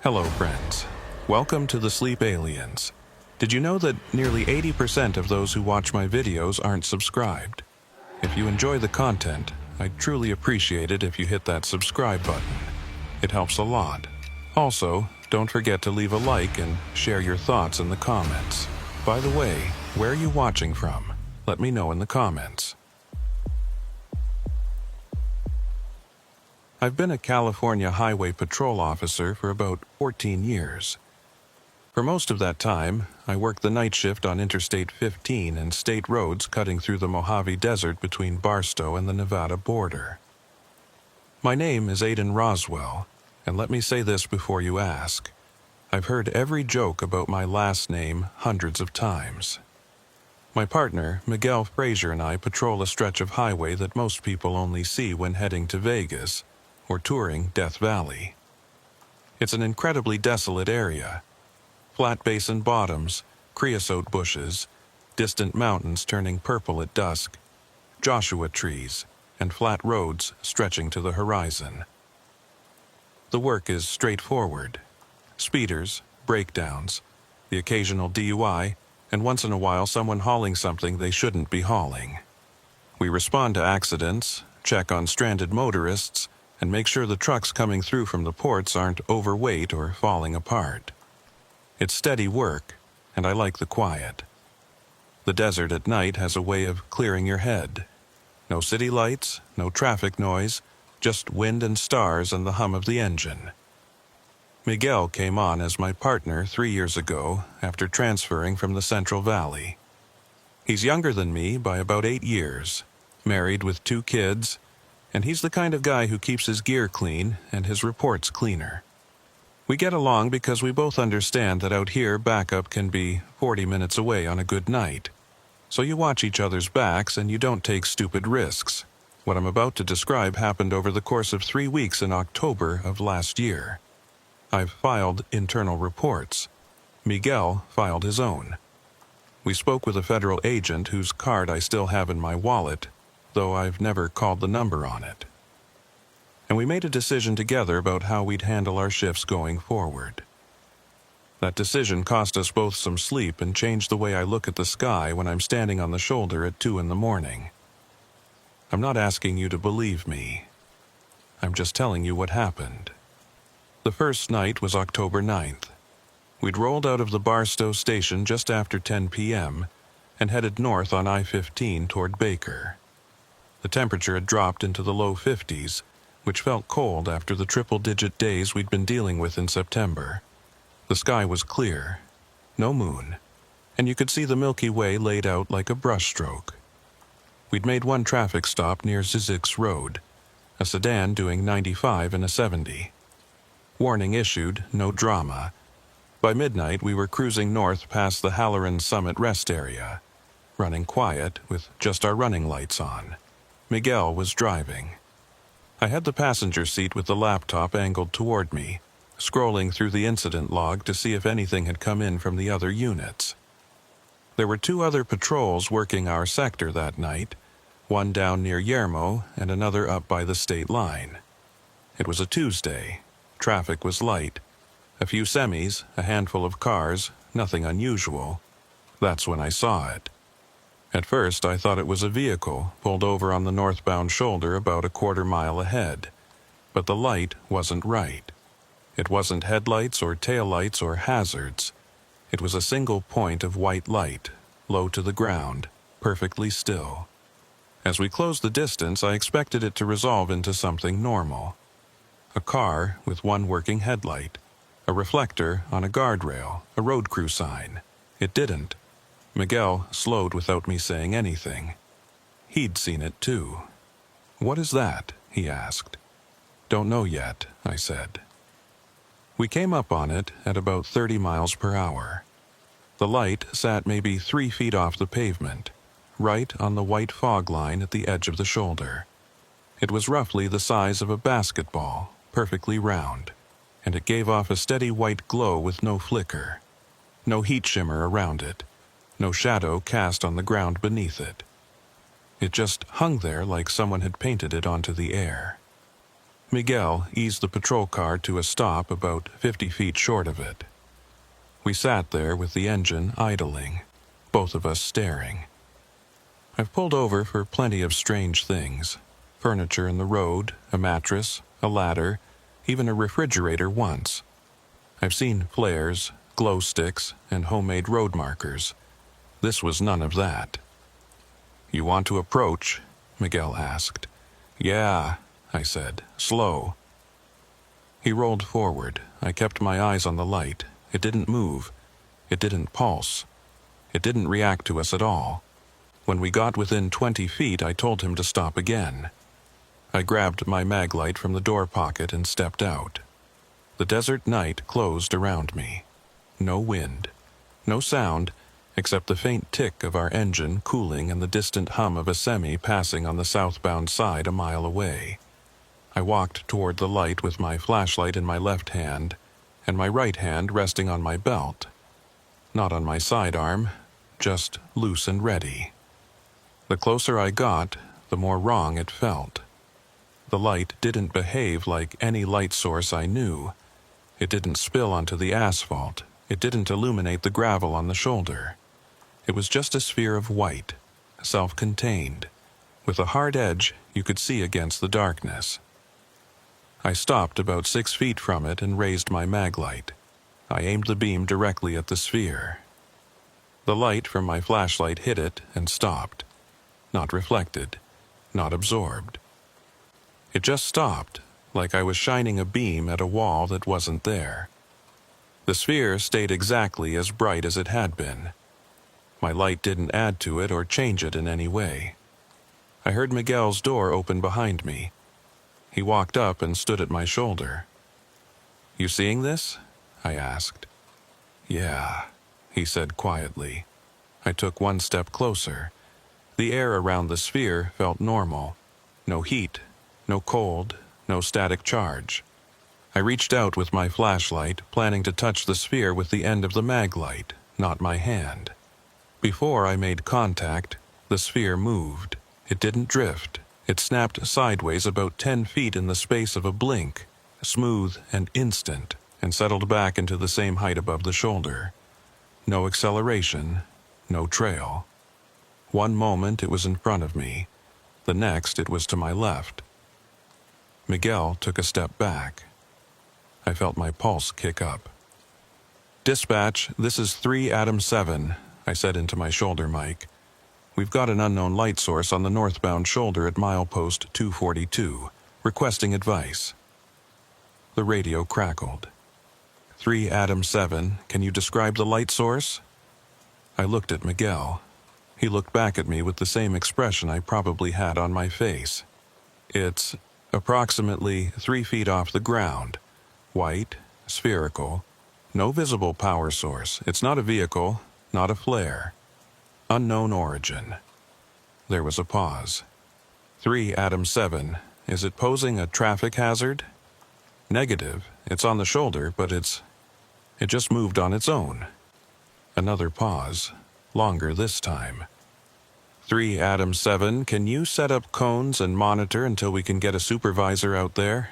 Hello, friends. Welcome to the Sleep Aliens. Did you know that nearly 80% of those who watch my videos aren't subscribed? If you enjoy the content, I'd truly appreciate it if you hit that subscribe button. It helps a lot. Also, don't forget to leave a like and share your thoughts in the comments. By the way, where are you watching from? Let me know in the comments. I've been a California Highway Patrol officer for about 14 years. For most of that time, I worked the night shift on Interstate 15 and state roads cutting through the Mojave Desert between Barstow and the Nevada border. My name is Aiden Roswell, and let me say this before you ask. I've heard every joke about my last name hundreds of times. My partner, Miguel Frazier, and I patrol a stretch of highway that most people only see when heading to Vegas or touring Death Valley. It's an incredibly desolate area. Flat basin bottoms, creosote bushes, distant mountains turning purple at dusk, Joshua trees, and flat roads stretching to the horizon. The work is straightforward. Speeders, breakdowns, the occasional DUI, and once in a while someone hauling something they shouldn't be hauling. We respond to accidents, check on stranded motorists, and make sure the trucks coming through from the ports aren't overweight or falling apart. It's steady work, and I like the quiet. The desert at night has a way of clearing your head. No city lights, no traffic noise, just wind and stars and the hum of the engine. Miguel came on as my partner 3 years ago after transferring from the Central Valley. He's younger than me by about 8 years, married with 2 kids, and he's the kind of guy who keeps his gear clean and his reports cleaner. We get along because we both understand that out here backup can be 40 minutes away on a good night. So you watch each other's backs and you don't take stupid risks. What I'm about to describe happened over the course of 3 weeks in October of last year. I've filed internal reports. Miguel filed his own. We spoke with a federal agent whose card I still have in my wallet, though I've never called the number on it. And we made a decision together about how we'd handle our shifts going forward. That decision cost us both some sleep and changed the way I look at the sky when I'm standing on the shoulder at 2 a.m. I'm not asking you to believe me. I'm just telling you what happened. The first night was October 9th. We'd rolled out of the Barstow station just after 10 p.m. and headed north on I-15 toward Baker. The temperature had dropped into the low 50s, which felt cold after the triple-digit days we'd been dealing with in September. The sky was clear, no moon, and you could see the Milky Way laid out like a brushstroke. We'd made one traffic stop near Zizix Road, a sedan doing 95 in a 70. Warning issued, no drama. By midnight, we were cruising north past the Halloran Summit rest area, running quiet with just our running lights on. Miguel was driving. I had the passenger seat with the laptop angled toward me, scrolling through the incident log to see if anything had come in from the other units. There were 2 other patrols working our sector that night, one down near Yermo and another up by the state line. It was a Tuesday. Traffic was light. A few semis, a handful of cars, nothing unusual. That's when I saw it. At first, I thought it was a vehicle pulled over on the northbound shoulder about a quarter-mile ahead. But the light wasn't right. It wasn't headlights or taillights or hazards. It was a single point of white light, low to the ground, perfectly still. As we closed the distance, I expected it to resolve into something normal. A car with one working headlight, a reflector on a guardrail, a road crew sign. It didn't. Miguel slowed without me saying anything. He'd seen it too. "What is that?" he asked. "Don't know yet," I said. We came up on it at about 30 miles per hour. The light sat maybe 3 feet off the pavement, right on the white fog line at the edge of the shoulder. It was roughly the size of a basketball, perfectly round, and it gave off a steady white glow with no flicker. No heat shimmer around it. No shadow cast on the ground beneath it. It just hung there like someone had painted it onto the air. Miguel eased the patrol car to a stop about 50 feet short of it. We sat there with the engine idling, both of us staring. I've pulled over for plenty of strange things. Furniture in the road, a mattress, a ladder, even a refrigerator once. I've seen flares, glow sticks, and homemade road markers. This was none of that. "You want to approach?" Miguel asked. "Yeah," I said, "slow." He rolled forward. I kept my eyes on the light. It didn't move. It didn't pulse. It didn't react to us at all. When we got within 20 feet, I told him to stop again. I grabbed my mag light from the door pocket and stepped out. The desert night closed around me. No wind. No sound, except the faint tick of our engine cooling and the distant hum of a semi passing on the southbound side a mile away. I walked toward the light with my flashlight in my left hand and my right hand resting on my belt. Not on my sidearm, just loose and ready. The closer I got, the more wrong it felt. The light didn't behave like any light source I knew. It didn't spill onto the asphalt. It didn't illuminate the gravel on the shoulder. It was just a sphere of white, self-contained. With a hard edge you could see against the darkness. I stopped about 6 feet from it and raised my mag light. I aimed the beam directly at the sphere. The light from my flashlight hit it and stopped. Not reflected, not absorbed. It just stopped, like I was shining a beam at a wall that wasn't there. The sphere stayed exactly as bright as it had been. My light didn't add to it or change it in any way. I heard Miguel's door open behind me. He walked up and stood at my shoulder. "You seeing this?" I asked. "Yeah," he said quietly. I took one step closer. The air around the sphere felt normal. No heat, no cold, no static charge. I reached out with my flashlight, planning to touch the sphere with the end of the mag light, not my hand. Before I made contact, the sphere moved. It didn't drift. It snapped sideways about 10 feet in the space of a blink, smooth and instant, and settled back into the same height above the shoulder. No acceleration, no trail. One moment it was in front of me. The next it was to my left. Miguel took a step back. I felt my pulse kick up. "Dispatch, this is 3 Adam 7, I said into my shoulder mic. "We've got an unknown light source on the northbound shoulder at milepost 242, requesting advice." The radio crackled. 3 Adam 7, can you describe the light source?" I looked at Miguel. He looked back at me with the same expression I probably had on my face. "It's approximately 3 feet off the ground. White, spherical, no visible power source. It's not a vehicle, not a flare. Unknown origin." There was a pause. 3 Adam 7, is it posing a traffic hazard?" "Negative. It's on the shoulder, but it just moved on its own." Another pause, longer this time. 3 Adam 7, can you set up cones and monitor until we can get a supervisor out there?"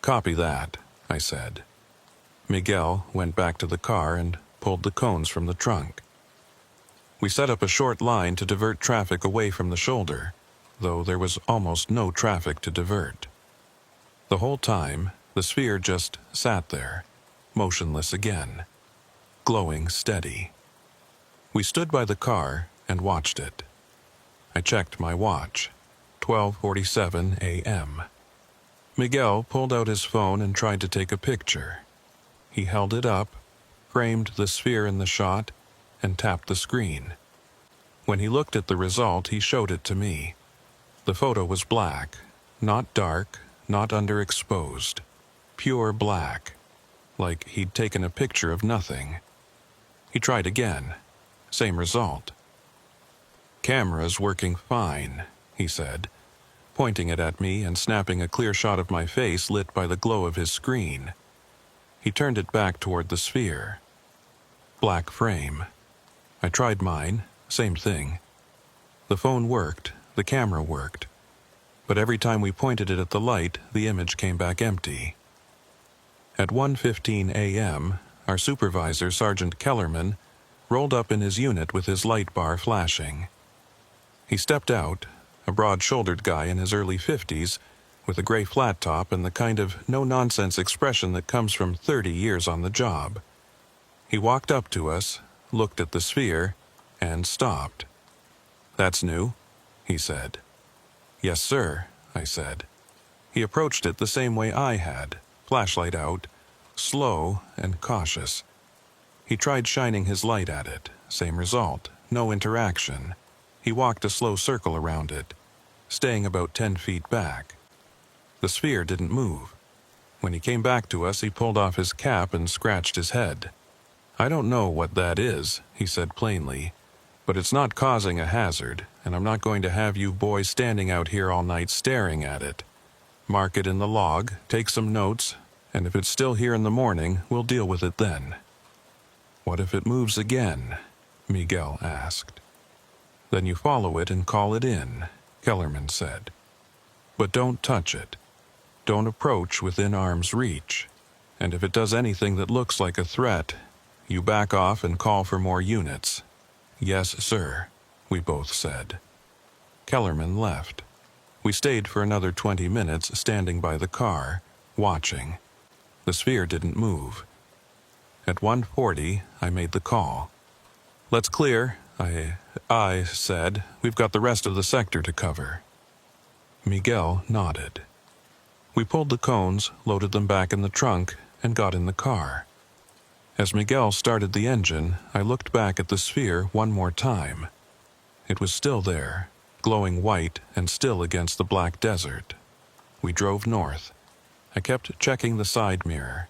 "Copy that," I said. Miguel went back to the car and pulled the cones from the trunk. We set up a short line to divert traffic away from the shoulder, though there was almost no traffic to divert. The whole time, the sphere just sat there, motionless again, glowing steady. We stood by the car and watched it. I checked my watch, 12:47 a.m. Miguel pulled out his phone and tried to take a picture. He held it up, framed the sphere in the shot, and tapped the screen. When he looked at the result, he showed it to me. The photo was black, not dark, not underexposed. Pure black, like he'd taken a picture of nothing. He tried again. Same result. "Camera's working fine," he said, pointing it at me and snapping a clear shot of my face lit by the glow of his screen. He turned it back toward the sphere. Black frame. I tried mine, same thing. The phone worked, the camera worked. but every time we pointed it at the light, the image came back empty. At 1:15 a.m., our supervisor, Sergeant Kellerman, rolled up in his unit with his light bar flashing. He stepped out, a broad-shouldered guy in his early 50s, with a gray flat top and the kind of no-nonsense expression that comes from 30 years on the job. He walked up to us, looked at the sphere, and stopped. "That's new," he said. "Yes, sir," I said. He approached it the same way I had, flashlight out, slow and cautious. He tried shining his light at it, same result, no interaction. He walked a slow circle around it, staying about 10 feet back. The sphere didn't move. When he came back to us, he pulled off his cap and scratched his head. "I don't know what that is," he said plainly, "but it's not causing a hazard, and I'm not going to have you boys standing out here all night staring at it. Mark it in the log, take some notes, and if it's still here in the morning, we'll deal with it then." "What if it moves again?" Miguel asked. "Then you follow it and call it in," Kellerman said. "But don't touch it. Don't approach within arm's reach. And if it does anything that looks like a threat, you back off and call for more units." "Yes, sir," we both said. Kellerman left. We stayed for another 20 minutes standing by the car, watching. The sphere didn't move. At 1:40, I made the call. "Let's clear," I said. "We've got the rest of the sector to cover." Miguel nodded. We pulled the cones, loaded them back in the trunk, and got in the car. As Miguel started the engine, I looked back at the sphere one more time. It was still there, glowing white and still against the black desert. We drove north. I kept checking the side mirror.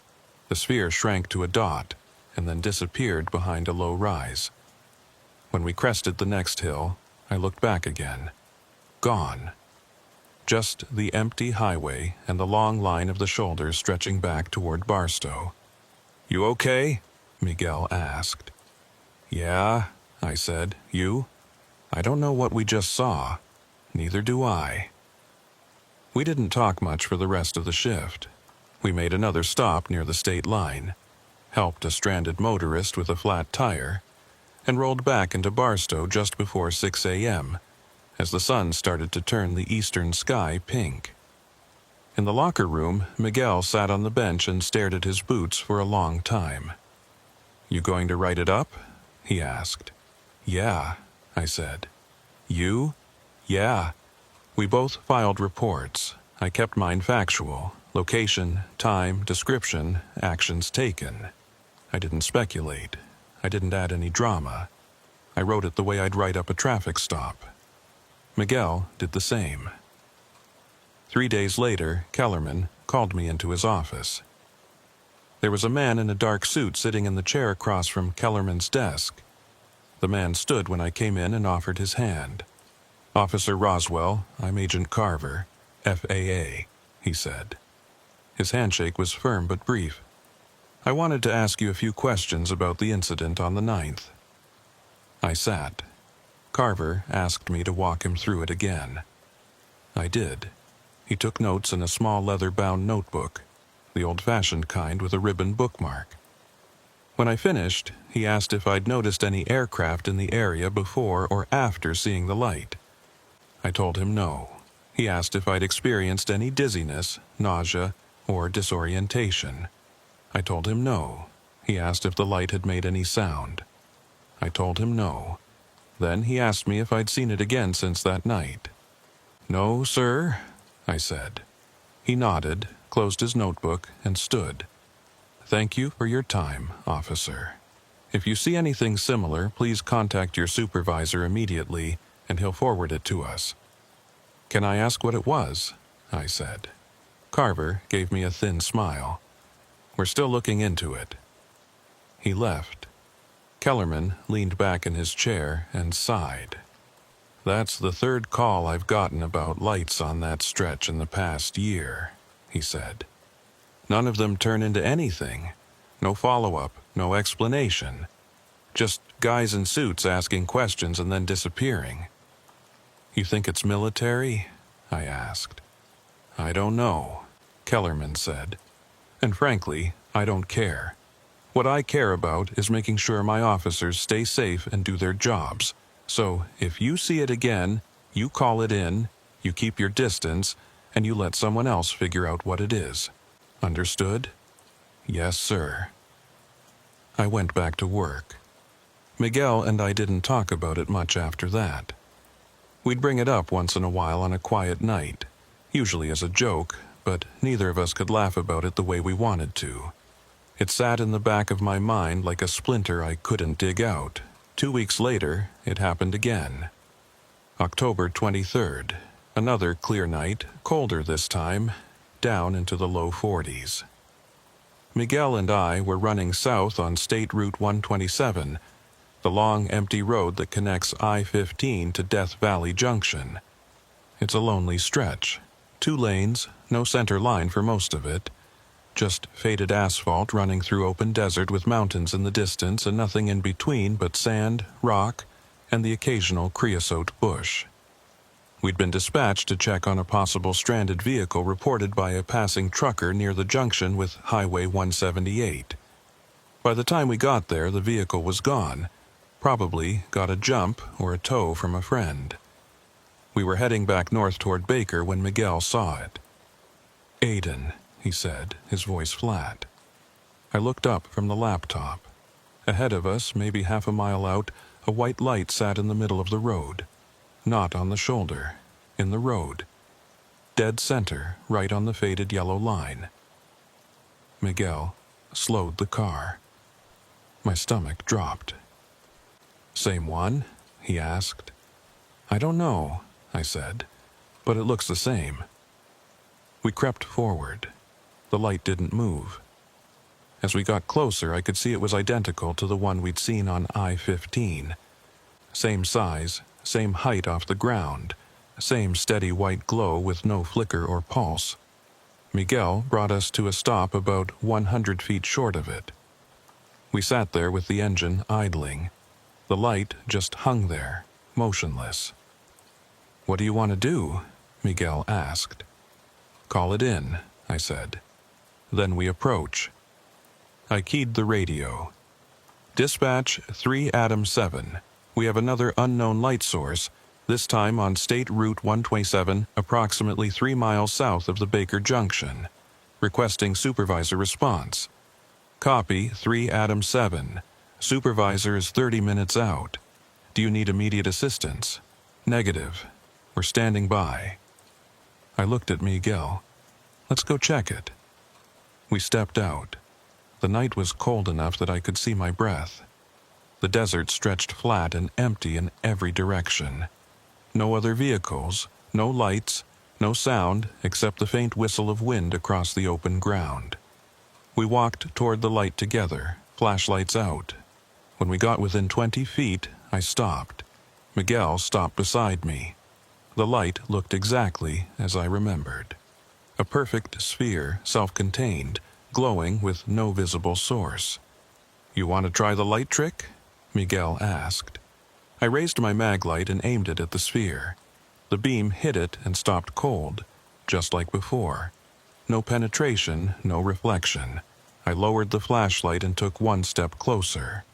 The sphere shrank to a dot, and then disappeared behind a low rise. When we crested the next hill, I looked back again. Gone. Just the empty highway and the long line of the shoulders stretching back toward Barstow. "You okay?" Miguel asked. "Yeah," I said. "You?" "I don't know what we just saw. Neither do I." We didn't talk much for the rest of the shift. We made another stop near the state line, helped a stranded motorist with a flat tire, and rolled back into Barstow just before 6 a.m., as the sun started to turn the eastern sky pink. In the locker room, Miguel sat on the bench and stared at his boots for a long time. "You going to write it up?" he asked. "Yeah," I said. "You?" "Yeah." We both filed reports. I kept mine factual: location, time, description, actions taken. I didn't speculate. I didn't add any drama. I wrote it the way I'd write up a traffic stop. Miguel did the same. 3 days later, Kellerman called me into his office. There was a man in a dark suit sitting in the chair across from Kellerman's desk. The man stood when I came in and offered his hand. "Officer Roswell, I'm Agent Carver, FAA," he said. His handshake was firm but brief. "I wanted to ask you a few questions about the incident on the 9th. I sat. Carver asked me to walk him through it again. I did. He took notes in a small leather-bound notebook, the old-fashioned kind with a ribbon bookmark. When I finished, he asked if I'd noticed any aircraft in the area before or after seeing the light. I told him no. He asked if I'd experienced any dizziness, nausea, or disorientation. I told him no. He asked if the light had made any sound. I told him no. Then he asked me if I'd seen it again since that night. "No, sir," I said. He nodded, closed his notebook, and stood. "Thank you for your time, officer. If you see anything similar, please contact your supervisor immediately, and he'll forward it to us." "Can I ask what it was?" I said. Carver gave me a thin smile. "We're still looking into it." He left. Kellerman leaned back in his chair and sighed. "That's the third call I've gotten about lights on that stretch in the past year," he said. "None of them turn into anything. No follow-up, no explanation. Just guys in suits asking questions and then disappearing." "You think it's military?" I asked. I don't know, Kellerman said. And frankly, I don't care. What I care about is making sure my officers stay safe and do their jobs. So, if you see it again, you call it in, you keep your distance, and you let someone else figure out what it is. Understood? Yes, sir. I went back to work. Miguel and I didn't talk about it much after that. We'd bring it up once in a while on a quiet night, usually as a joke, but neither of us could laugh about it the way we wanted to. It sat in the back of my mind like a splinter I couldn't dig out. 2 weeks later, it happened again. October 23rd. Another clear night, colder this time, down into the low 40s. Miguel and I were running south on State Route 127, the long, empty road that connects I-15 to Death Valley Junction. It's a lonely stretch. 2 lanes, no center line for most of it. Just faded asphalt running through open desert with mountains in the distance and nothing in between but sand, rock, and the occasional creosote bush. We'd been dispatched to check on a possible stranded vehicle reported by a passing trucker near the junction with Highway 178. By the time we got there, the vehicle was gone. Probably got a jump or a tow from a friend. We were heading back north toward Baker when Miguel saw it. "Aiden," he said, his voice flat. I looked up from the laptop. Ahead of us, maybe half a mile out, a white light sat in the middle of the road. Not on the shoulder, in the road. Dead center, right on the faded yellow line. Miguel slowed the car. My stomach dropped. "Same one?" he asked. "I don't know," I said, "but it looks the same." We crept forward. The light didn't move. As we got closer, I could see it was identical to the one we'd seen on I-15. Same size, same height off the ground, same steady white glow with no flicker or pulse. Miguel brought us to a stop about 100 feet short of it. We sat there with the engine idling. The light just hung there, motionless. "What do you want to do?" Miguel asked. "Call it in," I said. "Then we approach." I keyed the radio. "Dispatch 3 Adam 7. We have another unknown light source, this time on State Route 127, approximately 3 miles south of the Baker Junction. Requesting supervisor response. Copy 3 Adam 7. Supervisor is 30 minutes out. Do you need immediate assistance? Negative. We're standing by." I looked at Miguel. "Let's go check it." We stepped out. The night was cold enough that I could see my breath. The desert stretched flat and empty in every direction. No other vehicles, no lights, no sound except the faint whistle of wind across the open ground. We walked toward the light together, flashlights out. When we got within 20 feet, I stopped. Miguel stopped beside me. The light looked exactly as I remembered. A perfect sphere, self-contained, glowing with no visible source. "You want to try the light trick?" Miguel asked. I raised my mag light and aimed it at the sphere. The beam hit it and stopped cold, just like before. No penetration, no reflection. I lowered the flashlight and took 1 step closer.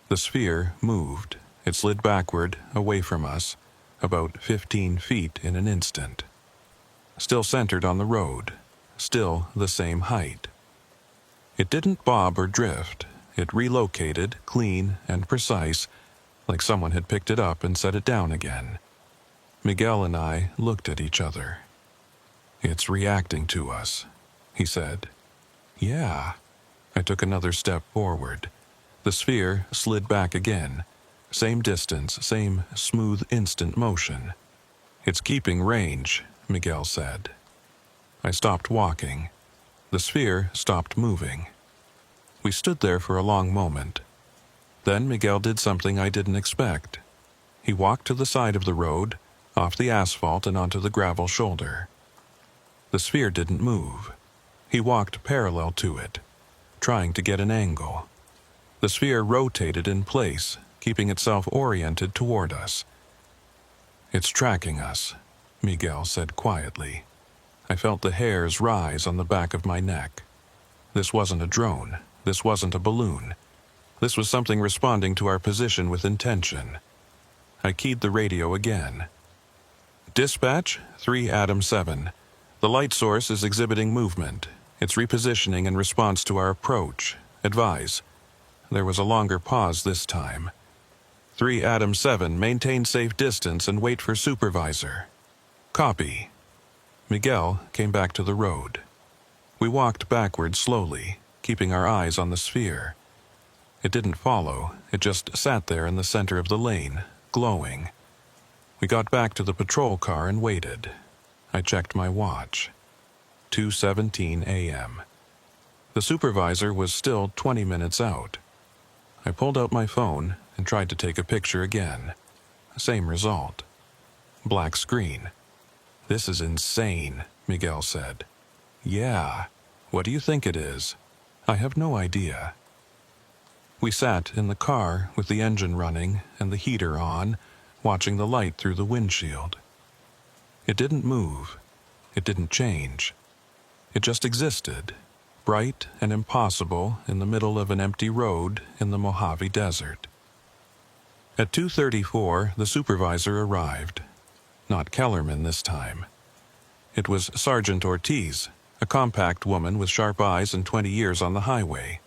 The sphere moved. It slid backward, away from us, about 15 feet in an instant. Still centered on the road, still the same height. It didn't bob or drift. It relocated, clean and precise, like someone had picked it up and set it down again. Miguel and I looked at each other. "It's reacting to us," he said. "Yeah." I took another step forward. The sphere slid back again. Same distance, same smooth instant motion. "It's keeping range," Miguel said. I stopped walking. The sphere stopped moving. We stood there for a long moment. Then Miguel did something I didn't expect. He walked to the side of the road, off the asphalt and onto the gravel shoulder. The sphere didn't move. He walked parallel to it, trying to get an angle. The sphere rotated in place, keeping itself oriented toward us. "It's tracking us," Miguel said quietly. I felt the hairs rise on the back of my neck. This wasn't a drone. This wasn't a balloon. This was something responding to our position with intention. I keyed the radio again. Dispatch, 3 Adam 7. The light source is exhibiting movement. It's repositioning in response to our approach. Advise. There was a longer pause this time. 3 Adam 7, maintain safe distance and wait for supervisor. Copy. Miguel came back to the road. We walked backward slowly, keeping our eyes on the sphere. It didn't follow, it just sat there in the center of the lane, glowing. We got back to the patrol car and waited. I checked my watch. 2:17 a.m. The supervisor was still 20 minutes out. I pulled out my phone and tried to take a picture again. Same result. Black screen. This is insane, Miguel said. Yeah. What do you think it is? I have no idea. We sat in the car with the engine running and the heater on, watching the light through the windshield. It didn't move. It didn't change. It just existed, bright and impossible in the middle of an empty road in the Mojave Desert. At 2:34, the supervisor arrived. Not Kellerman this time. It was Sergeant Ortiz, a compact woman with sharp eyes and 20 years on the highway.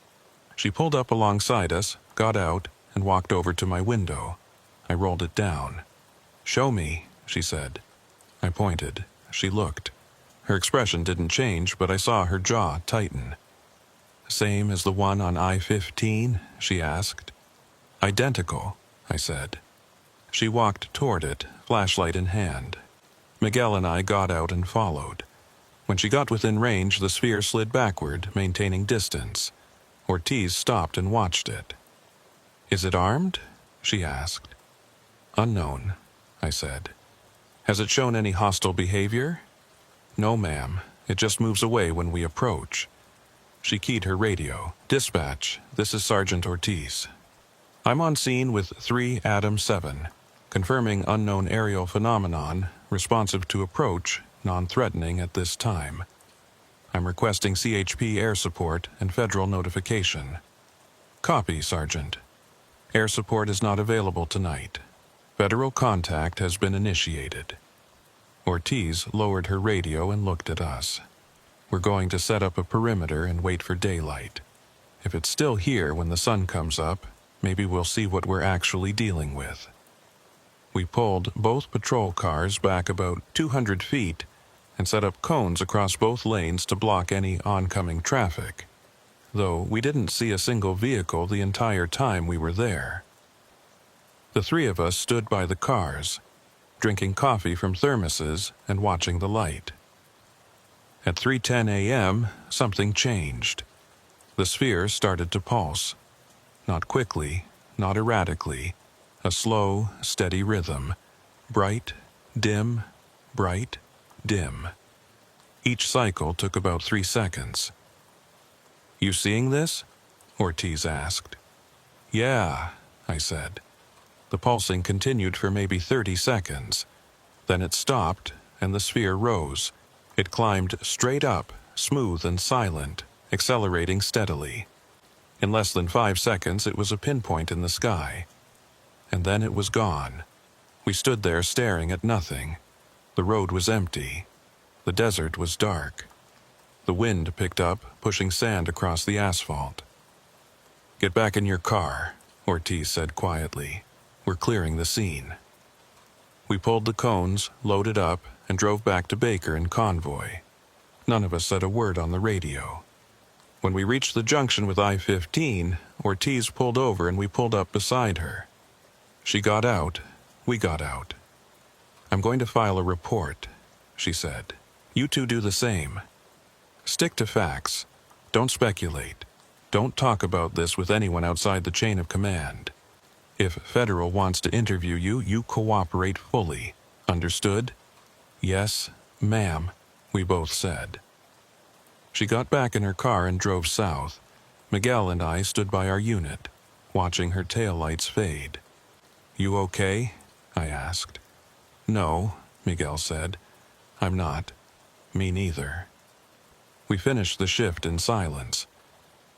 She pulled up alongside us, got out, and walked over to my window. I rolled it down. "Show me," she said. I pointed. She looked. Her expression didn't change, but I saw her jaw tighten. "Same as the one on I-15?" she asked. "Identical," I said. She walked toward it, flashlight in hand. Miguel and I got out and followed. When she got within range, the sphere slid backward, maintaining distance. Ortiz stopped and watched it. "Is it armed?" she asked. "Unknown," I said. "Has it shown any hostile behavior?" "No, ma'am. It just moves away when we approach." She keyed her radio. "Dispatch, this is Sergeant Ortiz. I'm on scene with 3 Adam 7, confirming unknown aerial phenomenon, responsive to approach, non-threatening at this time. I'm requesting CHP air support and federal notification." "Copy, Sergeant. Air support is not available tonight. Federal contact has been initiated." Ortiz lowered her radio and looked at us. "We're going to set up a perimeter and wait for daylight. If it's still here when the sun comes up, maybe we'll see what we're actually dealing with." We pulled both patrol cars back about 200 feet and set up cones across both lanes to block any oncoming traffic, though we didn't see a single vehicle the entire time we were there. The three of us stood by the cars, drinking coffee from thermoses and watching the light. At 3:10 a.m., something changed. The sphere started to pulse. Not quickly, not erratically, a slow, steady rhythm. Bright, dim, bright, dim. Each cycle took about 3 seconds. "You seeing this?" Ortiz asked. "Yeah," I said. The pulsing continued for maybe 30 seconds. Then it stopped, and the sphere rose. It climbed straight up, smooth and silent, accelerating steadily. In less than 5 seconds, it was a pinpoint in the sky. And then it was gone. We stood there staring at nothing. The road was empty. The desert was dark. The wind picked up, pushing sand across the asphalt. "Get back in your car," Ortiz said quietly. "We're clearing the scene." We pulled the cones, loaded up, and drove back to Baker in convoy. None of us said a word on the radio. When we reached the junction with I-15, Ortiz pulled over and we pulled up beside her. She got out. We got out. "I'm going to file a report," she said. "You two do the same. Stick to facts. Don't speculate. Don't talk about this with anyone outside the chain of command. If Federal wants to interview you, you cooperate fully. Understood?" "Yes, ma'am," we both said. She got back in her car and drove south. Miguel and I stood by our unit, watching her taillights fade. "You okay?" I asked. "No," Miguel said. I'm not. Me neither. We finished the shift in silence.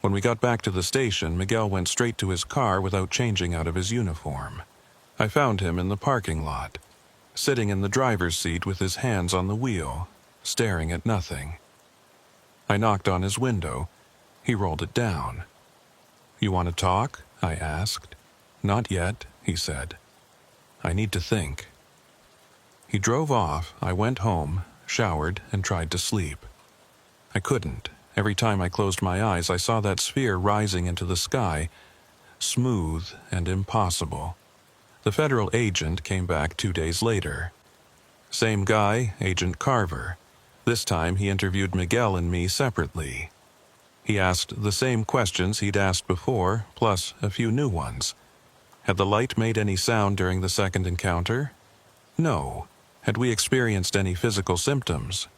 When we got back to the station, Miguel went straight to his car without changing out of his uniform. I found him in the parking lot, sitting in the driver's seat with his hands on the wheel, staring at nothing. I knocked on his window. He rolled it down. "You want to talk?" I asked. "Not yet," he said. "I need to think." He drove off. I went home, showered, and tried to sleep. I couldn't. Every time I closed my eyes, I saw that sphere rising into the sky, smooth and impossible. The federal agent came back 2 days later. Same guy, Agent Carver. This time he interviewed Miguel and me separately. He asked the same questions he'd asked before, plus a few new ones. Had the light made any sound during the second encounter? No. Had we experienced any physical symptoms?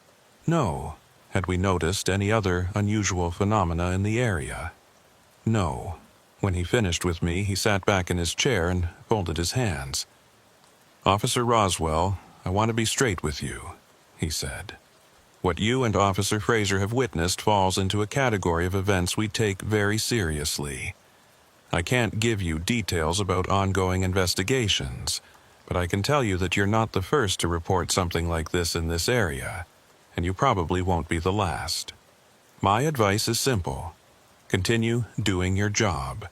No. Had we noticed any other unusual phenomena in the area? No. When he finished with me, he sat back in his chair and folded his hands. "Officer Roswell, I want to be straight with you," he said. "What you and Officer Fraser have witnessed falls into a category of events we take very seriously. I can't give you details about ongoing investigations, but I can tell you that you're not the first to report something like this in this area, and you probably won't be the last. My advice is simple. Continue doing your job.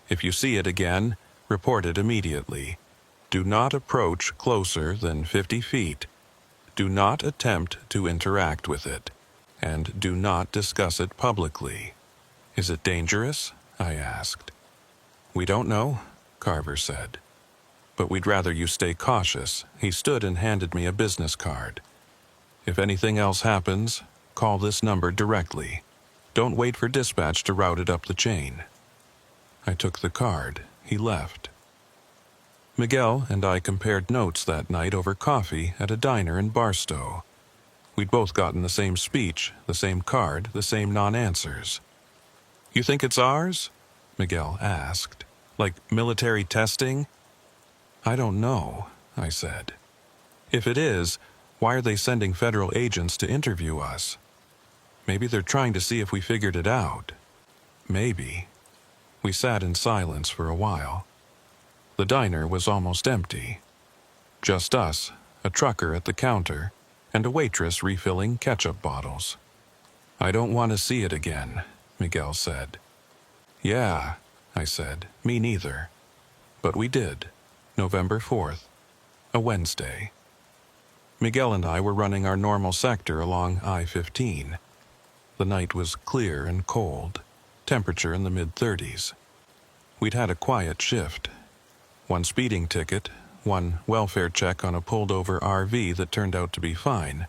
If you see it again, report it immediately. Do not approach closer than 50 feet. Do not attempt to interact with it, and do not discuss it publicly." "Is it dangerous?" I asked. "We don't know," Carver said. "But we'd rather you stay cautious." He stood and handed me a business card. "If anything else happens, call this number directly. Don't wait for dispatch to route it up the chain." I took the card. He left. Miguel and I compared notes that night over coffee at a diner in Barstow. We'd both gotten the same speech, the same card, the same non-answers. "You think it's ours?" Miguel asked. "Like military testing?" "I don't know," I said. "If it is, why are they sending federal agents to interview us? Maybe they're trying to see if we figured it out." "Maybe." We sat in silence for a while. The diner was almost empty. Just us, a trucker at the counter, and a waitress refilling ketchup bottles. "I don't want to see it again," Miguel said. "Yeah," I said, "me neither." But we did. November 4th, a Wednesday. Miguel and I were running our normal sector along I-15. The night was clear and cold, temperature in the mid-30s. We'd had a quiet shift. One speeding ticket, one welfare check on a pulled-over RV that turned out to be fine,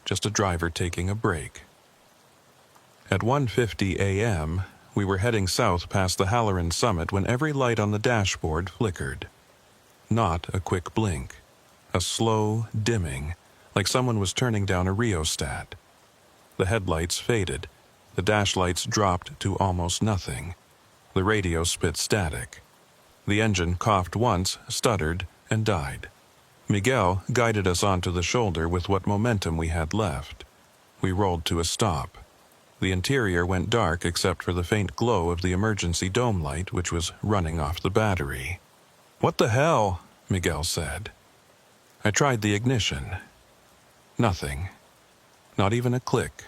just a driver taking a break. At 1:50 a.m., we were heading south past the Halloran summit when every light on the dashboard flickered. Not a quick blink. A slow dimming, like someone was turning down a rheostat. The headlights faded. The dash lights dropped to almost nothing. The radio spit static. The engine coughed once, stuttered, and died. Miguel guided us onto the shoulder with what momentum we had left. We rolled to a stop. The interior went dark except for the faint glow of the emergency dome light, which was running off the battery. "What the hell?" Miguel said. I tried the ignition. Nothing. Not even a click.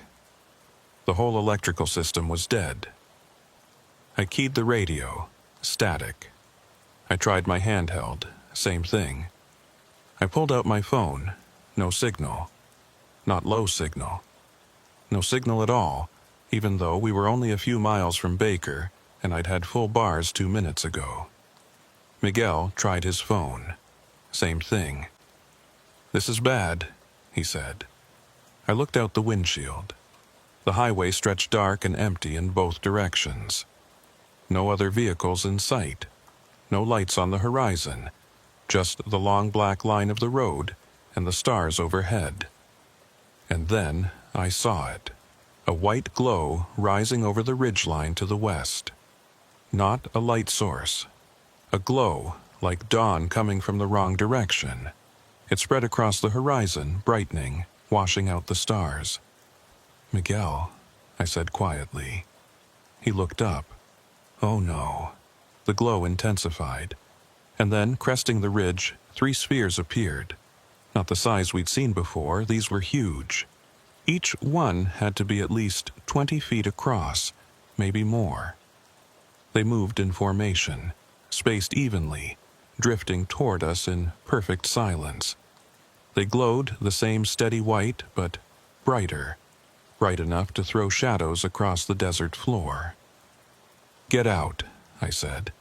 The whole electrical system was dead. I keyed the radio. Static. I tried my handheld. Same thing. I pulled out my phone. No signal. Not low signal. No signal at all, even though we were only a few miles from Baker, and I'd had full bars 2 minutes ago. Miguel tried his phone. Same thing. "This is bad," he said. I looked out the windshield. The highway stretched dark and empty in both directions. No other vehicles in sight. No lights on the horizon. Just the long black line of the road and the stars overhead. And then I saw it. A white glow rising over the ridgeline to the west. Not a light source. A glow like dawn coming from the wrong direction. It spread across the horizon, brightening, washing out the stars. "Miguel," I said quietly. He looked up. Oh no. The glow intensified. And then, cresting the ridge, 3 spheres appeared. Not the size we'd seen before, these were huge. Each one had to be at least 20 feet across, maybe more. They moved in formation, spaced evenly, drifting toward us in perfect silence. They glowed the same steady white, but brighter, bright enough to throw shadows across the desert floor. "Get out," I said.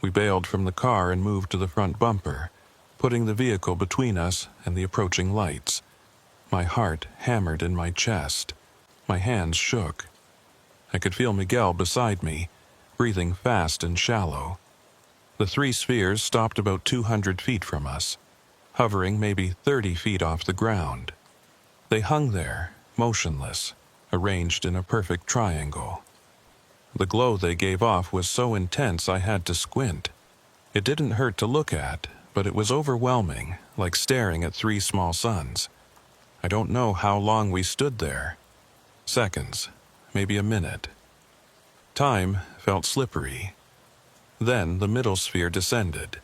We bailed from the car and moved to the front bumper, putting the vehicle between us and the approaching lights. My heart hammered in my chest. My hands shook. I could feel Miguel beside me, breathing fast and shallow. The 3 spheres stopped about 200 feet from us, hovering maybe 30 feet off the ground. They hung there, motionless, arranged in a perfect triangle. The glow they gave off was so intense I had to squint. It didn't hurt to look at, but it was overwhelming, like staring at 3 small suns. I don't know how long we stood there. Seconds, maybe a minute. Time felt slippery. Then the middle sphere descended.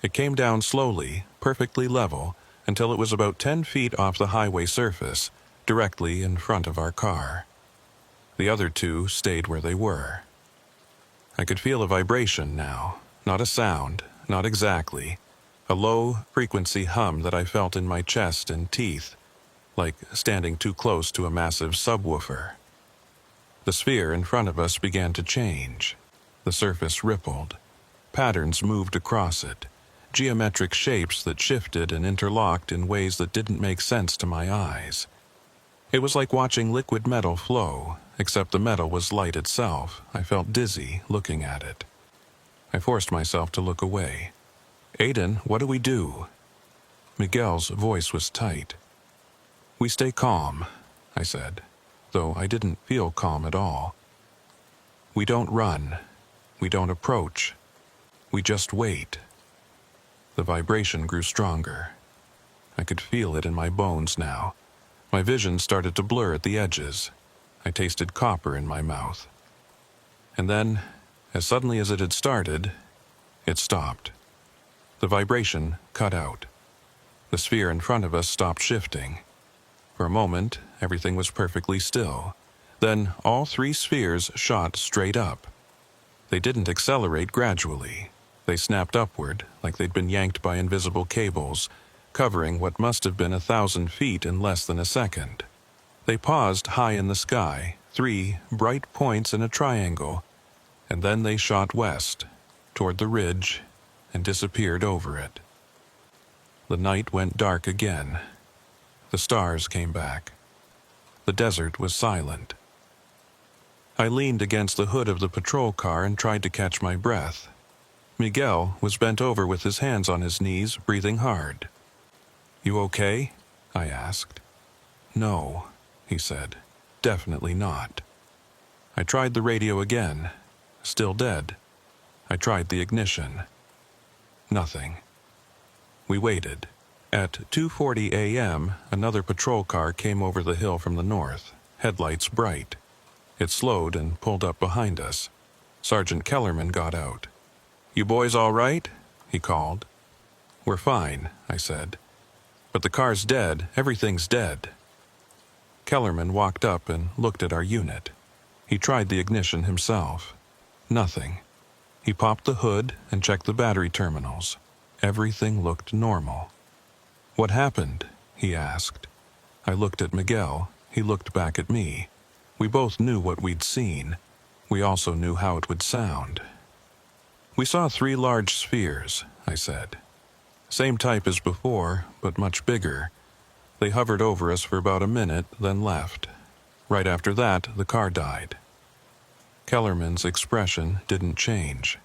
It came down slowly, perfectly level, until it was about 10 feet off the highway surface, directly in front of our car. The other 2 stayed where they were. I could feel a vibration now, not a sound, not exactly. A low-frequency hum that I felt in my chest and teeth, like standing too close to a massive subwoofer. The sphere in front of us began to change. The surface rippled. Patterns moved across it, geometric shapes that shifted and interlocked in ways that didn't make sense to my eyes. It was like watching liquid metal flow, except the metal was light itself. I felt dizzy looking at it. I forced myself to look away. "Aiden, what do we do?" Miguel's voice was tight. "We stay calm," I said, though I didn't feel calm at all. "We don't run. We don't approach. We just wait." The vibration grew stronger. I could feel it in my bones now. My vision started to blur at the edges. I tasted copper in my mouth. And then, as suddenly as it had started, it stopped. The vibration cut out. The sphere in front of us stopped shifting. For a moment, everything was perfectly still. Then all 3 spheres shot straight up. They didn't accelerate gradually. They snapped upward, like they'd been yanked by invisible cables, covering what must have been 1,000 feet in less than a second. They paused high in the sky, 3 bright points in a triangle, and then they shot west, toward the ridge, and disappeared over it. The night went dark again. The stars came back. The desert was silent. I leaned against the hood of the patrol car and tried to catch my breath. Miguel was bent over with his hands on his knees, breathing hard. "You okay?" I asked. "No," he said. "Definitely not." I tried the radio again. Still dead. I tried the ignition. Nothing. We waited. At 2:40 a.m., another patrol car came over the hill from the north, headlights bright. It slowed and pulled up behind us. Sergeant Kellerman got out. "You boys all right?" he called. "We're fine," I said. "But the car's dead. Everything's dead." Kellerman walked up and looked at our unit. He tried the ignition himself. Nothing. He popped the hood and checked the battery terminals. Everything looked normal. "What happened?" he asked. I looked at Miguel. He looked back at me. We both knew what we'd seen. We also knew how it would sound. "We saw 3 large spheres," I said. "Same type as before, but much bigger. They hovered over us for about a minute, then left. Right after that, the car died." Kellerman's expression didn't change.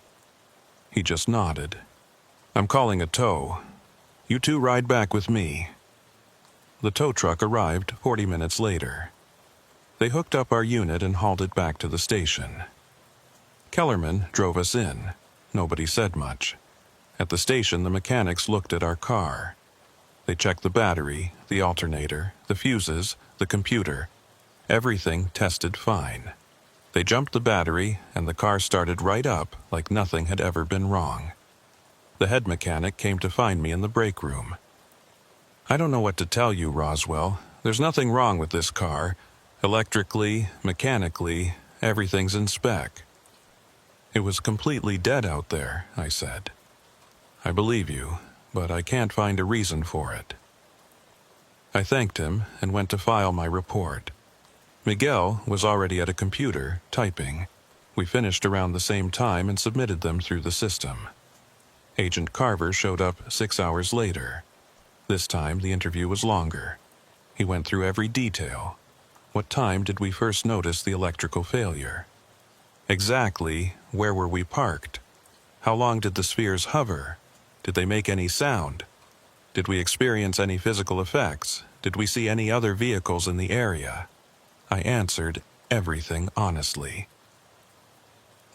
He just nodded. "I'm calling a tow. You 2 ride back with me." The tow truck arrived 40 minutes later. They hooked up our unit and hauled it back to the station. Kellerman drove us in. Nobody said much. At the station, the mechanics looked at our car. They checked the battery, the alternator, the fuses, the computer. Everything tested fine. They jumped the battery, and the car started right up like nothing had ever been wrong. The head mechanic came to find me in the break room. "I don't know what to tell you, Roswell. There's nothing wrong with this car. Electrically, mechanically, everything's in spec." "It was completely dead out there," I said. "I believe you, but I can't find a reason for it." I thanked him and went to file my report. Miguel was already at a computer, typing. We finished around the same time and submitted them through the system. Agent Carver showed up 6 hours later. This time the interview was longer. He went through every detail. What time did we first notice the electrical failure? Exactly where were we parked? How long did the spheres hover? Did they make any sound? Did we experience any physical effects? Did we see any other vehicles in the area? I answered everything honestly.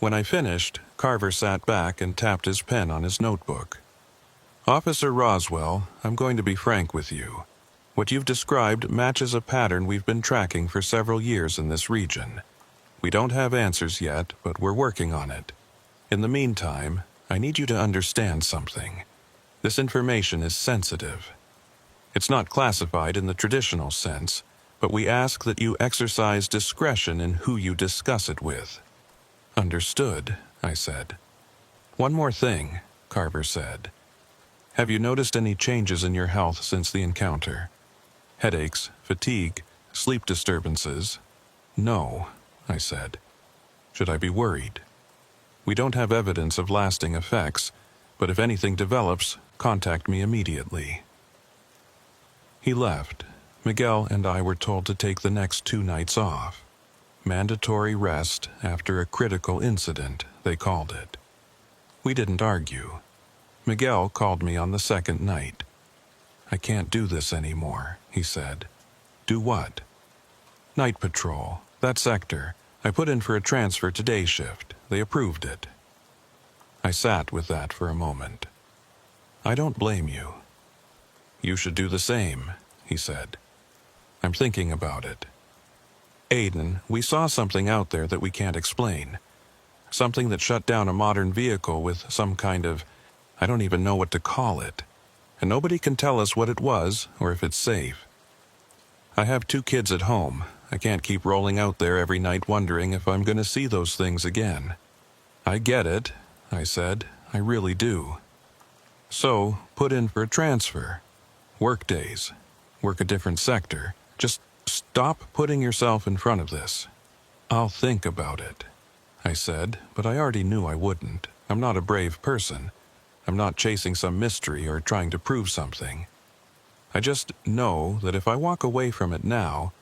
When I finished, Carver sat back and tapped his pen on his notebook. "Officer Roswell, I'm going to be frank with you. What you've described matches a pattern we've been tracking for several years in this region. We don't have answers yet, but we're working on it. In the meantime, I need you to understand something. This information is sensitive. It's not classified in the traditional sense, but we ask that you exercise discretion in who you discuss it with." "Understood," I said. "One more thing," Carver said. "Have you noticed any changes in your health since the encounter? Headaches, fatigue, sleep disturbances?" "No," I said. "Should I be worried?" "We don't have evidence of lasting effects, but if anything develops, contact me immediately." He left. Miguel and I were told to take the next 2 nights off. Mandatory rest after a critical incident, they called it. We didn't argue. Miguel called me on the second night. "I can't do this anymore," he said. "Do what?" "Night patrol, that sector. I put in for a transfer to day shift. They approved it." I sat with that for a moment. "I don't blame you." "You should do the same," he said. "I'm thinking about it. Aiden, we saw something out there that we can't explain. Something that shut down a modern vehicle with some kind of, I don't even know what to call it. And nobody can tell us what it was or if it's safe. I have 2 kids at home. I can't keep rolling out there every night wondering if I'm going to see those things again." "I get it," I said. "I really do." "So, put in for a transfer. Work days. Work a different sector. Just stop putting yourself in front of this." "I'll think about it," I said, but I already knew I wouldn't. I'm not a brave person. I'm not chasing some mystery or trying to prove something. I just know that if I walk away from it now,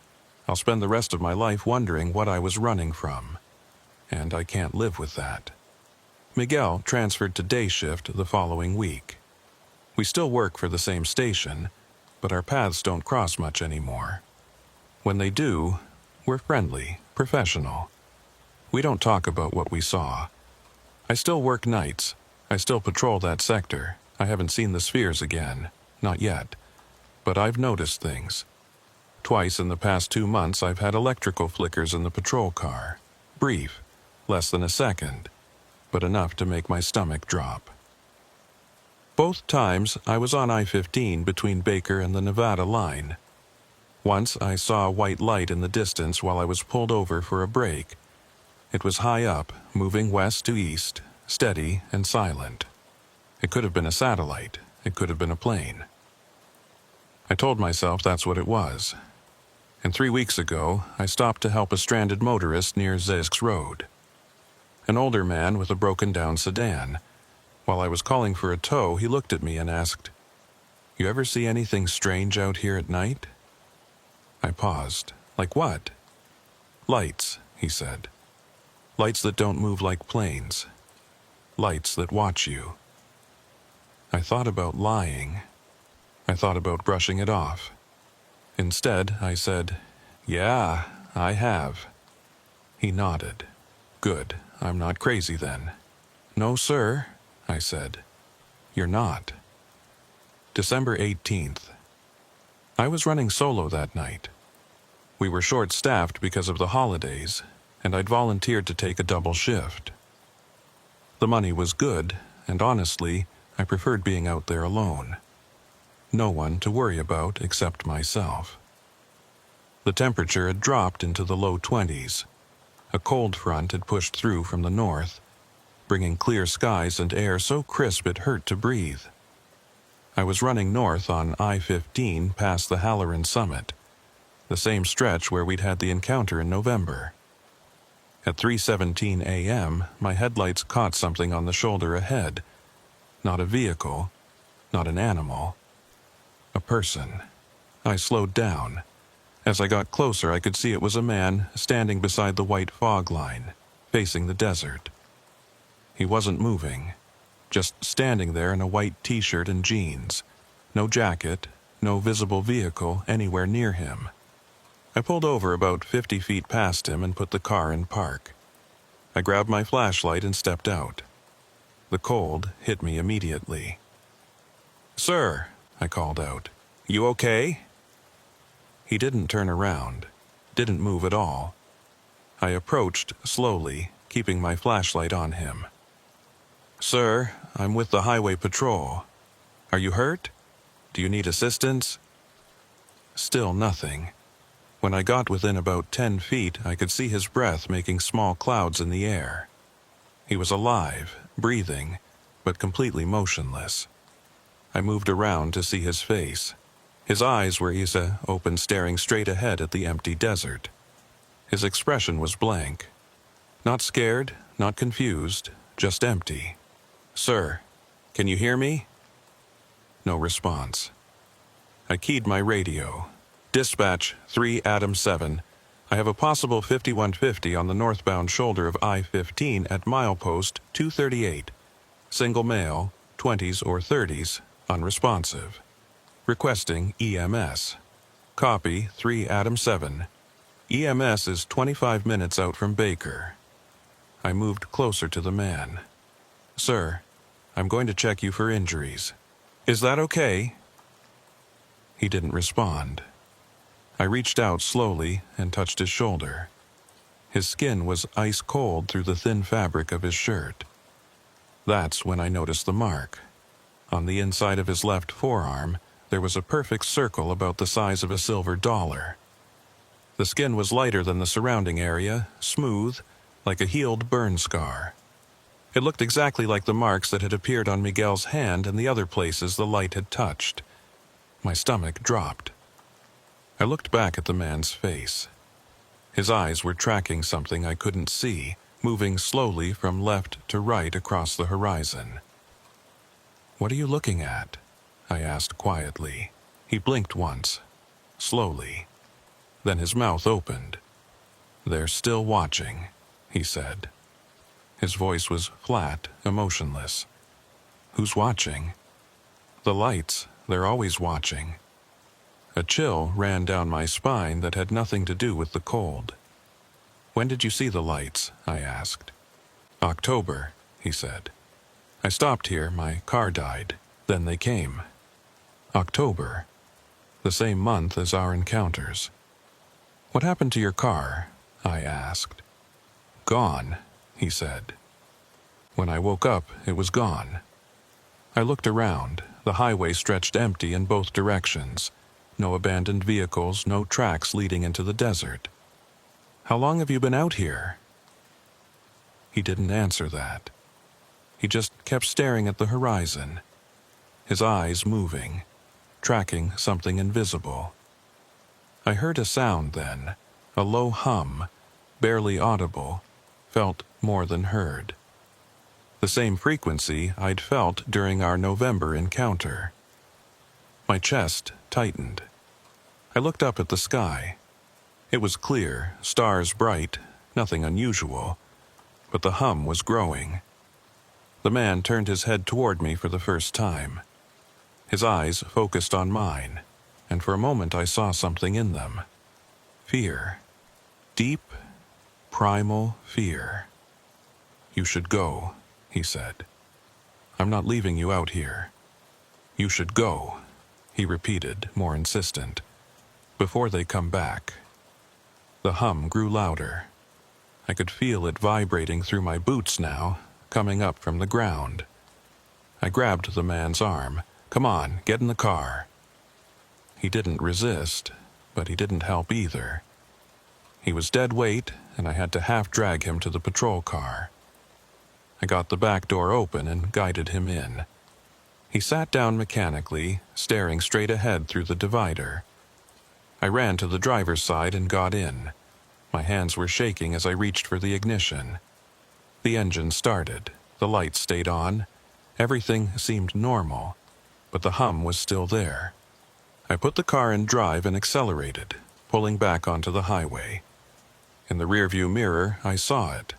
I'll spend the rest of my life wondering what I was running from. And I can't live with that. Miguel transferred to day shift the following week. We still work for the same station, but our paths don't cross much anymore. When they do, we're friendly, professional. We don't talk about what we saw. I still work nights. I still patrol that sector. I haven't seen the spheres again. Not yet. But I've noticed things. Twice in the past 2 months I've had electrical flickers in the patrol car. Brief, less than a second, but enough to make my stomach drop. Both times I was on I-15 between Baker and the Nevada line. Once I saw a white light in the distance while I was pulled over for a break. It was high up, moving west to east, steady and silent. It could have been a satellite. It could have been a plane. I told myself that's what it was. And 3 weeks ago, I stopped to help a stranded motorist near Zesk Road. An older man with a broken-down sedan. While I was calling for a tow, he looked at me and asked, "You ever see anything strange out here at night?" I paused. "Like what?" "Lights," he said. "Lights that don't move like planes. Lights that watch you." I thought about lying. I thought about brushing it off. Instead, I said, "Yeah, I have." He nodded. "Good, I'm not crazy then." "No, sir," I said. "You're not." December 18th. I was running solo that night. We were short-staffed because of the holidays, and I'd volunteered to take a double shift. The money was good, and honestly, I preferred being out there alone. No one to worry about except myself. The temperature had dropped into the low 20s. A cold front had pushed through from the north, bringing clear skies and air so crisp it hurt to breathe. I was running north on I-15 past the Halloran Summit, the same stretch where we'd had the encounter in November. At 3:17 a.m., my headlights caught something on the shoulder ahead. Not a vehicle, not an animal. A person. I slowed down. As I got closer, I could see it was a man standing beside the white fog line, facing the desert. He wasn't moving, just standing there in a white t-shirt and jeans. No jacket, no visible vehicle anywhere near him. I pulled over about 50 feet past him and put the car in park. I grabbed my flashlight and stepped out. The cold hit me immediately. "Sir," I called out, "you okay?" He didn't turn around, didn't move at all. I approached slowly, keeping my flashlight on him. "Sir, I'm with the highway patrol. Are you hurt? Do you need assistance?" Still nothing. When I got within about 10 feet, I could see his breath making small clouds in the air. He was alive, breathing, but completely motionless. I moved around to see his face. His eyes were open, staring straight ahead at the empty desert. His expression was blank. Not scared, not confused, just empty. "Sir, can you hear me?" No response. I keyed my radio. "Dispatch 3 Adam 7. I have a possible 5150 on the northbound shoulder of I-15 at milepost 238. Single male, 20s or 30s, unresponsive. Requesting EMS. Copy 3 Adam 7. EMS is 25 minutes out from Baker." I moved closer to the man. "Sir, I'm going to check you for injuries. Is that okay?" He didn't respond. I reached out slowly and touched his shoulder. His skin was ice cold through the thin fabric of his shirt. That's when I noticed the mark. On the inside of his left forearm, there was a perfect circle about the size of a silver dollar. The skin was lighter than the surrounding area, smooth, like a healed burn scar. It looked exactly like the marks that had appeared on Miguel's hand and the other places the light had touched. My stomach dropped. I looked back at the man's face. His eyes were tracking something I couldn't see, moving slowly from left to right across the horizon. "What are you looking at?" I asked quietly. He blinked once, slowly. Then his mouth opened. "They're still watching," he said. His voice was flat, emotionless. "Who's watching?" "The lights. They're always watching." A chill ran down my spine that had nothing to do with the cold. "When did you see the lights?" I asked. "October," he said. "I stopped here, my car died. Then they came." October. The same month as our encounters. "What happened to your car?" I asked. "Gone," he said. When I woke up, it was gone. I looked around. The highway stretched empty in both directions. No abandoned vehicles, no tracks leading into the desert. "How long have you been out here?" He didn't answer that. He just kept staring at the horizon, his eyes moving, tracking something invisible. I heard a sound then, a low hum, barely audible, felt more than heard. The same frequency I'd felt during our November encounter. My chest tightened. I looked up at the sky. It was clear, stars bright, nothing unusual, but the hum was growing. The man turned his head toward me for the first time. His eyes focused on mine, and for a moment I saw something in them. Fear. Deep, primal fear. "You should go," he said. "I'm not leaving you out here. You should go." he repeated, more insistent. "Before they come back." The hum grew louder. I could feel it vibrating through my boots now, coming up from the ground. I grabbed the man's arm. "Come on, get in the car." He didn't resist, but he didn't help either. He was dead weight, and I had to half-drag him to the patrol car. I got the back door open and guided him in. He sat down mechanically, staring straight ahead through the divider. I ran to the driver's side and got in. My hands were shaking as I reached for the ignition. The engine started. The lights stayed on. Everything seemed normal, but the hum was still there. I put the car in drive and accelerated, pulling back onto the highway. In the rearview mirror, I saw it.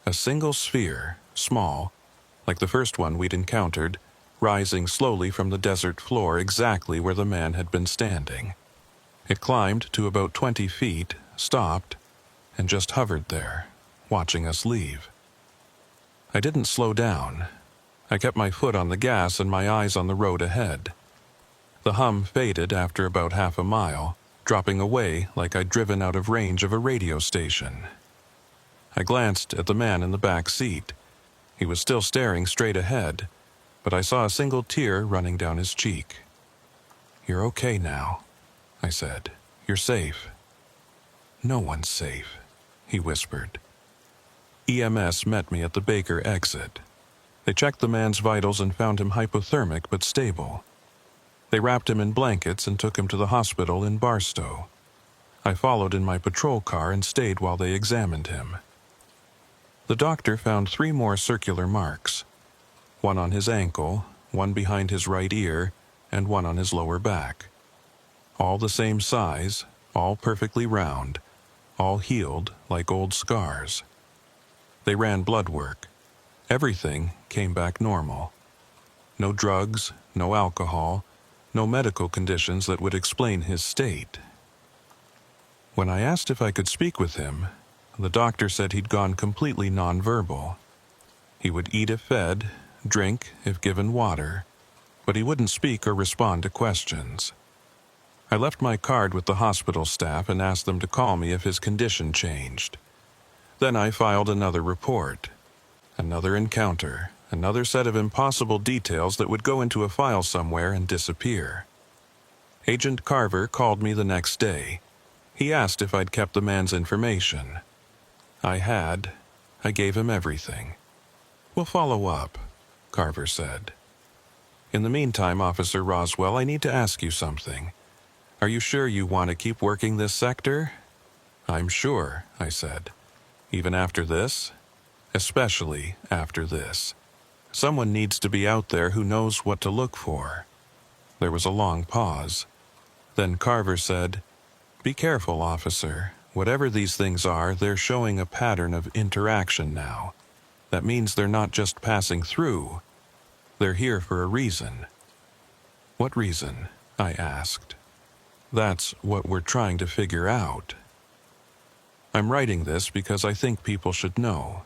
A single sphere, small, like the first one we'd encountered, rising slowly from the desert floor exactly where the man had been standing. It climbed to about 20 feet, stopped, and just hovered there, watching us leave. I didn't slow down. I kept my foot on the gas and my eyes on the road ahead. The hum faded after about half a mile, dropping away like I'd driven out of range of a radio station. I glanced at the man in the back seat. He was still staring straight ahead, but I saw a single tear running down his cheek. "You're okay now," I said. "You're safe." "No one's safe," he whispered. EMS met me at the Baker exit. They checked the man's vitals and found him hypothermic but stable. They wrapped him in blankets and took him to the hospital in Barstow. I followed in my patrol car and stayed while they examined him. The doctor found 3 more circular marks. One on his ankle, one behind his right ear, and one on his lower back. All the same size, all perfectly round, all healed like old scars. They ran blood work. Everything came back normal. No drugs, no alcohol, no medical conditions that would explain his state. When I asked if I could speak with him, the doctor said he'd gone completely nonverbal. He would eat if fed, drink if given water, but he wouldn't speak or respond to questions. I left my card with the hospital staff and asked them to call me if his condition changed. Then I filed another report. Another encounter, another set of impossible details that would go into a file somewhere and disappear. Agent Carver called me the next day. He asked if I'd kept the man's information. I had. I gave him everything. "We'll follow up," Carver said. "In the meantime, Officer Roswell, I need to ask you something. Are you sure you want to keep working this sector?" "I'm sure," I said. "Even after this?" "Especially after this. Someone needs to be out there who knows what to look for." There was a long pause. Then Carver said, "Be careful, officer. Whatever these things are, they're showing a pattern of interaction now. That means they're not just passing through. They're here for a reason." "What reason?" I asked. "That's what we're trying to figure out." I'm writing this because I think people should know.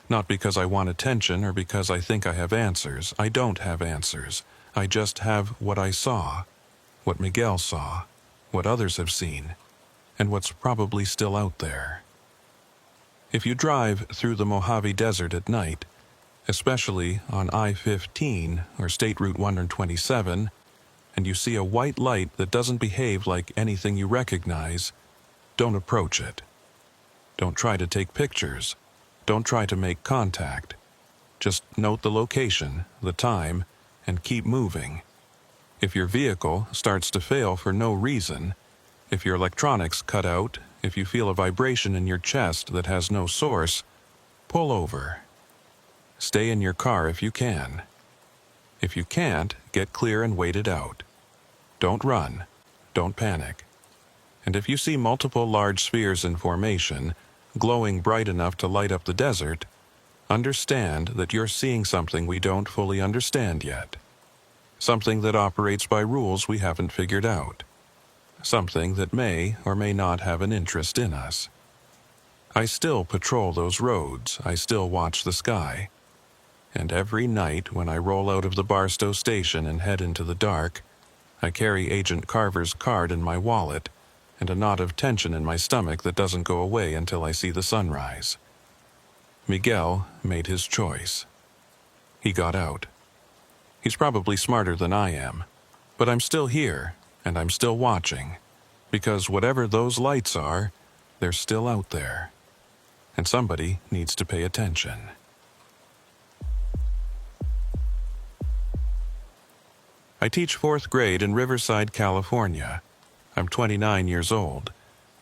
Not because I want attention or because I think I have answers. I don't have answers. I just have what I saw, what Miguel saw, what others have seen, and what's probably still out there. If you drive through the Mojave Desert at night, especially on I-15 or State Route 127, and you see a white light that doesn't behave like anything you recognize, don't approach it. Don't try to take pictures. Don't try to make contact. Just note the location, the time, and keep moving. If your vehicle starts to fail for no reason, if your electronics cut out, if you feel a vibration in your chest that has no source, pull over. Stay in your car if you can. If you can't, get clear and wait it out. Don't run. Don't panic. And if you see multiple large spheres in formation, glowing bright enough to light up the desert, understand that you're seeing something we don't fully understand yet. Something that operates by rules we haven't figured out. Something that may or may not have an interest in us. I still patrol those roads. I still watch the sky. And every night when I roll out of the Barstow station and head into the dark, I carry Agent Carver's card in my wallet and a knot of tension in my stomach that doesn't go away until I see the sunrise. Miguel made his choice. He got out. He's probably smarter than I am, but I'm still here, and I'm still watching, because whatever those lights are, they're still out there, and somebody needs to pay attention. I teach 4th grade in Riverside, California. I'm 29 years old.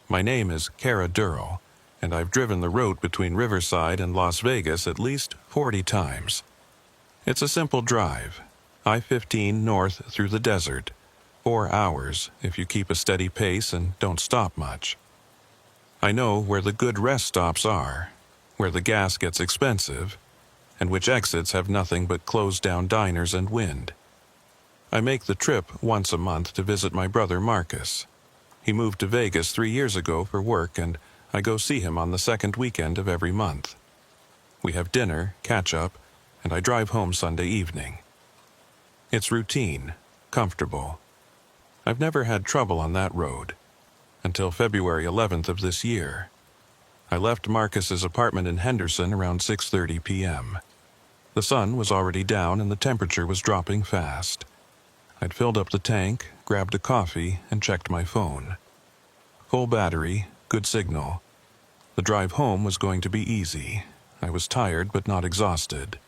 My name is Kara Durrell, and I've driven the route between Riverside and Las Vegas at least 40 times. It's a simple drive, I-15 north through the desert, 4 hours if you keep a steady pace and don't stop much. I know where the good rest stops are, where the gas gets expensive, and which exits have nothing but closed-down diners and wind. I make the trip once a month to visit my brother Marcus. He moved to Vegas 3 years ago for work, and I go see him on the second weekend of every month. We have dinner, catch up, and I drive home Sunday evening. It's routine, comfortable. I've never had trouble on that road, until February 11th of this year. I left Marcus's apartment in Henderson around 6:30 p.m. The sun was already down and the temperature was dropping fast. I'd filled up the tank, grabbed a coffee, and checked my phone. Full battery, good signal. The drive home was going to be easy. I was tired but not exhausted.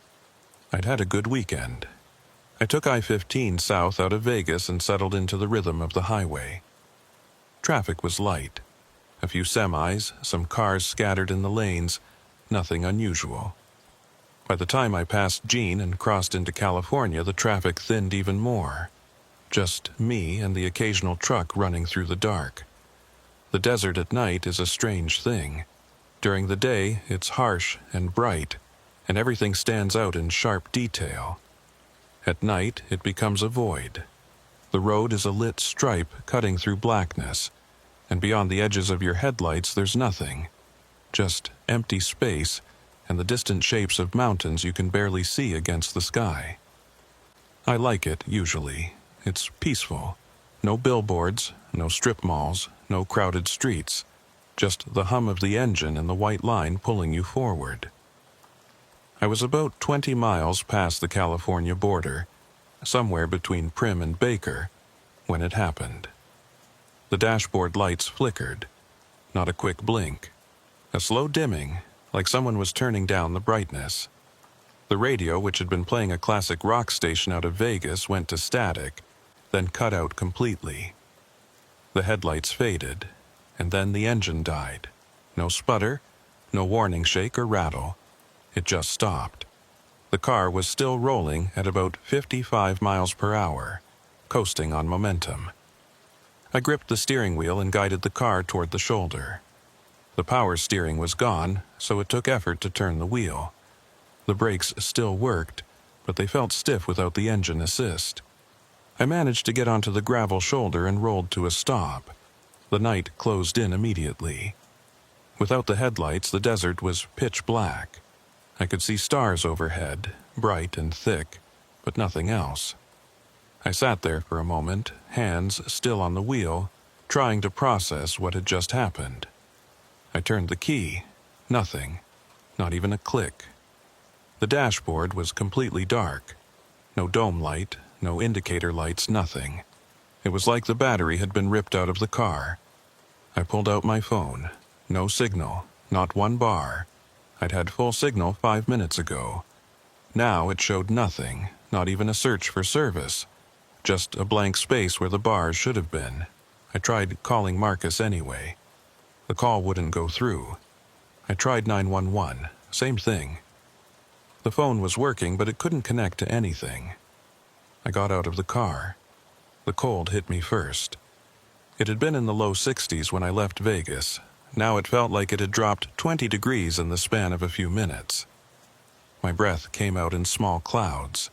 I'd had a good weekend. I took I-15 south out of Vegas and settled into the rhythm of the highway. Traffic was light. A few semis, some cars scattered in the lanes, nothing unusual. By the time I passed Jean and crossed into California, the traffic thinned even more. Just me and the occasional truck running through the dark. The desert at night is a strange thing. During the day, it's harsh and bright, and everything stands out in sharp detail. At night, it becomes a void. The road is a lit stripe cutting through blackness, and beyond the edges of your headlights there's nothing. Just empty space and the distant shapes of mountains you can barely see against the sky. I like it, usually. It's peaceful. No billboards, no strip malls, no crowded streets. Just the hum of the engine and the white line pulling you forward. I was about 20 miles past the California border, somewhere between Primm and Baker, when it happened. The dashboard lights flickered. Not a quick blink. A slow dimming, like someone was turning down the brightness. The radio, which had been playing a classic rock station out of Vegas, went to static, then cut out completely. The headlights faded, and then the engine died. No sputter, no warning shake or rattle. It just stopped. The car was still rolling at about 55 miles per hour, coasting on momentum. I gripped the steering wheel and guided the car toward the shoulder. The power steering was gone, so it took effort to turn the wheel. The brakes still worked, but they felt stiff without the engine assist. I managed to get onto the gravel shoulder and rolled to a stop. The night closed in immediately. Without the headlights, the desert was pitch black. I could see stars overhead, bright and thick, but nothing else. I sat there for a moment, hands still on the wheel, trying to process what had just happened. I turned the key. Nothing. Not even a click. The dashboard was completely dark. No dome light, no indicator lights, nothing. It was like the battery had been ripped out of the car. I pulled out my phone. No signal, not one bar. I'd had full signal 5 minutes ago. Now it showed nothing, not even a search for service. Just a blank space where the bars should have been. I tried calling Marcus anyway. The call wouldn't go through. I tried 911, same thing. The phone was working, but it couldn't connect to anything. I got out of the car. The cold hit me first. It had been in the low 60s when I left Vegas. Now it felt like it had dropped 20 degrees in the span of a few minutes. My breath came out in small clouds.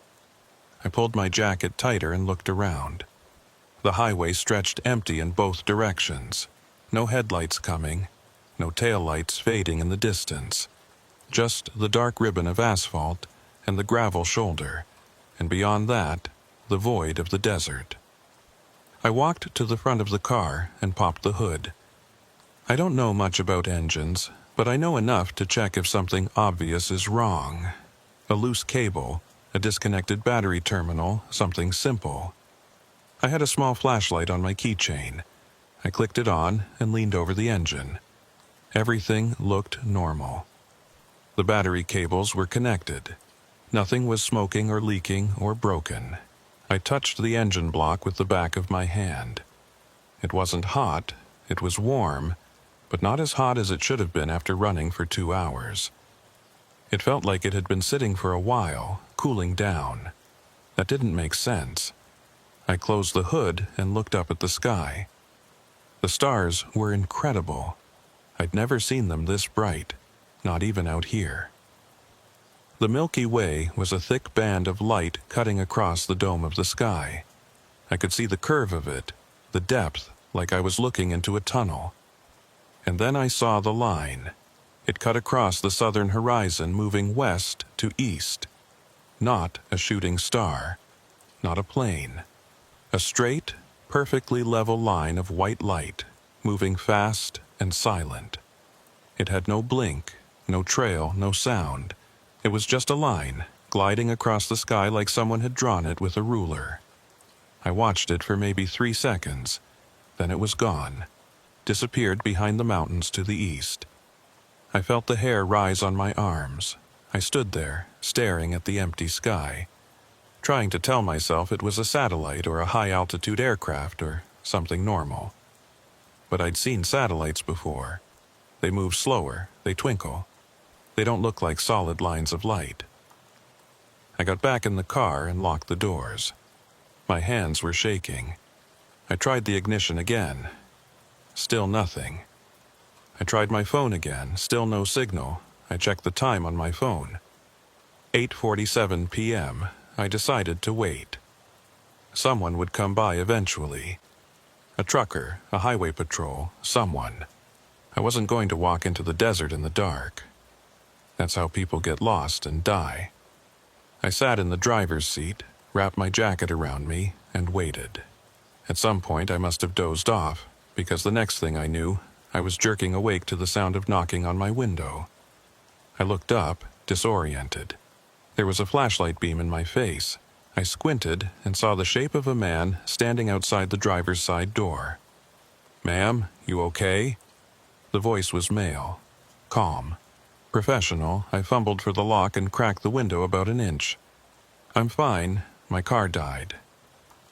I pulled my jacket tighter and looked around. The highway stretched empty in both directions. No headlights coming, no taillights fading in the distance. Just the dark ribbon of asphalt and the gravel shoulder, and beyond that, the void of the desert. I walked to the front of the car and popped the hood. I don't know much about engines, but I know enough to check if something obvious is wrong. A loose cable, a disconnected battery terminal, something simple. I had a small flashlight on my keychain. I clicked it on and leaned over the engine. Everything looked normal. The battery cables were connected. Nothing was smoking or leaking or broken. I touched the engine block with the back of my hand. It wasn't hot, it was warm, but not as hot as it should have been after running for 2 hours. It felt like it had been sitting for a while, cooling down. That didn't make sense. I closed the hood and looked up at the sky. The stars were incredible. I'd never seen them this bright, not even out here. The Milky Way was a thick band of light cutting across the dome of the sky. I could see the curve of it, the depth, like I was looking into a tunnel. And then I saw the line. It cut across the southern horizon, moving west to east. Not a shooting star, not a plane. A straight, perfectly level line of white light, moving fast and silent. It had no blink, no trail, no sound. It was just a line, gliding across the sky like someone had drawn it with a ruler. I watched it for maybe 3 seconds. Then it was gone, disappeared behind the mountains to the east. I felt the hair rise on my arms. I stood there, staring at the empty sky, trying to tell myself it was a satellite or a high-altitude aircraft or something normal. But I'd seen satellites before. They move slower, they twinkle. They don't look like solid lines of light. I got back in the car and locked the doors. My hands were shaking. I tried the ignition again. Still nothing. I tried my phone again. Still no signal. I checked the time on my phone. 8:47 p.m. I decided to wait. Someone would come by eventually. A trucker, a highway patrol, someone. I wasn't going to walk into the desert in the dark. That's how people get lost and die. I sat in the driver's seat, wrapped my jacket around me, and waited. At some point I must have dozed off, because the next thing I knew, I was jerking awake to the sound of knocking on my window. I looked up, disoriented. There was a flashlight beam in my face. I squinted and saw the shape of a man standing outside the driver's side door. "Ma'am, you okay?" The voice was male, calm. Professional, I fumbled for the lock and cracked the window about an inch. "I'm fine. My car died."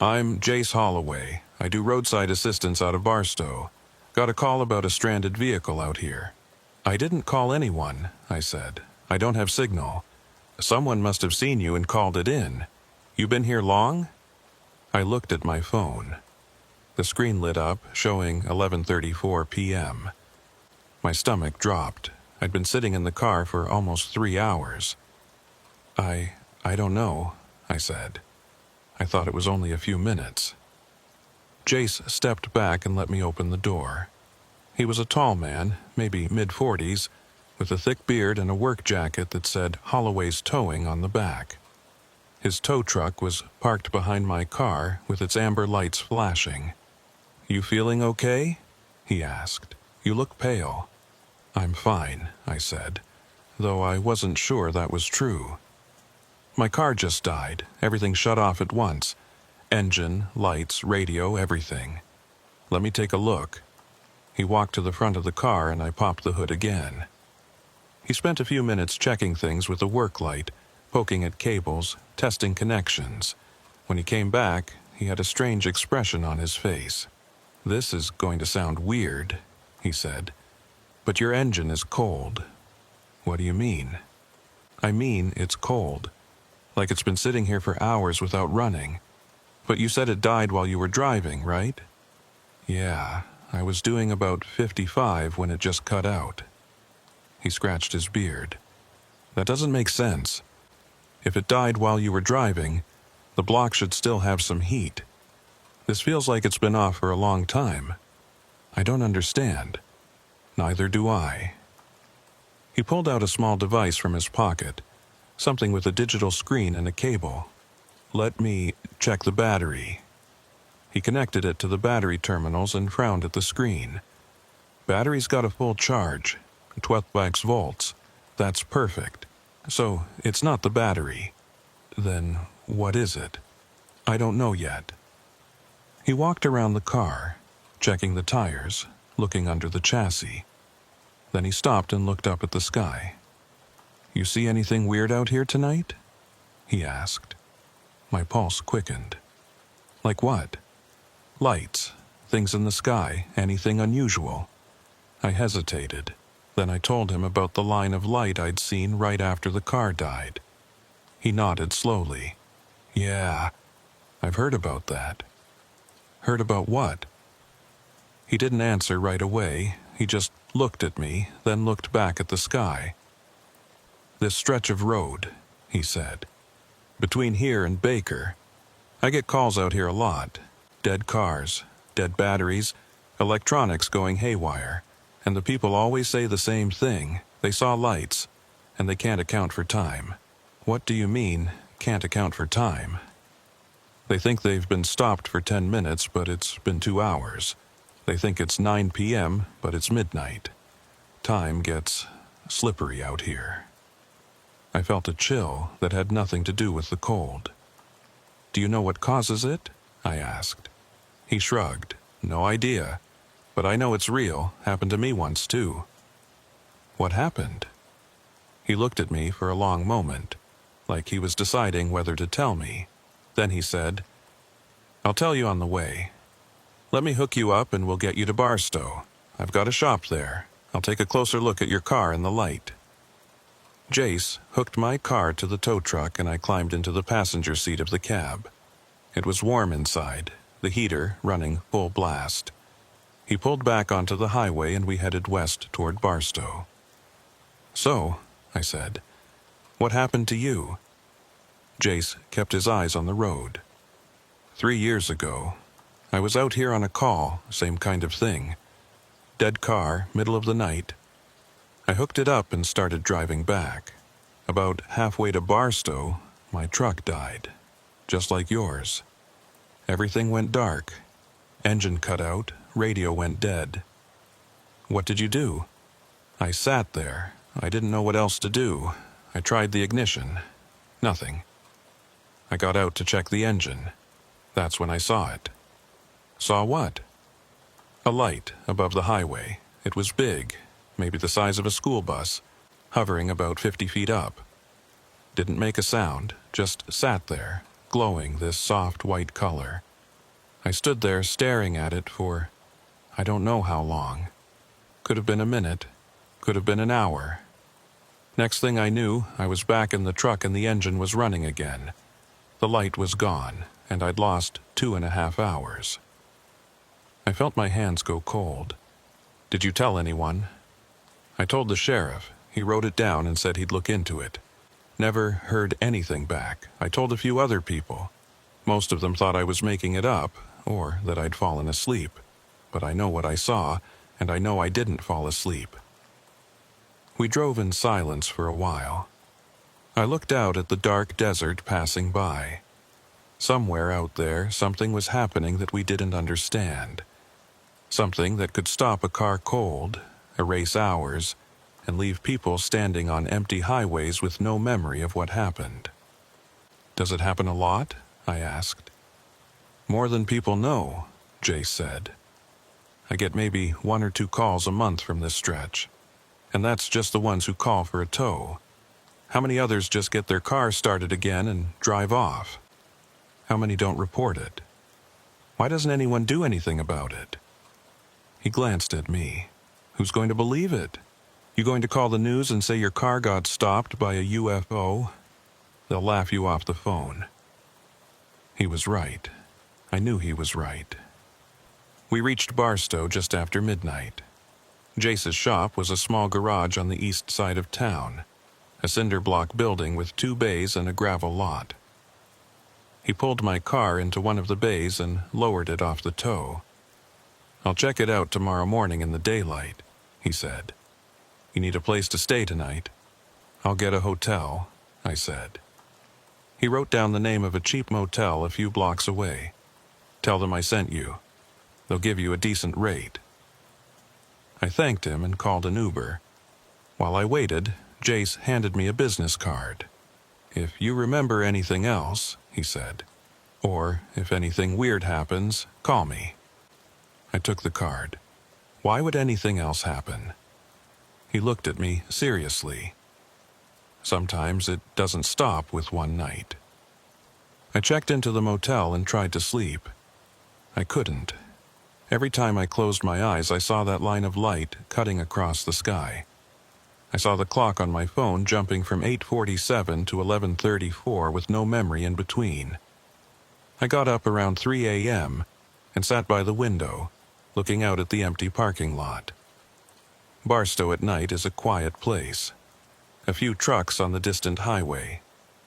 "I'm Jace Holloway. I do roadside assistance out of Barstow. Got a call about a stranded vehicle out here." "I didn't call anyone," I said. "I don't have signal. Someone must have seen you and called it in. You been here long?" I looked at my phone. The screen lit up, showing 11:34 p.m. My stomach dropped. I'd been sitting in the car for almost 3 hours. I don't know," I said. I thought it was only a few minutes. Jace stepped back and let me open the door. He was a tall man, maybe mid-40s, with a thick beard and a work jacket that said Holloway's Towing on the back. His tow truck was parked behind my car with its amber lights flashing. "You feeling okay?" he asked. "You look pale." "I'm fine," I said, though I wasn't sure that was true. "My car just died. Everything shut off at once. Engine, lights, radio, everything. Let me take a look." He walked to the front of the car and I popped the hood again. He spent a few minutes checking things with a work light, poking at cables, testing connections. When he came back, he had a strange expression on his face. "This is going to sound weird," he said, "but your engine is cold." "What do you mean?" "I mean it's cold. Like it's been sitting here for hours without running. But you said it died while you were driving, right?" "Yeah, I was doing about 55 when it just cut out." He scratched his beard. "That doesn't make sense. If it died while you were driving, the block should still have some heat. This feels like it's been off for a long time. I don't understand." "Neither do I." He pulled out a small device from his pocket, something with a digital screen and a cable. "Let me check the battery." He connected it to the battery terminals and frowned at the screen. Battery's got a full charge, 12 volts. That's perfect. So, it's not the battery. Then, what is it? I don't know yet. He walked around the car, checking the tires, looking under the chassis. Then he stopped and looked up at the sky. You see anything weird out here tonight? He asked. My pulse quickened. Like what? Lights, things in the sky, anything unusual? I hesitated. Then I told him about the line of light I'd seen right after the car died. He nodded slowly. Yeah, I've heard about that. Heard about what? He didn't answer right away. He just looked at me, then looked back at the sky. This stretch of road, he said. Between here and Baker. I get calls out here a lot. Dead cars, dead batteries, electronics going haywire. And the people always say the same thing. They saw lights, and they can't account for time. What do you mean, can't account for time? They think they've been stopped for 10 minutes, but it's been 2 hours. They think it's 9 p.m., but it's midnight. Time gets slippery out here. I felt a chill that had nothing to do with the cold. Do you know what causes it? I asked. He shrugged. No idea. But I know it's real. Happened to me once, too. What happened? He looked at me for a long moment, like he was deciding whether to tell me. Then he said, I'll tell you on the way. Let me hook you up and we'll get you to Barstow. I've got a shop there. I'll take a closer look at your car in the light. Jace hooked my car to the tow truck and I climbed into the passenger seat of the cab. It was warm inside, the heater running full blast. He pulled back onto the highway and we headed west toward Barstow. So, I said, what happened to you? Jace kept his eyes on the road. 3 years ago, I was out here on a call, same kind of thing. Dead car, middle of the night. I hooked it up and started driving back. About halfway to Barstow, my truck died, just like yours. Everything went dark. Engine cut out, radio went dead. What did you do? I sat there. I didn't know what else to do. I tried the ignition. Nothing. I got out to check the engine. That's when I saw it. Saw what? A light above the highway. It was big, maybe the size of a school bus, hovering about 50 feet up. Didn't make a sound, just sat there, glowing this soft white color. I stood there staring at it for, I don't know how long. Could have been a minute, could have been an hour. Next thing I knew, I was back in the truck and the engine was running again. The light was gone, and I'd lost 2.5 hours. I felt my hands go cold. Did you tell anyone? I told the sheriff. He wrote it down and said he'd look into it. Never heard anything back. I told a few other people. Most of them thought I was making it up, or that I'd fallen asleep. But I know what I saw, and I know I didn't fall asleep. We drove in silence for a while. I looked out at the dark desert passing by. Somewhere out there, something was happening that we didn't understand. Something that could stop a car cold, erase hours, and leave people standing on empty highways with no memory of what happened. Does it happen a lot? I asked. More than people know, Jace said. I get maybe 1 or 2 calls a month from this stretch. And that's just the ones who call for a tow. How many others just get their car started again and drive off? How many don't report it? Why doesn't anyone do anything about it? He glanced at me. Who's going to believe it? You going to call the news and say your car got stopped by a UFO? They'll laugh you off the phone. He was right. I knew he was right. We reached Barstow just after midnight. Jace's shop was a small garage on the east side of town, a cinder block building with 2 bays and a gravel lot. He pulled my car into one of the bays and lowered it off the tow. I'll check it out tomorrow morning in the daylight, he said. You need a place to stay tonight? I'll get a hotel, I said. He wrote down the name of a cheap motel a few blocks away. Tell them I sent you. They'll give you a decent rate." I thanked him and called an Uber. While I waited, Jace handed me a business card. "If you remember anything else," he said, "or if anything weird happens, call me." I took the card. Why would anything else happen? He looked at me seriously. Sometimes it doesn't stop with one night. I checked into the motel and tried to sleep. I couldn't. Every time I closed my eyes, I saw that line of light cutting across the sky. I saw the clock on my phone jumping from 8:47 to 11:34 with no memory in between. I got up around 3 a.m. and sat by the window, looking out at the empty parking lot. Barstow at night is a quiet place. A few trucks on the distant highway,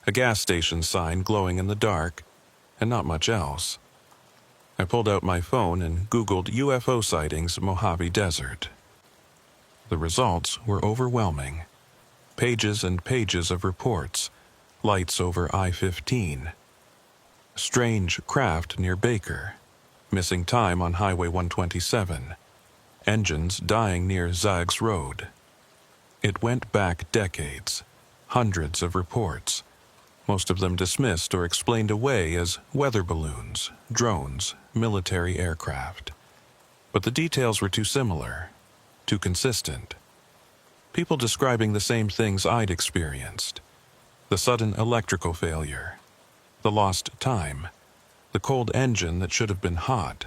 a gas station sign glowing in the dark, and not much else. I pulled out my phone and Googled UFO sightings Mojave Desert. The results were overwhelming. Pages and pages of reports, lights over I-15. Strange craft near Baker, missing time on Highway 127, engines dying near Zags Road. It went back decades, hundreds of reports, most of them dismissed or explained away as weather balloons, drones, military aircraft. But the details were too similar, too consistent. People describing the same things I'd experienced. The sudden electrical failure, the lost time, the cold engine that should have been hot,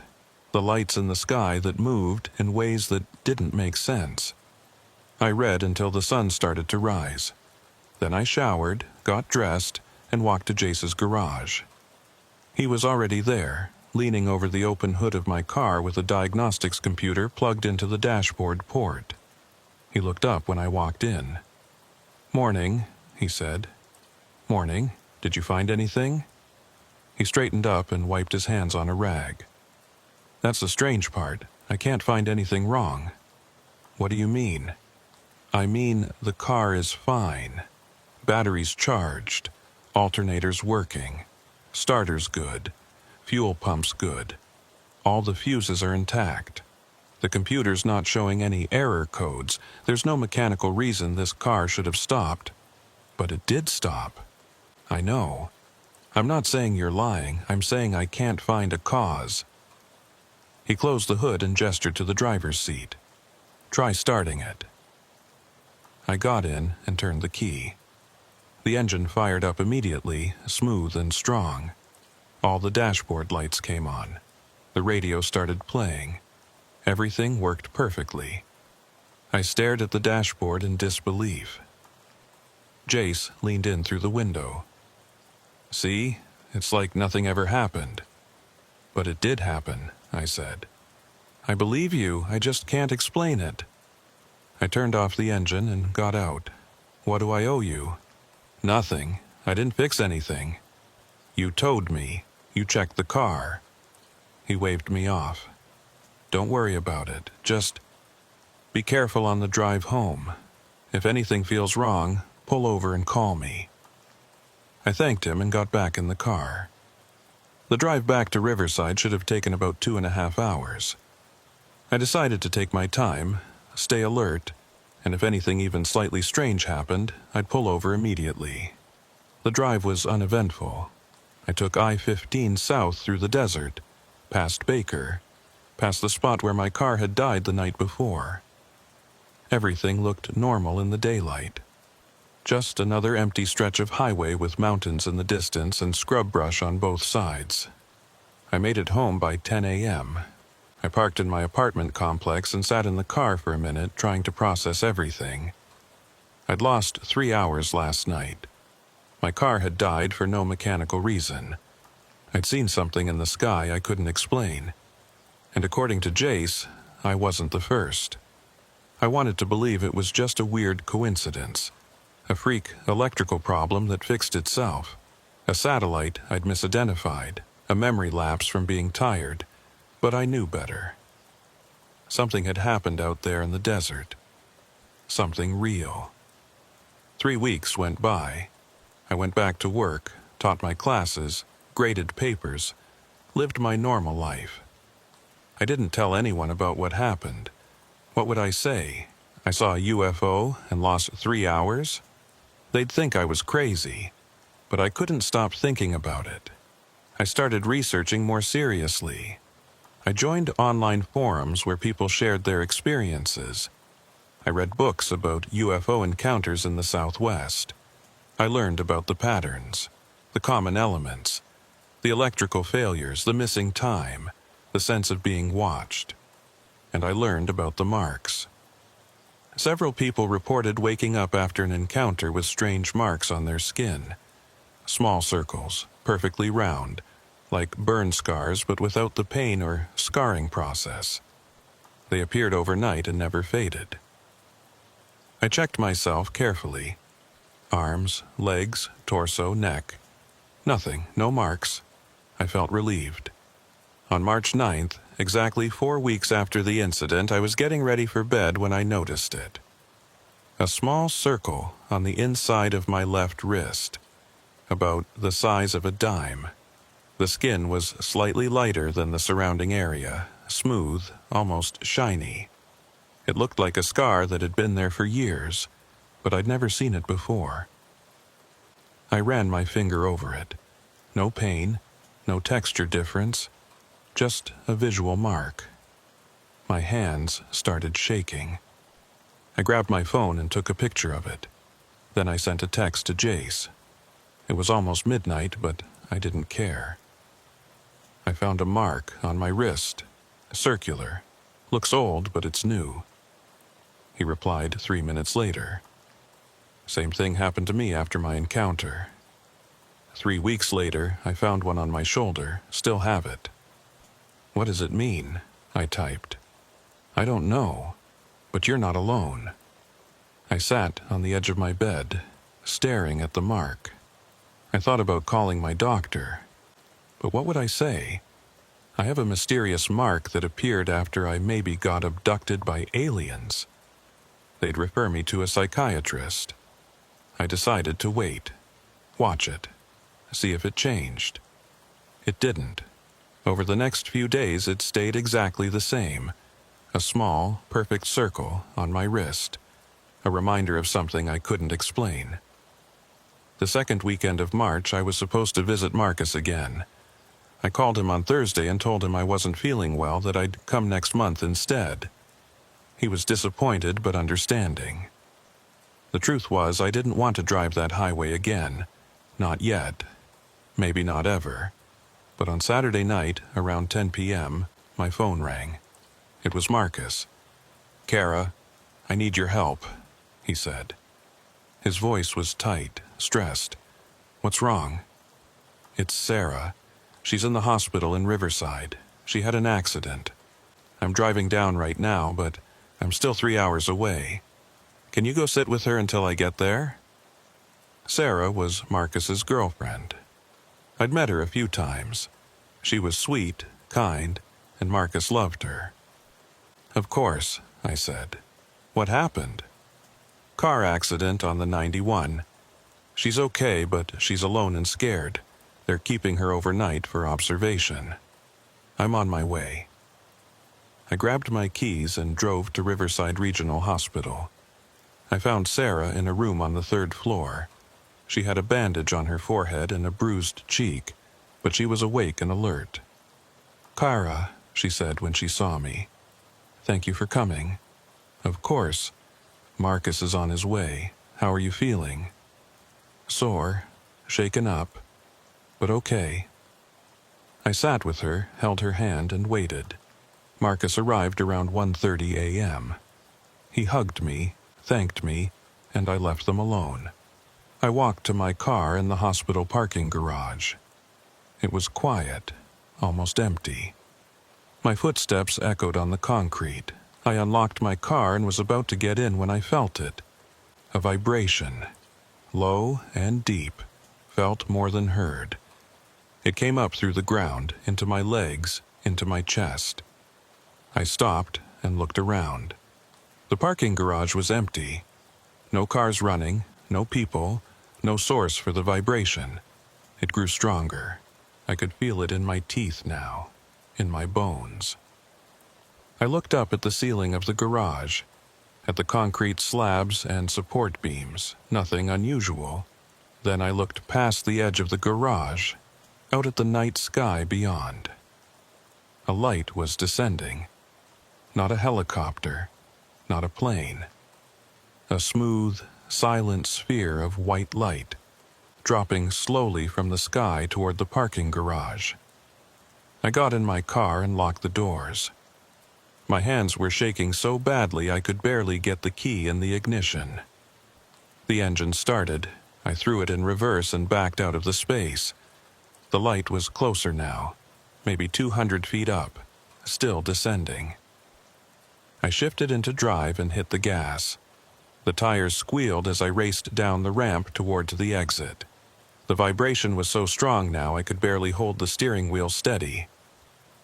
the lights in the sky that moved in ways that didn't make sense. I read until the sun started to rise. Then I showered, got dressed, and walked to Jace's garage. He was already there, leaning over the open hood of my car with a diagnostics computer plugged into the dashboard port. He looked up when I walked in. "Morning," he said. "Morning. Did you find anything?" He straightened up and wiped his hands on a rag. "That's the strange part. I can't find anything wrong." "What do you mean?" "I mean, the car is fine. Batteries charged, alternators working, starters good, fuel pumps good. All the fuses are intact. The computer's not showing any error codes. There's no mechanical reason this car should have stopped. But it did stop. I know. I'm not saying you're lying. I'm saying I can't find a cause." He closed the hood and gestured to the driver's seat. "Try starting it." I got in and turned the key. The engine fired up immediately, smooth and strong. All the dashboard lights came on. The radio started playing. Everything worked perfectly. I stared at the dashboard in disbelief. Jace leaned in through the window. "See, it's like nothing ever happened." "But it did happen," I said. "I believe you, I just can't explain it." I turned off the engine and got out. "What do I owe you?" "Nothing. I didn't fix anything." "You towed me. You checked the car." He waved me off. "Don't worry about it. Just be careful on the drive home. If anything feels wrong, pull over and call me." I thanked him and got back in the car. The drive back to Riverside should have taken about 2.5 hours. I decided to take my time, stay alert, and if anything even slightly strange happened, I'd pull over immediately. The drive was uneventful. I took I-15 south through the desert, past Baker, past the spot where my car had died the night before. Everything looked normal in the daylight. Just another empty stretch of highway with mountains in the distance and scrub brush on both sides. I made it home by 10 a.m. I parked in my apartment complex and sat in the car for a minute trying to process everything. I'd lost 3 hours last night. My car had died for no mechanical reason. I'd seen something in the sky I couldn't explain. And according to Jace, I wasn't the first. I wanted to believe it was just a weird coincidence. A freak electrical problem that fixed itself. A satellite I'd misidentified. A memory lapse from being tired. But I knew better. Something had happened out there in the desert. Something real. 3 weeks went by. I went back to work, taught my classes, graded papers, lived my normal life. I didn't tell anyone about what happened. What would I say? I saw a UFO and lost 3 hours? They'd think I was crazy, but I couldn't stop thinking about it. I started researching more seriously. I joined online forums where people shared their experiences. I read books about UFO encounters in the Southwest. I learned about the patterns, the common elements, the electrical failures, the missing time, the sense of being watched. And I learned about the marks. Several people reported waking up after an encounter with strange marks on their skin. Small circles, perfectly round, like burn scars but without the pain or scarring process. They appeared overnight and never faded. I checked myself carefully. Arms, legs, torso, neck. Nothing, no marks. I felt relieved. On March 9th, exactly 4 weeks after the incident, I was getting ready for bed when I noticed it. A small circle on the inside of my left wrist, about the size of a dime. The skin was slightly lighter than the surrounding area, smooth, almost shiny. It looked like a scar that had been there for years, but I'd never seen it before. I ran my finger over it. No pain, no texture difference, just a visual mark. My hands started shaking. I grabbed my phone and took a picture of it. Then I sent a text to Jace. It was almost midnight, but I didn't care. I found a mark on my wrist, circular. Looks old, but it's new. He replied 3 minutes later. Same thing happened to me after my encounter. 3 weeks later, I found one on my shoulder, still have it. What does it mean? I typed. I don't know, but you're not alone. I sat on the edge of my bed, staring at the mark. I thought about calling my doctor, but what would I say? I have a mysterious mark that appeared after I maybe got abducted by aliens. They'd refer me to a psychiatrist. I decided to wait, watch it, see if it changed. It didn't. Over the next few days, it stayed exactly the same. A small, perfect circle on my wrist, a reminder of something I couldn't explain. The second weekend of March, I was supposed to visit Marcus again. I called him on Thursday and told him I wasn't feeling well, that I'd come next month instead. He was disappointed but understanding. The truth was, I didn't want to drive that highway again. Not yet. Maybe not ever. But on Saturday night, around 10 p.m., my phone rang. It was Marcus. "Kara, I need your help," he said. His voice was tight, stressed. "What's wrong?" "It's Sarah. She's in the hospital in Riverside. She had an accident. I'm driving down right now, but I'm still 3 hours away. Can you go sit with her until I get there?" Sarah was Marcus's girlfriend. I'd met her a few times. She was sweet, kind, and Marcus loved her. "Of course," I said. "What happened?" "Car accident on the 91. She's okay, but she's alone and scared. They're keeping her overnight for observation. I'm on my way." I grabbed my keys and drove to Riverside Regional Hospital. I found Sarah in a room on the 3rd floor. She had a bandage on her forehead and a bruised cheek, but she was awake and alert. "Kara," she said when she saw me. "Thank you for coming." "Of course. Marcus is on his way. How are you feeling?" "Sore, shaken up, but okay." I sat with her, held her hand, and waited. Marcus arrived around 1:30 a.m. He hugged me, thanked me, and I left them alone. I walked to my car in the hospital parking garage. It was quiet, almost empty. My footsteps echoed on the concrete. I unlocked my car and was about to get in when I felt it. A vibration, low and deep, felt more than heard. It came up through the ground, into my legs, into my chest. I stopped and looked around. The parking garage was empty. No cars running, no people, no source for the vibration. It grew stronger. I could feel it in my teeth now, in my bones. I looked up at the ceiling of the garage, at the concrete slabs and support beams, nothing unusual. Then I looked past the edge of the garage, out at the night sky beyond. A light was descending. Not a helicopter, not a plane. A smooth, silent sphere of white light, dropping slowly from the sky toward the parking garage. I got in my car and locked the doors. My hands were shaking so badly I could barely get the key in the ignition. The engine started. I threw it in reverse and backed out of the space. The light was closer now, maybe 200 feet up, still descending. I shifted into drive and hit the gas. The tires squealed as I raced down the ramp toward the exit. The vibration was so strong now I could barely hold the steering wheel steady.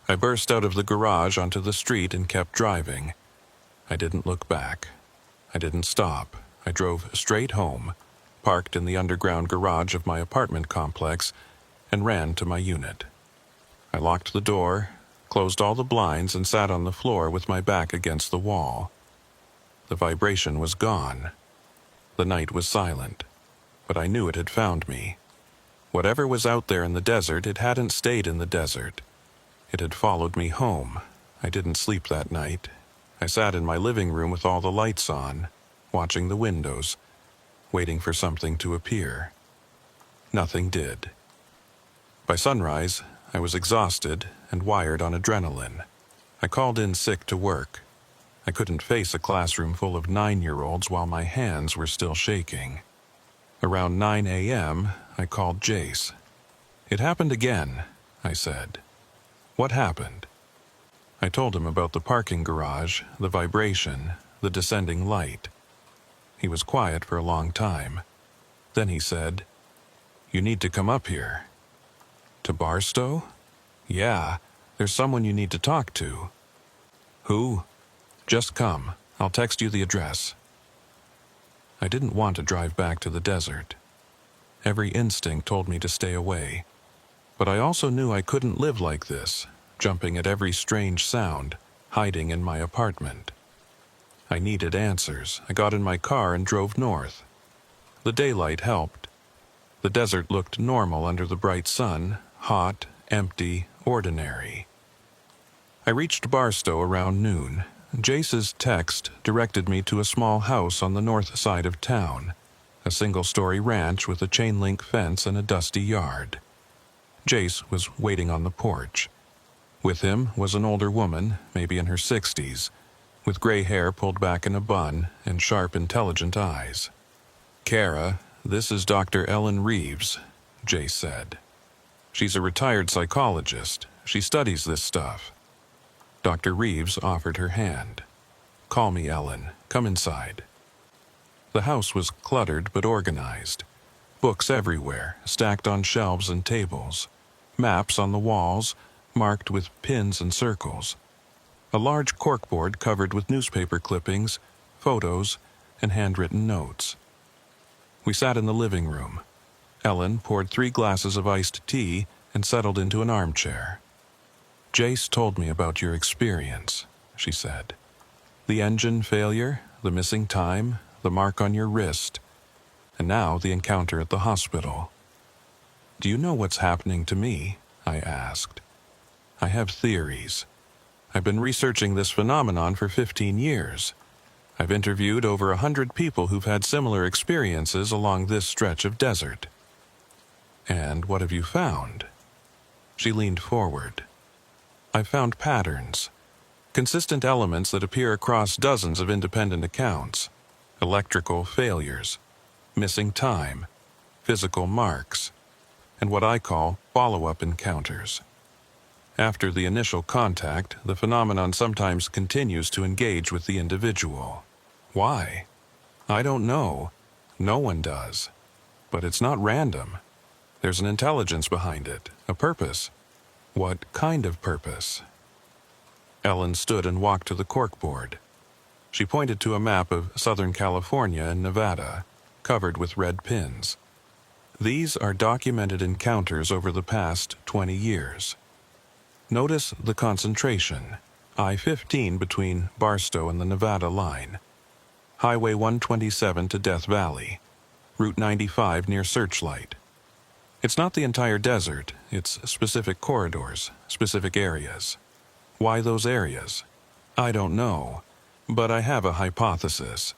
I burst out of the garage onto the street and kept driving. I didn't look back. I didn't stop. I drove straight home, parked in the underground garage of my apartment complex, and ran to my unit. I locked the door, closed all the blinds, and sat on the floor with my back against the wall. The vibration was gone. The night was silent, but I knew it had found me. Whatever was out there in the desert, it hadn't stayed in the desert. It had followed me home. I didn't sleep that night. I sat in my living room with all the lights on, watching the windows, waiting for something to appear. Nothing did. By sunrise, I was exhausted and wired on adrenaline. I called in sick to work. I couldn't face a classroom full of 9-year-olds while my hands were still shaking. Around 9 a.m., I called Jace. "It happened again," I said. "What happened?" I told him about the parking garage, the vibration, the descending light. He was quiet for a long time. Then he said, "You need to come up here." "To Barstow?" "Yeah, there's someone you need to talk to." "Who?" "Just come. I'll text you the address." I didn't want to drive back to the desert. Every instinct told me to stay away. But I also knew I couldn't live like this, jumping at every strange sound, hiding in my apartment. I needed answers. I got in my car and drove north. The daylight helped. The desert looked normal under the bright sun, hot, empty, ordinary. I reached Barstow around noon. Jace's text directed me to a small house on the north side of town, a single-story ranch with a chain-link fence and a dusty yard. Jace was waiting on the porch. With him was an older woman, maybe in her 60s, with gray hair pulled back in a bun and sharp, intelligent eyes. "Kara, this is Dr. Ellen Reeves," Jace said. "She's a retired psychologist. She studies this stuff." Dr. Reeves offered her hand. "Call me Ellen. Come inside." The house was cluttered but organized. Books everywhere, stacked on shelves and tables. Maps on the walls, marked with pins and circles. A large corkboard covered with newspaper clippings, photos, and handwritten notes. We sat in the living room. Ellen poured 3 glasses of iced tea and settled into an armchair. "Jace told me about your experience," she said. "The engine failure, the missing time, the mark on your wrist, and now the encounter at the hospital. Do you know what's happening to me?" I asked. "I have theories. I've been researching this phenomenon for 15 years. I've interviewed over 100 people who've had similar experiences along this stretch of desert." "And what have you found?" She leaned forward. "I've found patterns, consistent elements that appear across dozens of independent accounts. Electrical failures, missing time, physical marks, and what I call follow-up encounters. After the initial contact, the phenomenon sometimes continues to engage with the individual. Why? I don't know. No one does. But it's not random. There's an intelligence behind it, a purpose. What kind of purpose?" Ellen stood and walked to the corkboard. She pointed to a map of Southern California and Nevada, covered with red pins. These are documented encounters over the past 20 years. Notice the concentration. I-15 between Barstow and the Nevada line. Highway 127 to Death Valley. Route 95 near Searchlight. It's not the entire desert, it's specific corridors, specific areas. Why those areas? I don't know, but I have a hypothesis.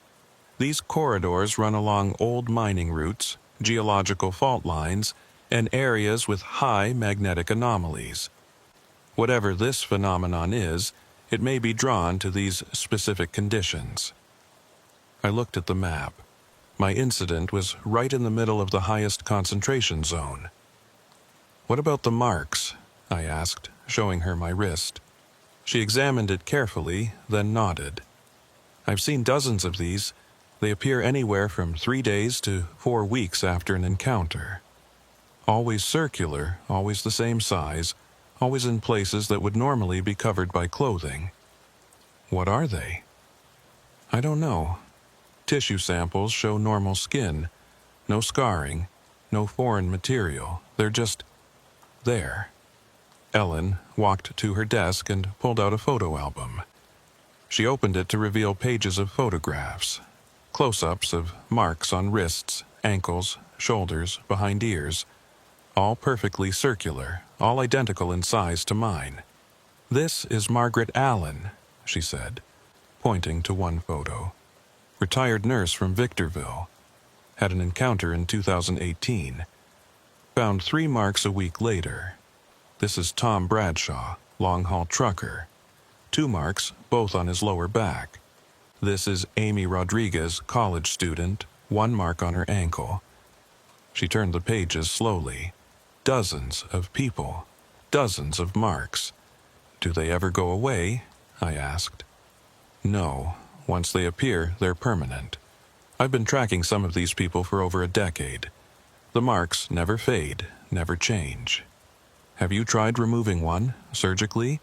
These corridors run along old mining routes, geological fault lines, and areas with high magnetic anomalies. Whatever this phenomenon is, it may be drawn to these specific conditions. I looked at the map. My incident was right in the middle of the highest concentration zone. "What about the marks?" I asked, showing her my wrist. She examined it carefully, then nodded. "I've seen dozens of these. They appear anywhere from 3 days to 4 weeks after an encounter. Always circular, always the same size, always in places that would normally be covered by clothing." "What are they?" "I don't know. Tissue samples show normal skin, no scarring, no foreign material. They're just there." Ellen walked to her desk and pulled out a photo album. She opened it to reveal pages of photographs, close-ups of marks on wrists, ankles, shoulders, behind ears, all perfectly circular, all identical in size to mine. "This is Margaret Allen," she said, pointing to one photo. "Retired nurse from Victorville. Had an encounter in 2018. Found 3 marks a week later. This is Tom Bradshaw, long-haul trucker. 2 marks, both on his lower back. This is Amy Rodriguez, college student, 1 mark on her ankle." She turned the pages slowly. Dozens of people, dozens of marks. "Do they ever go away?" I asked. "No. Once they appear, they're permanent. I've been tracking some of these people for over a decade. The marks never fade, never change." "Have you tried removing one, surgically?"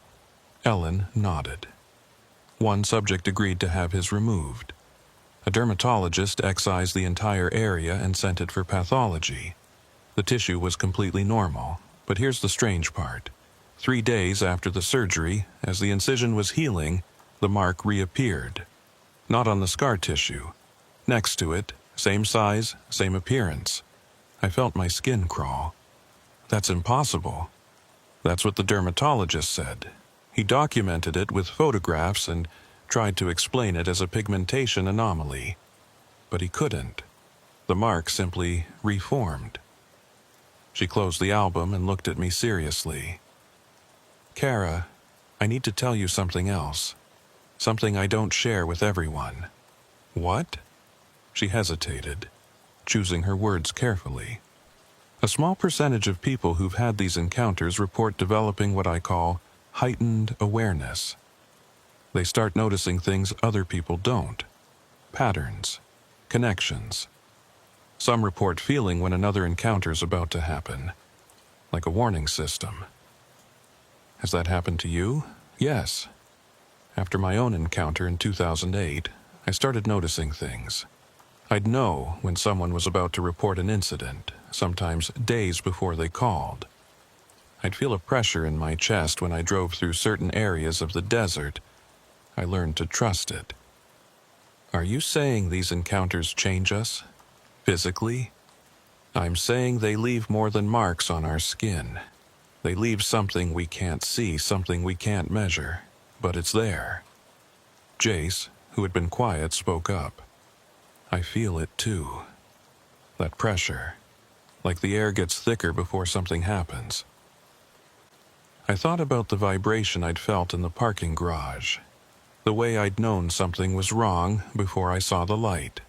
Ellen nodded. One subject agreed to have his removed. A dermatologist excised the entire area and sent it for pathology. The tissue was completely normal, but here's the strange part. 3 days after the surgery, as the incision was healing, the mark reappeared. Not on the scar tissue. Next to it, same size, same appearance. I felt my skin crawl. "That's impossible." That's what the dermatologist said. He documented it with photographs and tried to explain it as a pigmentation anomaly. But he couldn't. The mark simply reformed. She closed the album and looked at me seriously. "Kara, I need to tell you something else. Something I don't share with everyone." "What?" She hesitated, choosing her words carefully. "A small percentage of people who've had these encounters report developing what I call heightened awareness. They start noticing things other people don't. Patterns, connections. Some report feeling when another encounter's about to happen, like a warning system." "Has that happened to you?" "Yes. After my own encounter in 2008, I started noticing things. I'd know when someone was about to report an incident, sometimes days before they called. I'd feel a pressure in my chest when I drove through certain areas of the desert. I learned to trust it." "Are you saying these encounters change us? Physically?" "I'm saying they leave more than marks on our skin. They leave something we can't see, something we can't measure. But it's there." Jace, who had been quiet, spoke up. "I feel it too. That pressure. Like the air gets thicker before something happens." I thought about the vibration I'd felt in the parking garage. The way I'd known something was wrong before I saw the light.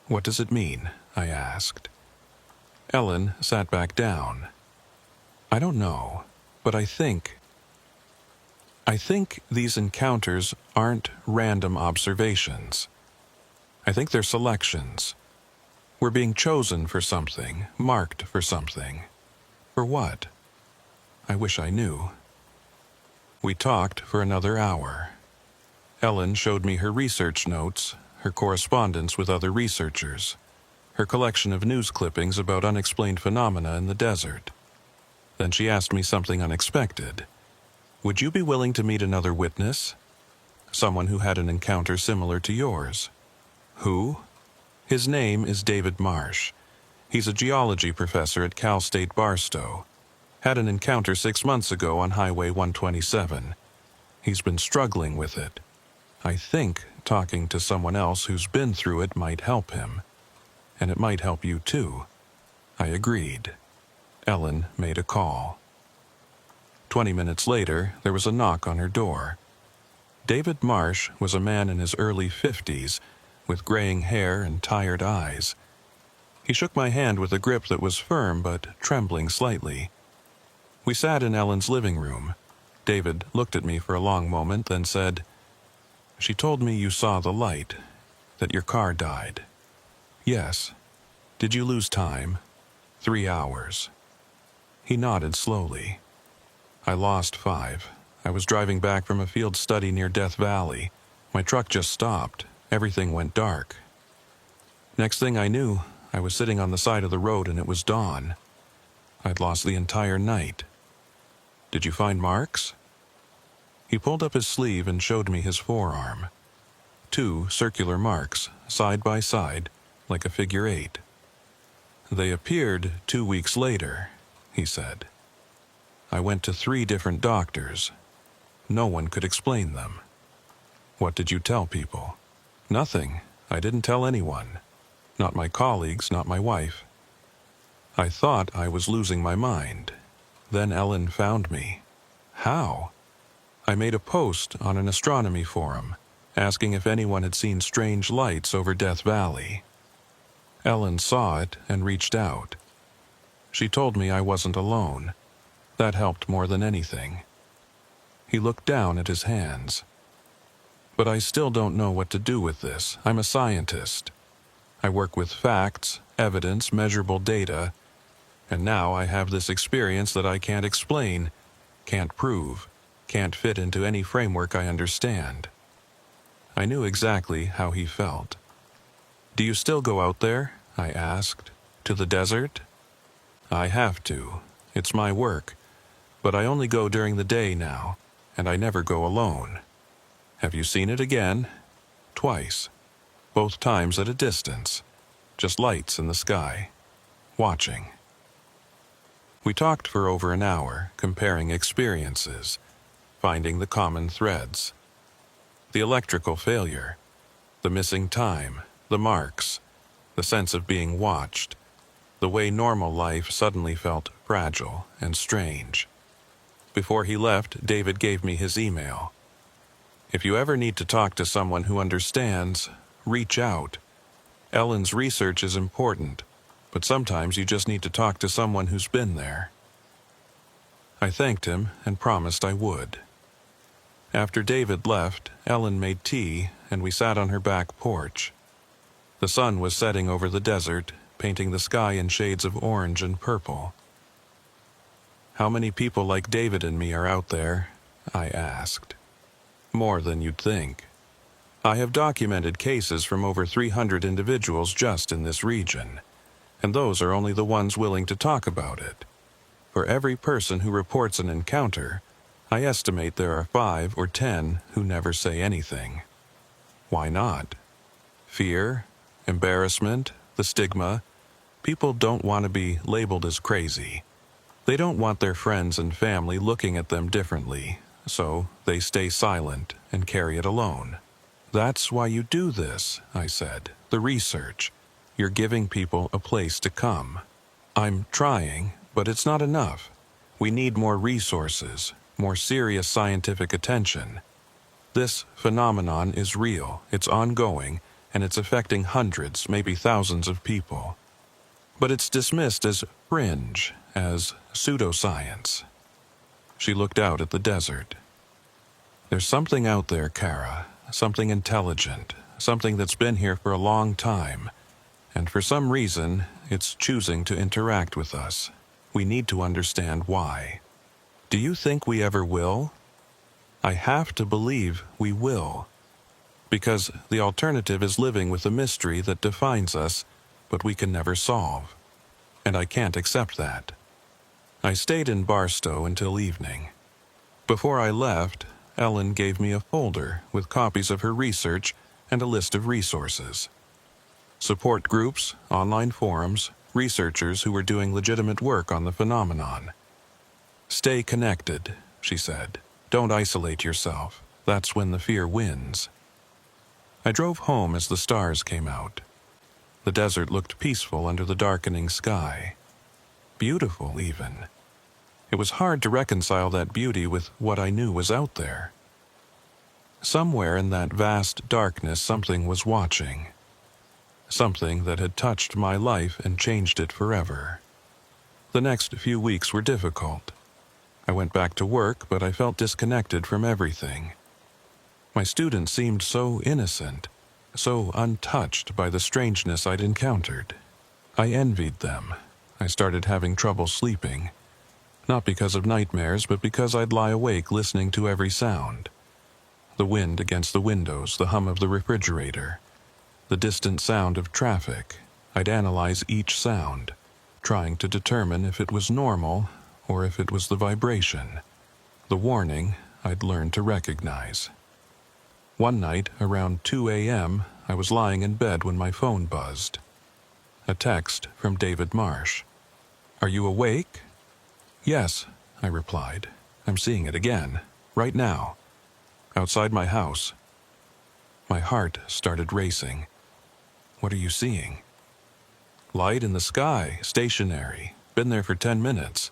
"What does it mean?" I asked. Ellen sat back down. "I don't know, but I think these encounters aren't random observations. I think they're selections. We're being chosen for something, marked for something. For what? I wish I knew." We talked for another hour. Ellen showed me her research notes, her correspondence with other researchers. her collection of news clippings about unexplained phenomena in the desert. Then she asked me something unexpected. Would you be willing to meet another witness? Someone who had an encounter similar to yours. Who? His name is David Marsh. He's a geology professor at Cal State Barstow. Had an encounter 6 months ago on Highway 127. He's been struggling with it. I think talking to someone else who's been through it might help him. And it might help you too. I agreed. Ellen made a call. 20 minutes later, there was a knock on her door. David Marsh was a man in his early 50s, with graying hair and tired eyes. He shook my hand with a grip that was firm but trembling slightly. We sat in Ellen's living room. David looked at me for a long moment, then said, "She told me you saw the light, that your car died." "Yes." "Did you lose time?" 3 hours. He nodded slowly. "I lost 5. I was driving back from a field study near Death Valley. My truck just stopped. Everything went dark. Next thing I knew, I was sitting on the side of the road and it was dawn. I'd lost the entire night." "Did you find marks?" He pulled up his sleeve and showed me his forearm. 2 circular marks, side by side, like a figure 8. "They appeared 2 weeks later," he said. "I went to 3 different doctors. No one could explain them." "What did you tell people?" "Nothing. I didn't tell anyone. Not my colleagues, not my wife. I thought I was losing my mind. Then Ellen found me." "How?" "I made a post on an astronomy forum, asking if anyone had seen strange lights over Death Valley. Ellen saw it and reached out. She told me I wasn't alone. That helped more than anything." He looked down at his hands. "But I still don't know what to do with this. I'm a scientist. I work with facts, evidence, measurable data, and now I have this experience that I can't explain, can't prove, can't fit into any framework I understand." I knew exactly how he felt. "Do you still go out there?" I asked. "To the desert?" "I have to. It's my work. But I only go during the day now, and I never go alone." "Have you seen it again?" "Twice. Both times at a distance. Just lights in the sky. Watching." We talked for over an hour, comparing experiences, finding the common threads. The electrical failure, the missing time, the marks, the sense of being watched, the way normal life suddenly felt fragile and strange. Before he left, David gave me his email. "If you ever need to talk to someone who understands, reach out. Ellen's research is important, but sometimes you just need to talk to someone who's been there." I thanked him and promised I would. After David left, Ellen made tea and we sat on her back porch. The sun was setting over the desert, painting the sky in shades of orange and purple. "How many people like David and me are out there?" I asked. "More than you'd think. I have documented cases from over 300 individuals just in this region, and those are only the ones willing to talk about it. For every person who reports an encounter, I estimate there are 5 or 10 who never say anything. Why not? Fear, embarrassment, the stigma. People don't want to be labeled as crazy. They don't want their friends and family looking at them differently, so they stay silent and carry it alone. That's why you do this," I said, "the research. You're giving people a place to come. I'm trying, but it's not enough. We need more resources, more serious scientific attention. This phenomenon is real, it's ongoing, and it's affecting hundreds, maybe thousands of people. But it's dismissed as fringe, as pseudoscience." She looked out at the desert. "There's something out there, Kara. Something intelligent, something that's been here for a long time, and for some reason, it's choosing to interact with us. We need to understand why. Do you think we ever will? I have to believe we will. Because the alternative is living with a mystery that defines us, but we can never solve. And I can't accept that. I stayed in Barstow until evening. Before I left, Ellen gave me a folder with copies of her research and a list of resources. Support groups, online forums, researchers who were doing legitimate work on the phenomenon. Stay connected, she said. Don't isolate yourself. That's when the fear wins. I drove home as the stars came out. The desert looked peaceful under the darkening sky. Beautiful, even. It was hard to reconcile that beauty with what I knew was out there. Somewhere in that vast darkness, something was watching. Something that had touched my life and changed it forever. The next few weeks were difficult. I went back to work, but I felt disconnected from everything. My students seemed so innocent, so untouched by the strangeness I'd encountered. I envied them. I started having trouble sleeping. Not because of nightmares, but because I'd lie awake listening to every sound. The wind against the windows, the hum of the refrigerator, the distant sound of traffic. I'd analyze each sound, trying to determine if it was normal or if it was the vibration, the warning I'd learned to recognize. One night, around 2 a.m., I was lying in bed when my phone buzzed. A text from David Marsh. "Are you awake?" "Yes," I replied. "I'm seeing it again, right now, outside my house." My heart started racing. "What are you seeing?" "Light in the sky, stationary. Been there for 10 minutes.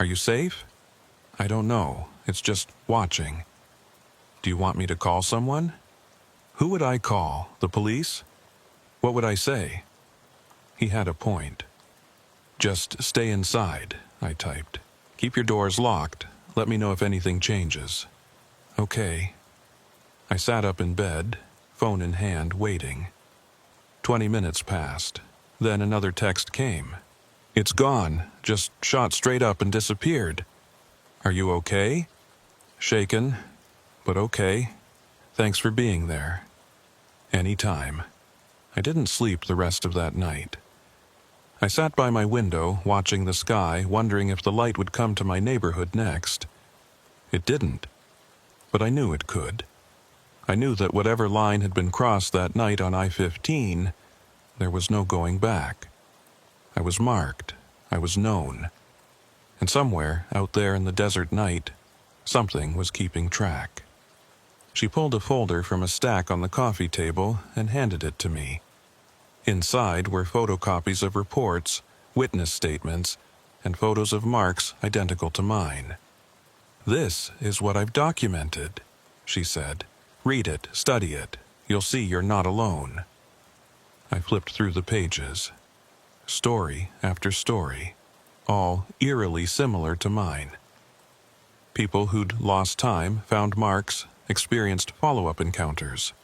Are you safe?" "I don't know. It's just watching." "Do you want me to call someone?" Who would I call? The police? What would I say? He had a point. "Just stay inside," I typed. "Keep your doors locked. Let me know if anything changes." "Okay." I sat up in bed, phone in hand, waiting. 20 minutes passed. Then another text came. "It's gone. Just shot straight up and disappeared. Are you okay?" "Shaken, but okay. Thanks for being there." Any time. I didn't sleep the rest of that night. I sat by my window, watching the sky, wondering if the light would come to my neighborhood next. It didn't, but I knew it could. I knew that whatever line had been crossed that night on I-15, there was no going back. I was marked. I was known. And somewhere, out there in the desert night, something was keeping track. She pulled a folder from a stack on the coffee table and handed it to me. Inside were photocopies of reports, witness statements, and photos of marks identical to mine. "This is what I've documented," she said. "Read it, study it. You'll see you're not alone." I flipped through the pages. Story after story, all eerily similar to mine. People who'd lost time, found marks, experienced follow-up encounters.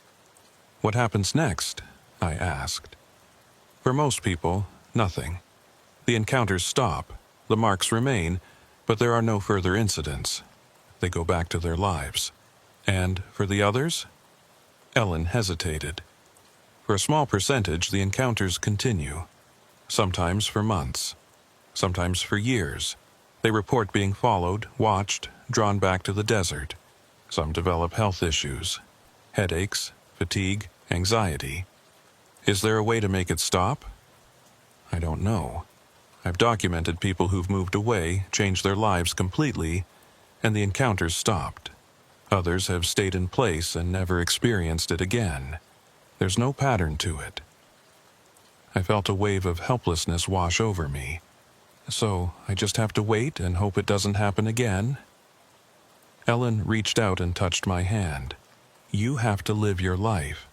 "What happens next?" I asked. For most people, nothing. The encounters stop, the marks remain, but there are no further incidents. They go back to their lives. And for the others? Ellen hesitated. For a small percentage, the encounters continue. Sometimes for months. Sometimes for years. They report being followed, watched, drawn back to the desert. Some develop health issues. Headaches, fatigue, anxiety. Is there a way to make it stop? I don't know. I've documented people who've moved away, changed their lives completely, and the encounters stopped. Others have stayed in place and never experienced it again. There's no pattern to it. I felt a wave of helplessness wash over me. So I just have to wait and hope it doesn't happen again? Ellen reached out and touched my hand. "You have to live your life.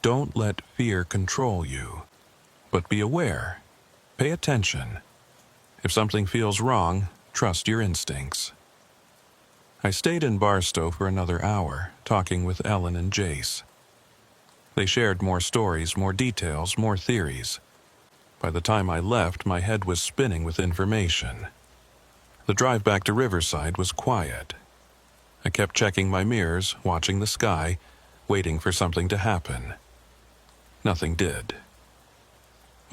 Don't let fear control you. But be aware. Pay attention. If something feels wrong, trust your instincts." I stayed in Barstow for another hour, talking with Ellen and Jace. They shared more stories, more details, more theories. By the time I left, my head was spinning with information. The drive back to Riverside was quiet. I kept checking my mirrors, watching the sky, waiting for something to happen. Nothing did.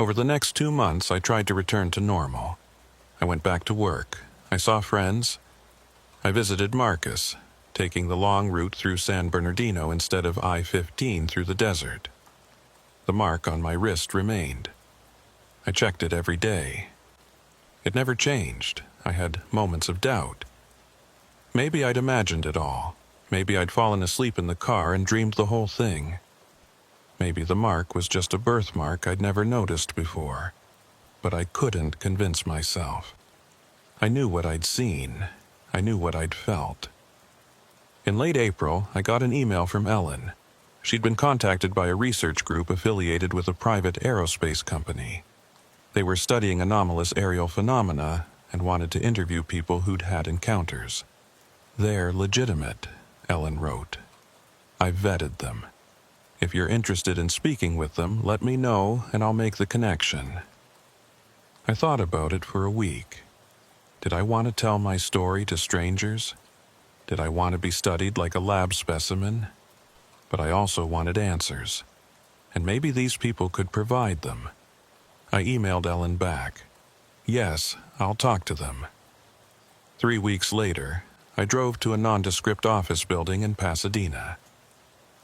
Over the next 2 months, I tried to return to normal. I went back to work. I saw friends. I visited Marcus, taking the long route through San Bernardino instead of I-15 through the desert. The mark on my wrist remained. I checked it every day. It never changed. I had moments of doubt. Maybe I'd imagined it all. Maybe I'd fallen asleep in the car and dreamed the whole thing. Maybe the mark was just a birthmark I'd never noticed before. But I couldn't convince myself. I knew what I'd seen. I knew what I'd felt. In late April, I got an email from Ellen. She'd been contacted by a research group affiliated with a private aerospace company. They were studying anomalous aerial phenomena and wanted to interview people who'd had encounters. "They're legitimate," Ellen wrote. "I've vetted them. If you're interested in speaking with them, let me know and I'll make the connection." I thought about it for a week. Did I want to tell my story to strangers? Did I want to be studied like a lab specimen? But I also wanted answers. And maybe these people could provide them. I emailed Ellen back. "Yes, I'll talk to them." 3 weeks later, I drove to a nondescript office building in Pasadena.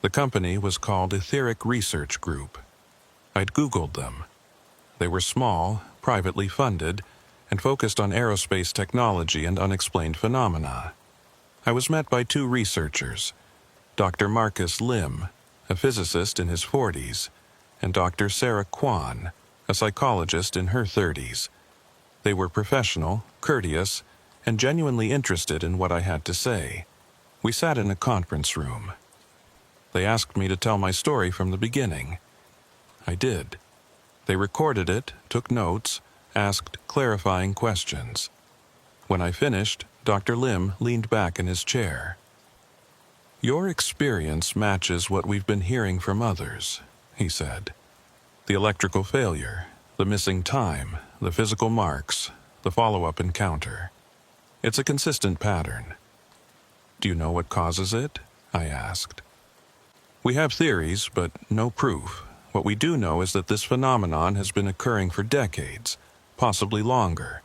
The company was called Etheric Research Group. I'd Googled them. They were small, privately funded, and focused on aerospace technology and unexplained phenomena. I was met by 2 researchers, Dr. Marcus Lim, a physicist in his 40s, and Dr. Sarah Kwan, a psychologist in her 30s. They were professional, courteous, and genuinely interested in what I had to say. We sat in a conference room. They asked me to tell my story from the beginning. I did. They recorded it, took notes, asked clarifying questions. When I finished, Dr. Lim leaned back in his chair. "Your experience matches what we've been hearing from others," he said. "The electrical failure, the missing time, the physical marks, the follow-up encounter. It's a consistent pattern." "Do you know what causes it?" I asked. "We have theories, but no proof. What we do know is that this phenomenon has been occurring for decades, possibly longer.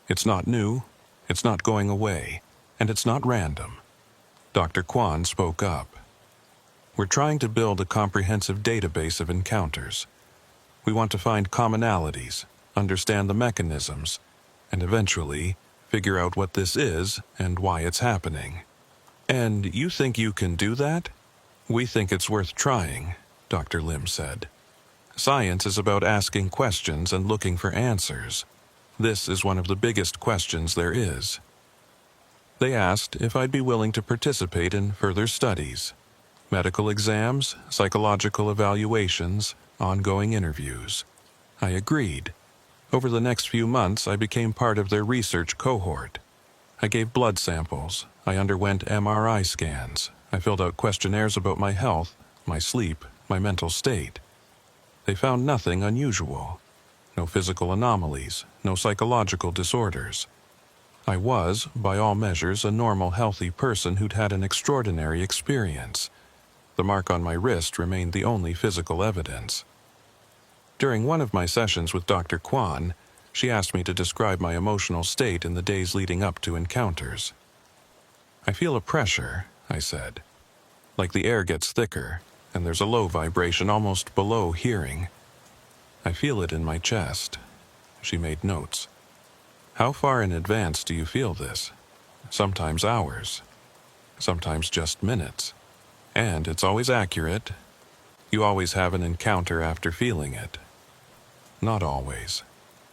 It's not new, it's not going away, and it's not random." Dr. Kwan spoke up. "We're trying to build a comprehensive database of encounters. We want to find commonalities, understand the mechanisms, and eventually figure out what this is and why it's happening." "And you think you can do that?" "We think it's worth trying," Dr. Lim said. "Science is about asking questions and looking for answers. This is one of the biggest questions there is." They asked if I'd be willing to participate in further studies, medical exams, psychological evaluations, ongoing interviews. I agreed. Over the next few months, I became part of their research cohort. I gave blood samples. I underwent MRI scans. I filled out questionnaires about my health, my sleep, my mental state. They found nothing unusual. No physical anomalies, no psychological disorders. I was, by all measures, a normal, healthy person who'd had an extraordinary experience. The mark on my wrist remained the only physical evidence. During one of my sessions with Dr. Kwan, she asked me to describe my emotional state in the days leading up to encounters. "I feel a pressure," I said. "Like the air gets thicker, and there's a low vibration almost below hearing. I feel it in my chest." She made notes. "How far in advance do you feel this?" "Sometimes hours. Sometimes just minutes. And it's always accurate. You always have an encounter after feeling it." "Not always.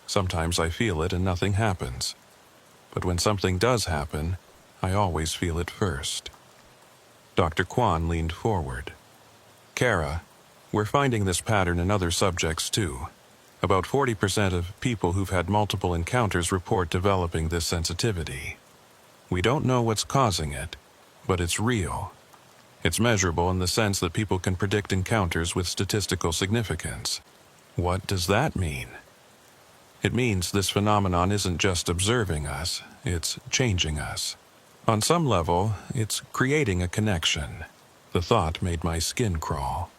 Sometimes I feel it and nothing happens. But when something does happen, I always feel it first." Dr. Kwan leaned forward. "Kara, we're finding this pattern in other subjects too. About 40% of people who've had multiple encounters report developing this sensitivity. We don't know what's causing it, but it's real. It's measurable in the sense that people can predict encounters with statistical significance." "What does that mean?" "It means this phenomenon isn't just observing us, it's changing us. On some level, it's creating a connection." The thought made my skin crawl.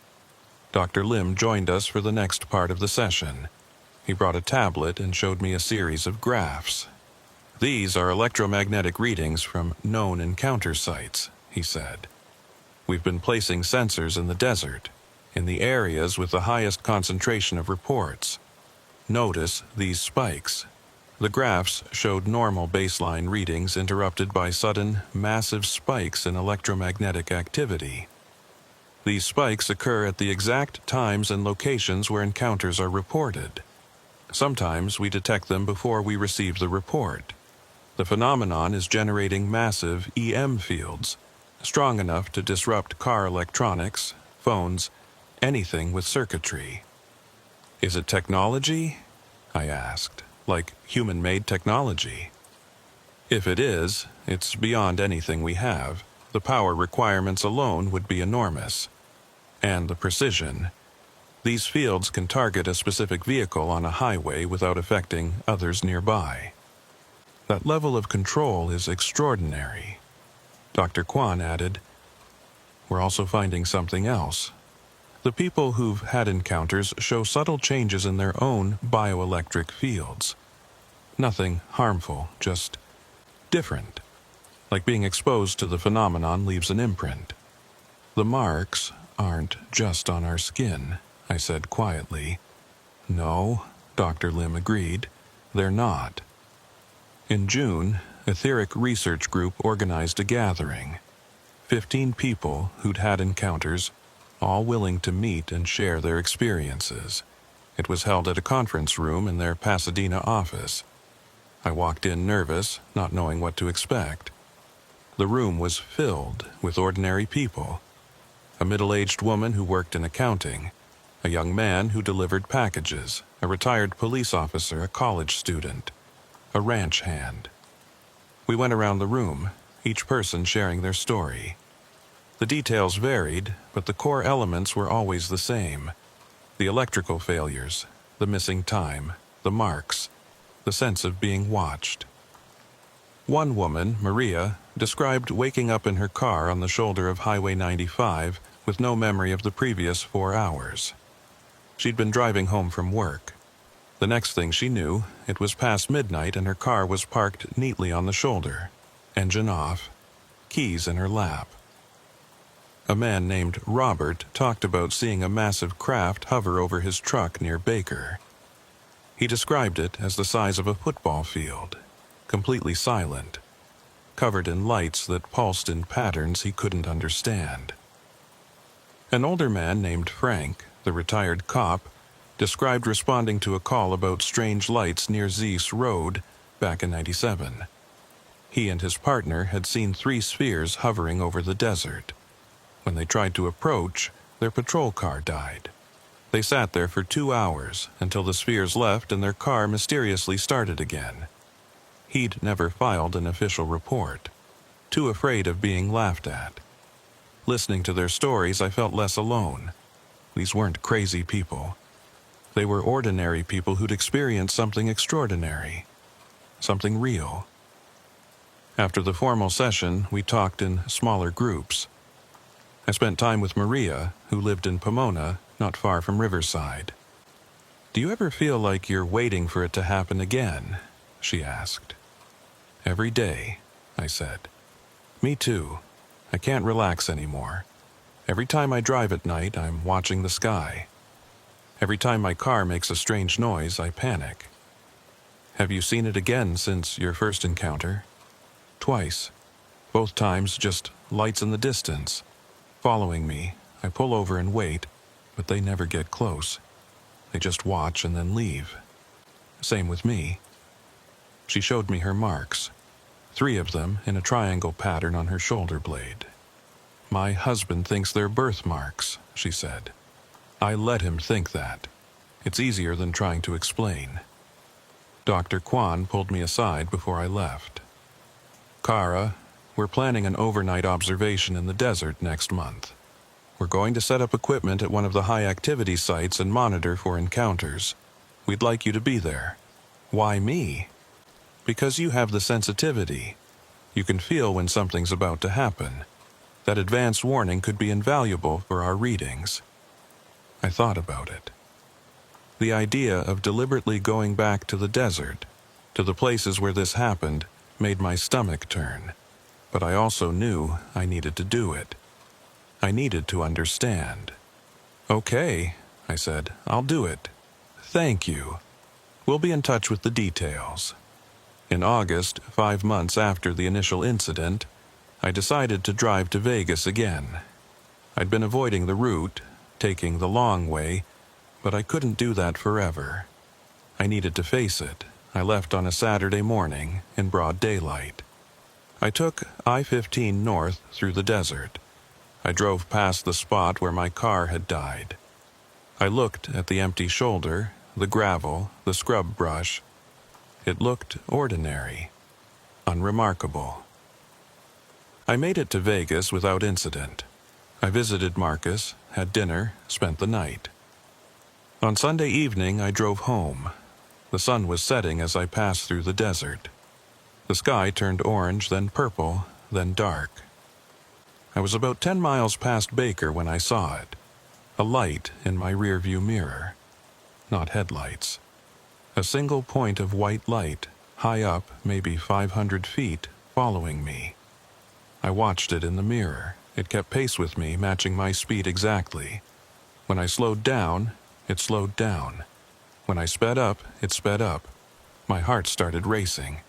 Dr. Lim joined us for the next part of the session. He brought a tablet and showed me a series of graphs. "These are electromagnetic readings from known encounter sites," he said. "We've been placing sensors in the desert, in the areas with the highest concentration of reports. Notice these spikes." The graphs showed normal baseline readings interrupted by sudden, massive spikes in electromagnetic activity. These spikes occur at the exact times and locations where encounters are reported. Sometimes we detect them before we receive the report. The phenomenon is generating massive EM fields, strong enough to disrupt car electronics, phones, anything with circuitry. "Is it technology?" I asked. "Like human-made technology?" "If it is, it's beyond anything we have. The power requirements alone would be enormous. And the precision. These fields can target a specific vehicle on a highway without affecting others nearby. That level of control is extraordinary." Dr. Kwan added, "We're also finding something else. The people who've had encounters show subtle changes in their own bioelectric fields. Nothing harmful, just different. Like being exposed to the phenomenon leaves an imprint. The marks aren't just on our skin," I said quietly. "No," Dr. Lim agreed, "they're not." In June, Etheric Research Group organized a gathering. 15 people who'd had encounters, all willing to meet and share their experiences. It was held at a conference room in their Pasadena office. I walked in nervous, not knowing what to expect. The room was filled with ordinary people. A middle-aged woman who worked in accounting, a young man who delivered packages, a retired police officer, a college student, a ranch hand. We went around the room, each person sharing their story. The details varied, but the core elements were always the same. The electrical failures, the missing time, the marks, the sense of being watched. One woman, Maria, described waking up in her car on the shoulder of Highway 95 with no memory of the previous 4 hours. She'd been driving home from work. The next thing she knew, it was past midnight and her car was parked neatly on the shoulder, engine off, keys in her lap. A man named Robert talked about seeing a massive craft hover over his truck near Baker. He described it as the size of a football field, completely silent, covered in lights that pulsed in patterns he couldn't understand. An older man named Frank, the retired cop, described responding to a call about strange lights near Zeus Road back in '97. He and his partner had seen 3 spheres hovering over the desert. When they tried to approach, their patrol car died. They sat there for 2 hours until the spheres left and their car mysteriously started again. He'd never filed an official report, too afraid of being laughed at. Listening to their stories, I felt less alone. These weren't crazy people. They were ordinary people who'd experienced something extraordinary, something real. After the formal session, we talked in smaller groups. I spent time with Maria, who lived in Pomona, not far from Riverside. "Do you ever feel like you're waiting for it to happen again?" she asked. "Every day," I said. "Me too. I can't relax anymore. Every time I drive at night, I'm watching the sky. Every time my car makes a strange noise, I panic." "Have you seen it again since your first encounter?" "Twice. Both times just lights in the distance. Following me, I pull over and wait, but they never get close. They just watch and then leave. Same with me." She showed me her marks, 3 of them in a triangle pattern on her shoulder blade. "My husband thinks they're birthmarks," she said. "I let him think that. It's easier than trying to explain." Dr. Kwan pulled me aside before I left. "Kara, we're planning an overnight observation in the desert next month. We're going to set up equipment at one of the high-activity sites and monitor for encounters. We'd like you to be there." "Why me?" "Because you have the sensitivity. You can feel when something's about to happen. That advance warning could be invaluable for our readings." I thought about it. The idea of deliberately going back to the desert, to the places where this happened, made my stomach turn. But I also knew I needed to do it. I needed to understand. "Okay," I said, "I'll do it. Thank you. We'll be in touch with the details." In August, 5 months after the initial incident, I decided to drive to Vegas again. I'd been avoiding the route, taking the long way, but I couldn't do that forever. I needed to face it. I left on a Saturday morning in broad daylight. I took I-15 north through the desert. I drove past the spot where my car had died. I looked at the empty shoulder, the gravel, the scrub brush. It looked ordinary, unremarkable. I made it to Vegas without incident. I visited Marcus, had dinner, spent the night. On Sunday evening, I drove home. The sun was setting as I passed through the desert. The sky turned orange, then purple, then dark. I was about 10 miles past Baker when I saw it. A light in my rearview mirror. Not headlights. A single point of white light, high up, maybe 500 feet, following me. I watched it in the mirror. It kept pace with me, matching my speed exactly. When I slowed down, it slowed down. When I sped up, it sped up. My heart started racing.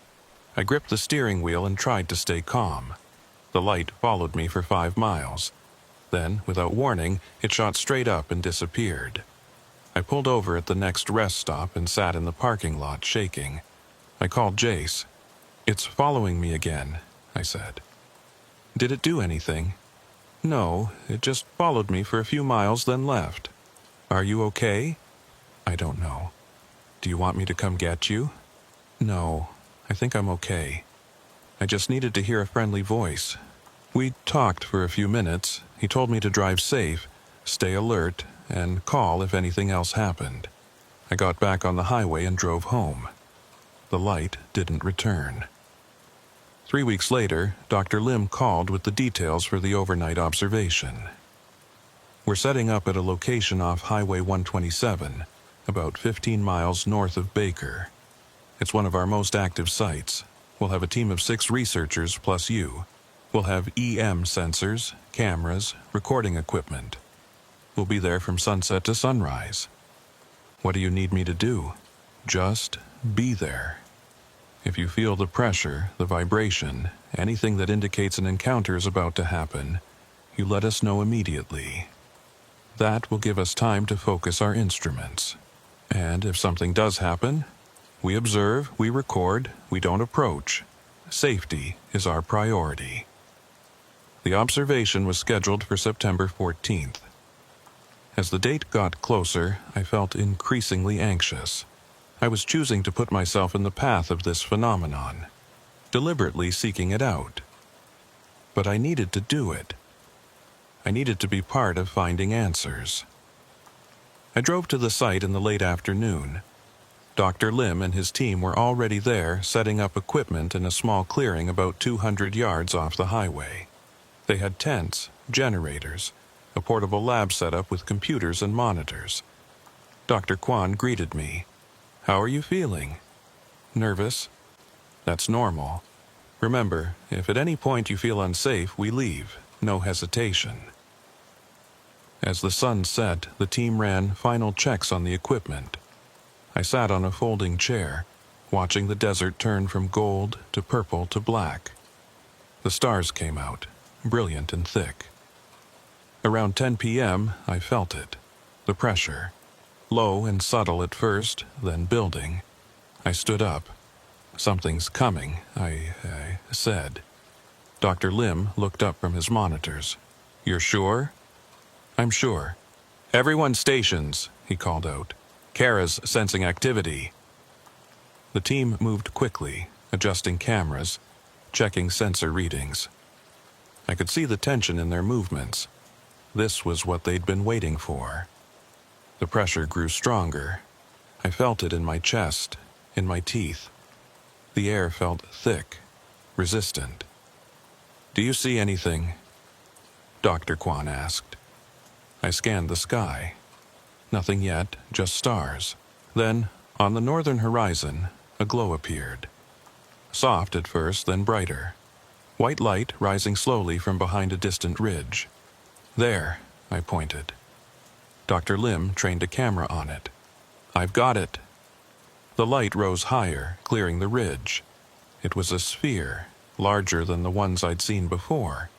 I gripped the steering wheel and tried to stay calm. The light followed me for 5 miles. Then, without warning, it shot straight up and disappeared. I pulled over at the next rest stop and sat in the parking lot, shaking. I called Jace. "It's following me again," I said. "Did it do anything?" "No, it just followed me for a few miles, then left." "Are you okay?" "I don't know." "Do you want me to come get you?" "No, I think I'm okay. I just needed to hear a friendly voice." We talked for a few minutes. He told me to drive safe, stay alert, and call if anything else happened. I got back on the highway and drove home. The light didn't return. 3 weeks later, Dr. Lim called with the details for the overnight observation. We're setting up at a location off Highway 127, about 15 miles north of Baker. It's one of our most active sites. We'll have a team of 6 researchers plus you. We'll have EM sensors, cameras, recording equipment. We'll be there from sunset to sunrise. What do you need me to do? Just be there. If you feel the pressure, the vibration, anything that indicates an encounter is about to happen, you let us know immediately. That will give us time to focus our instruments. And if something does happen, we observe, we record, we don't approach. Safety is our priority. The observation was scheduled for September 14th. As the date got closer, I felt increasingly anxious. I was choosing to put myself in the path of this phenomenon, deliberately seeking it out. But I needed to do it. I needed to be part of finding answers. I drove to the site in the late afternoon. Dr. Lim and his team were already there, setting up equipment in a small clearing about 200 yards off the highway. They had tents, generators, a portable lab setup with computers and monitors. Dr. Kwan greeted me. "How are you feeling?" "Nervous." "That's normal. Remember, if at any point you feel unsafe, we leave. No hesitation." As the sun set, the team ran final checks on the equipment. I sat on a folding chair, watching the desert turn from gold to purple to black. The stars came out, brilliant and thick. Around 10 p.m., I felt it. The pressure. Low and subtle at first, then building. I stood up. "Something's coming," I said. Dr. Lim looked up from his monitors. "You're sure?" "I'm sure." "Everyone stations," he called out. "Kara's sensing activity." The team moved quickly, adjusting cameras, checking sensor readings. I could see the tension in their movements. This was what they'd been waiting for. The pressure grew stronger. I felt it in my chest, in my teeth. The air felt thick, resistant. "Do you see anything?" Dr. Kwan asked. I scanned the sky. Nothing yet, just stars. Then, on the northern horizon, a glow appeared. Soft at first, then brighter. White light rising slowly from behind a distant ridge. "There," I pointed. Dr. Lim trained a camera on it. "I've got it." The light rose higher, clearing the ridge. It was a sphere, larger than the ones I'd seen before.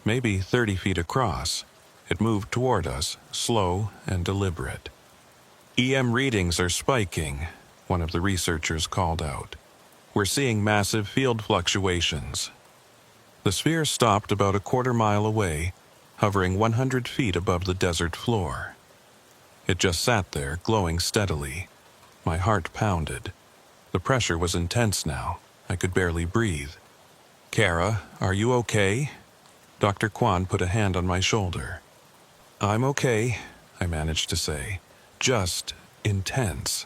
Maybe 30 feet across. It moved toward us, slow and deliberate. "EM readings are spiking," one of the researchers called out. "We're seeing massive field fluctuations." The sphere stopped about a quarter-mile away, hovering 100 feet above the desert floor. It just sat there, glowing steadily. My heart pounded. The pressure was intense now. I could barely breathe. "Kara, are you okay?" Dr. Kwan put a hand on my shoulder. "I'm okay," I managed to say. "Just intense."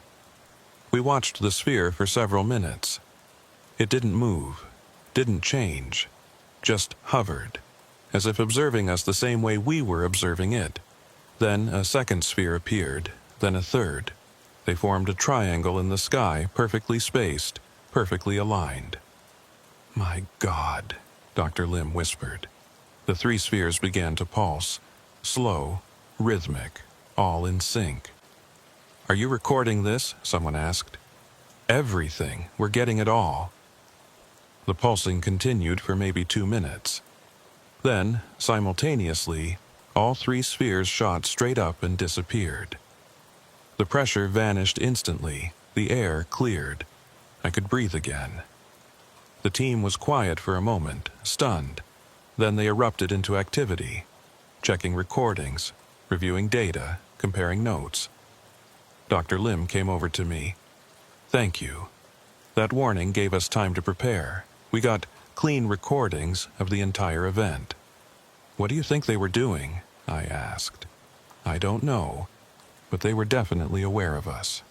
We watched the sphere for several minutes. It didn't move, didn't change, just hovered, as if observing us the same way we were observing it. Then a second sphere appeared, then a third. They formed a triangle in the sky, perfectly spaced, perfectly aligned. "My God," Dr. Lim whispered. The 3 spheres began to pulse, slow, rhythmic, all in sync. "Are you recording this?" someone asked. "Everything. We're getting it all." The pulsing continued for maybe 2 minutes. Then, simultaneously, all 3 spheres shot straight up and disappeared. The pressure vanished instantly, the air cleared. I could breathe again. The team was quiet for a moment, stunned. Then they erupted into activity, checking recordings, reviewing data, comparing notes. Dr. Lim came over to me. "Thank you. That warning gave us time to prepare. We got clean recordings of the entire event." "What do you think they were doing?" I asked. "I don't know, but they were definitely aware of us.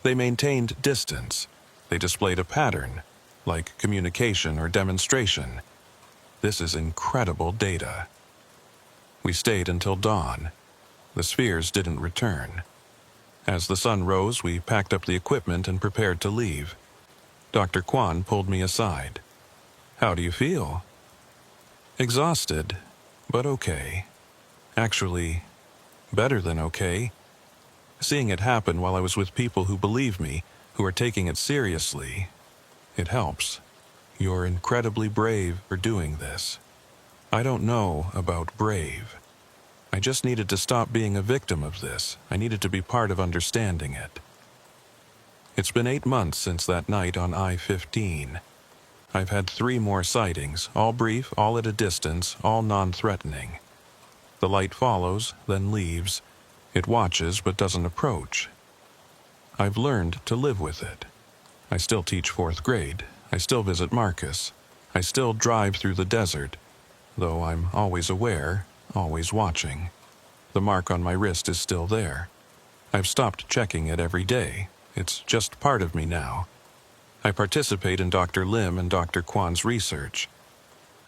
They maintained distance. They displayed a pattern, like communication or demonstration. This is incredible data." We stayed until dawn. The spheres didn't return. As the sun rose, we packed up the equipment and prepared to leave. Dr. Kwan pulled me aside. "How do you feel?" "Exhausted, but okay. Actually, better than okay. Seeing it happen while I was with people who believe me, who are taking it seriously, it helps. You're incredibly brave for doing this." I don't know about brave. I just needed to stop being a victim of this. I needed to be part of understanding it. It's been 8 months since that night on I-15. I've had 3 more sightings, all brief, all at a distance, all non-threatening. The light follows, then leaves. It watches but doesn't approach. I've learned to live with it. I still teach 4th grade. I still visit Marcus. I still drive through the desert, though I'm always aware, always watching. The mark on my wrist is still there. I've stopped checking it every day. It's just part of me now. I participate in Dr. Lim and Dr. Kwan's research.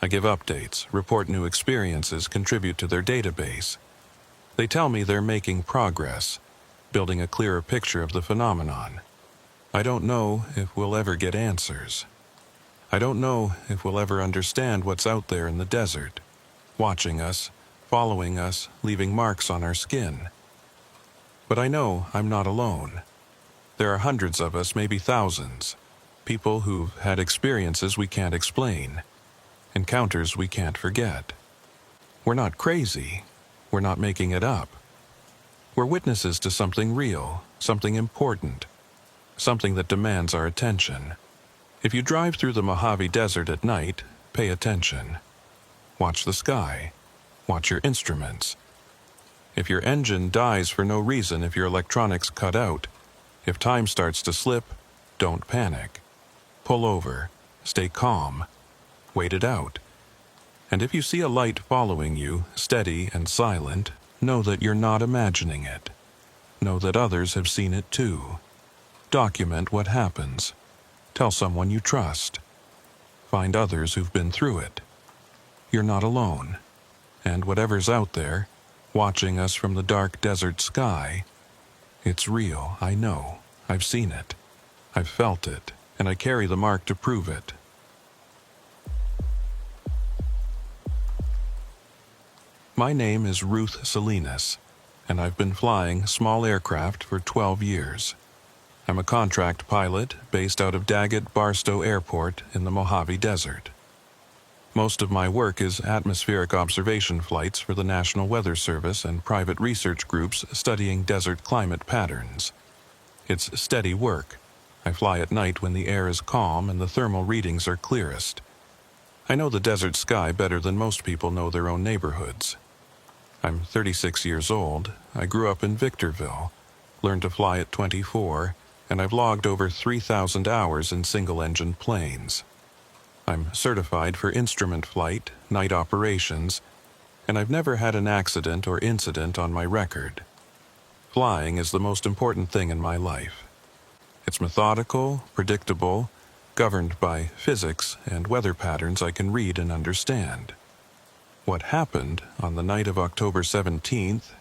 I give updates, report new experiences, contribute to their database. They tell me they're making progress, building a clearer picture of the phenomenon. I don't know if we'll ever get answers. I don't know if we'll ever understand what's out there in the desert, watching us, following us, leaving marks on our skin. But I know I'm not alone. There are hundreds of us, maybe thousands, people who've had experiences we can't explain, encounters we can't forget. We're not crazy. We're not making it up. We're witnesses to something real, something important, something that demands our attention. If you drive through the Mojave Desert at night, pay attention. Watch the sky. Watch your instruments. If your engine dies for no reason, if your electronics cut out, if time starts to slip, don't panic. Pull over. Stay calm. Wait it out. And if you see a light following you, steady and silent, know that you're not imagining it. Know that others have seen it too. Document what happens. Tell someone you trust. Find others who've been through it. You're not alone. And whatever's out there, watching us from the dark desert sky, it's real, I know. I've seen it. I've felt it, and I carry the mark to prove it. My name is Ruth Salinas, and I've been flying small aircraft for 12 years. I'm a contract pilot based out of Daggett Barstow Airport in the Mojave Desert. Most of my work is atmospheric observation flights for the National Weather Service and private research groups studying desert climate patterns. It's steady work. I fly at night when the air is calm and the thermal readings are clearest. I know the desert sky better than most people know their own neighborhoods. I'm 36 years old. I grew up in Victorville, learned to fly at 24, and I've logged over 3,000 hours in single-engine planes. I'm certified for instrument flight, night operations, and I've never had an accident or incident on my record. Flying is the most important thing in my life. It's methodical, predictable, governed by physics and weather patterns I can read and understand. What happened on the night of October 17th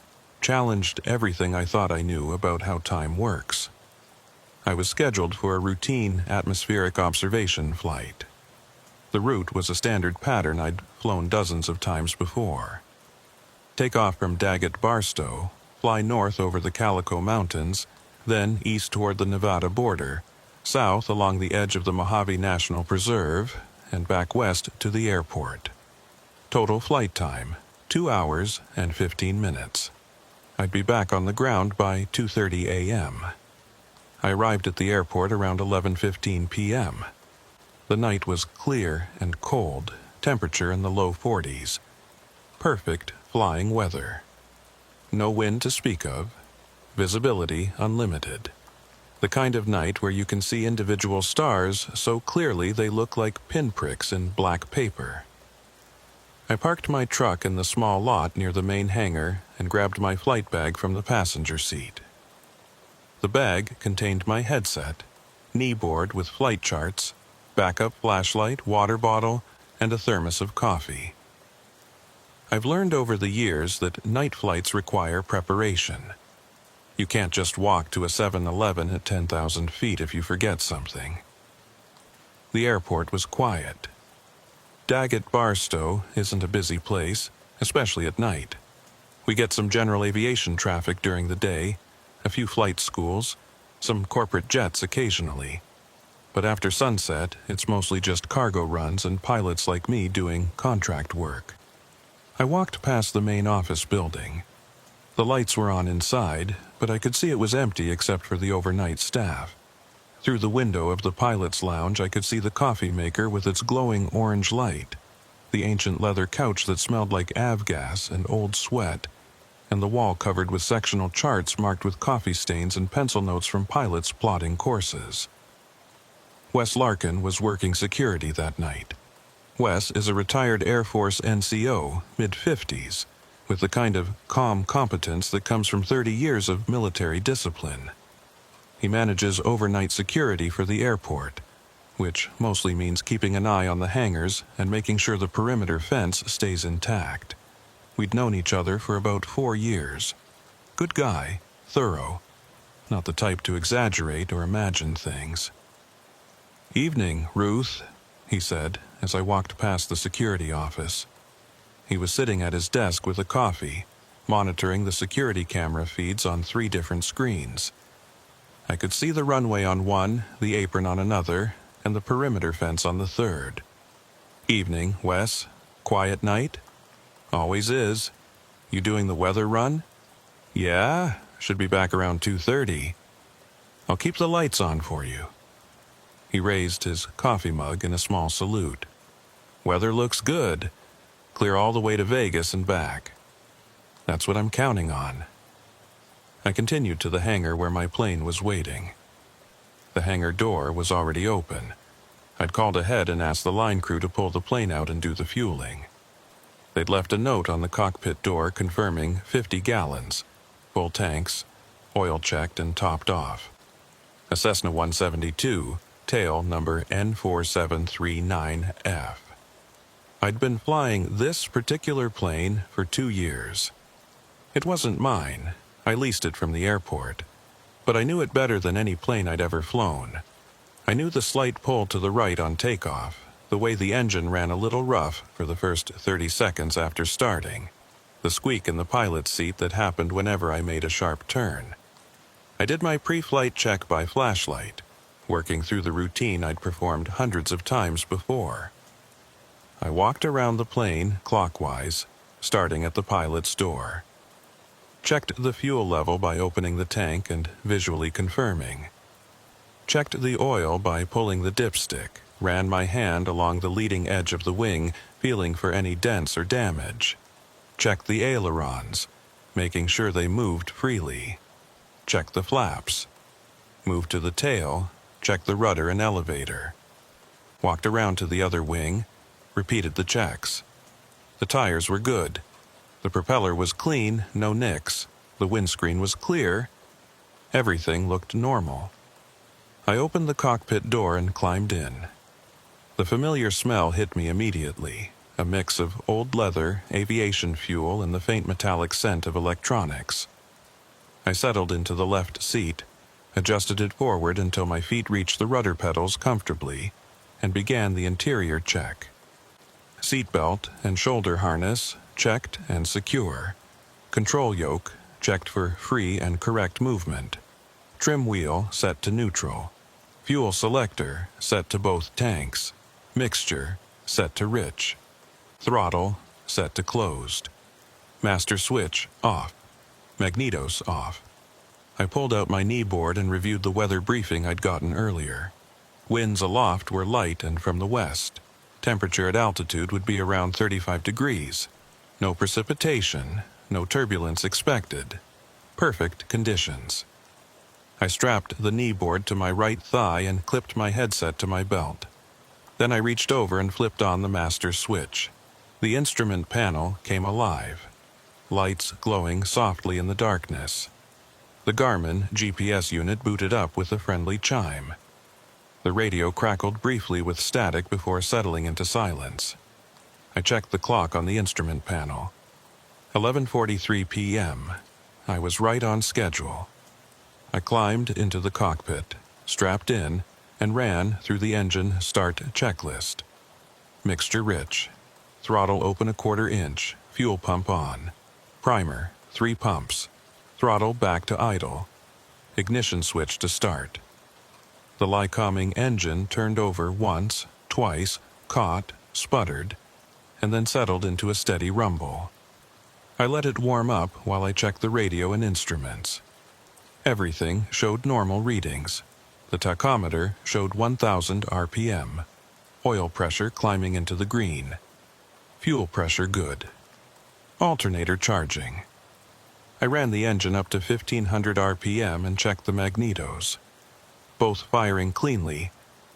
challenged everything I thought I knew about how time works. I was scheduled for a routine atmospheric observation flight. The route was a standard pattern I'd flown dozens of times before. Take off from Daggett Barstow, fly north over the Calico Mountains, then east toward the Nevada border, south along the edge of the Mojave National Preserve, and back west to the airport. Total flight time, 2 hours and 15 minutes. I'd be back on the ground by 2:30 a.m. I arrived at the airport around 11:15 p.m. The night was clear and cold, temperature in the low 40s. Perfect flying weather. No wind to speak of. Visibility unlimited. The kind of night where you can see individual stars so clearly they look like pinpricks in black paper. I parked my truck in the small lot near the main hangar and grabbed my flight bag from the passenger seat. The bag contained my headset, knee board with flight charts, backup flashlight, water bottle, and a thermos of coffee. I've learned over the years that night flights require preparation. You can't just walk to a 7-Eleven at 10,000 feet if you forget something. The airport was quiet. Daggett Barstow isn't a busy place, especially at night. We get some general aviation traffic during the day, a few flight schools, some corporate jets occasionally. But after sunset, it's mostly just cargo runs and pilots like me doing contract work. I walked past the main office building. The lights were on inside, but I could see it was empty except for the overnight staff. Through the window of the pilot's lounge, I could see the coffee maker with its glowing orange light, the ancient leather couch that smelled like avgas and old sweat, and the wall covered with sectional charts marked with coffee stains and pencil notes from pilots plotting courses. Wes Larkin was working security that night. Wes is a retired Air Force NCO, mid-50s, with the kind of calm competence that comes from 30 years of military discipline. He manages overnight security for the airport, which mostly means keeping an eye on the hangars and making sure the perimeter fence stays intact. We'd known each other for about 4 years. Good guy, thorough, not the type to exaggerate or imagine things. "Evening, Ruth," he said as I walked past the security office. He was sitting at his desk with a coffee, monitoring the security camera feeds on 3 different screens. I could see the runway on one, the apron on another, and the perimeter fence on the third. "Evening, Wes. Quiet night?" "Always is. You doing the weather run?" "Yeah, should be back around 2:30. I'll keep the lights on for you." He raised his coffee mug in a small salute. "Weather looks good. Clear all the way to Vegas and back." "That's what I'm counting on." I continued to the hangar where my plane was waiting. The hangar door was already open. I'd called ahead and asked the line crew to pull the plane out and do the fueling. They'd left a note on the cockpit door confirming 50 gallons, full tanks, oil checked and topped off. A Cessna 172, tail number N4739F. I'd been flying this particular plane for 2 years. It wasn't mine. I leased it from the airport. but I knew it better than any plane I'd ever flown. I knew the slight pull to the right on takeoff, the way the engine ran a little rough for the first 30 seconds after starting, the squeak in the pilot's seat that happened whenever I made a sharp turn. I did my pre-flight check by flashlight, working through the routine I'd performed hundreds of times before. I walked around the plane clockwise, starting at the pilot's door. Checked the fuel level by opening the tank and visually confirming. Checked the oil by pulling the dipstick, ran my hand along the leading edge of the wing, feeling for any dents or damage. Checked the ailerons, making sure they moved freely. Checked the flaps. Moved to the tail, checked the rudder and elevator. Walked around to the other wing, repeated the checks. The tires were good. The propeller was clean, no nicks. The windscreen was clear. Everything looked normal. I opened the cockpit door and climbed in. The familiar smell hit me immediately, a mix of old leather, aviation fuel, and the faint metallic scent of electronics. I settled into the left seat, adjusted it forward until my feet reached the rudder pedals comfortably, and began the interior check. Seatbelt and shoulder harness checked and secure. Control yoke checked for free and correct movement. Trim wheel set to neutral. Fuel selector set to both tanks. Mixture set to rich. Throttle set to closed. Master switch off. Magnetos off. I pulled out my knee board and reviewed the weather briefing I'd gotten earlier. Winds aloft were light and from the west. Temperature at altitude would be around 35 degrees. No precipitation, no turbulence expected. Perfect conditions. I strapped the knee board to my right thigh and clipped my headset to my belt. Then I reached over and flipped on the master switch. The instrument panel came alive. Lights glowing softly in the darkness. The Garmin GPS unit booted up with a friendly chime. The radio crackled briefly with static before settling into silence. I checked the clock on the instrument panel. 11:43 p.m. I was right on schedule. I climbed into the cockpit, strapped in, and ran through the engine start checklist. Mixture rich. Throttle open 1/4 inch. Fuel pump on. Primer, 3 pumps. Throttle back to idle. Ignition switch to start. The Lycoming engine turned over once, twice, caught, sputtered, and then settled into a steady rumble. I let it warm up while I checked the radio and instruments. Everything showed normal readings. The tachometer showed 1,000 RPM. Oil pressure climbing into the green. Fuel pressure good. Alternator charging. I ran the engine up to 1,500 RPM and checked the magnetos. Both firing cleanly.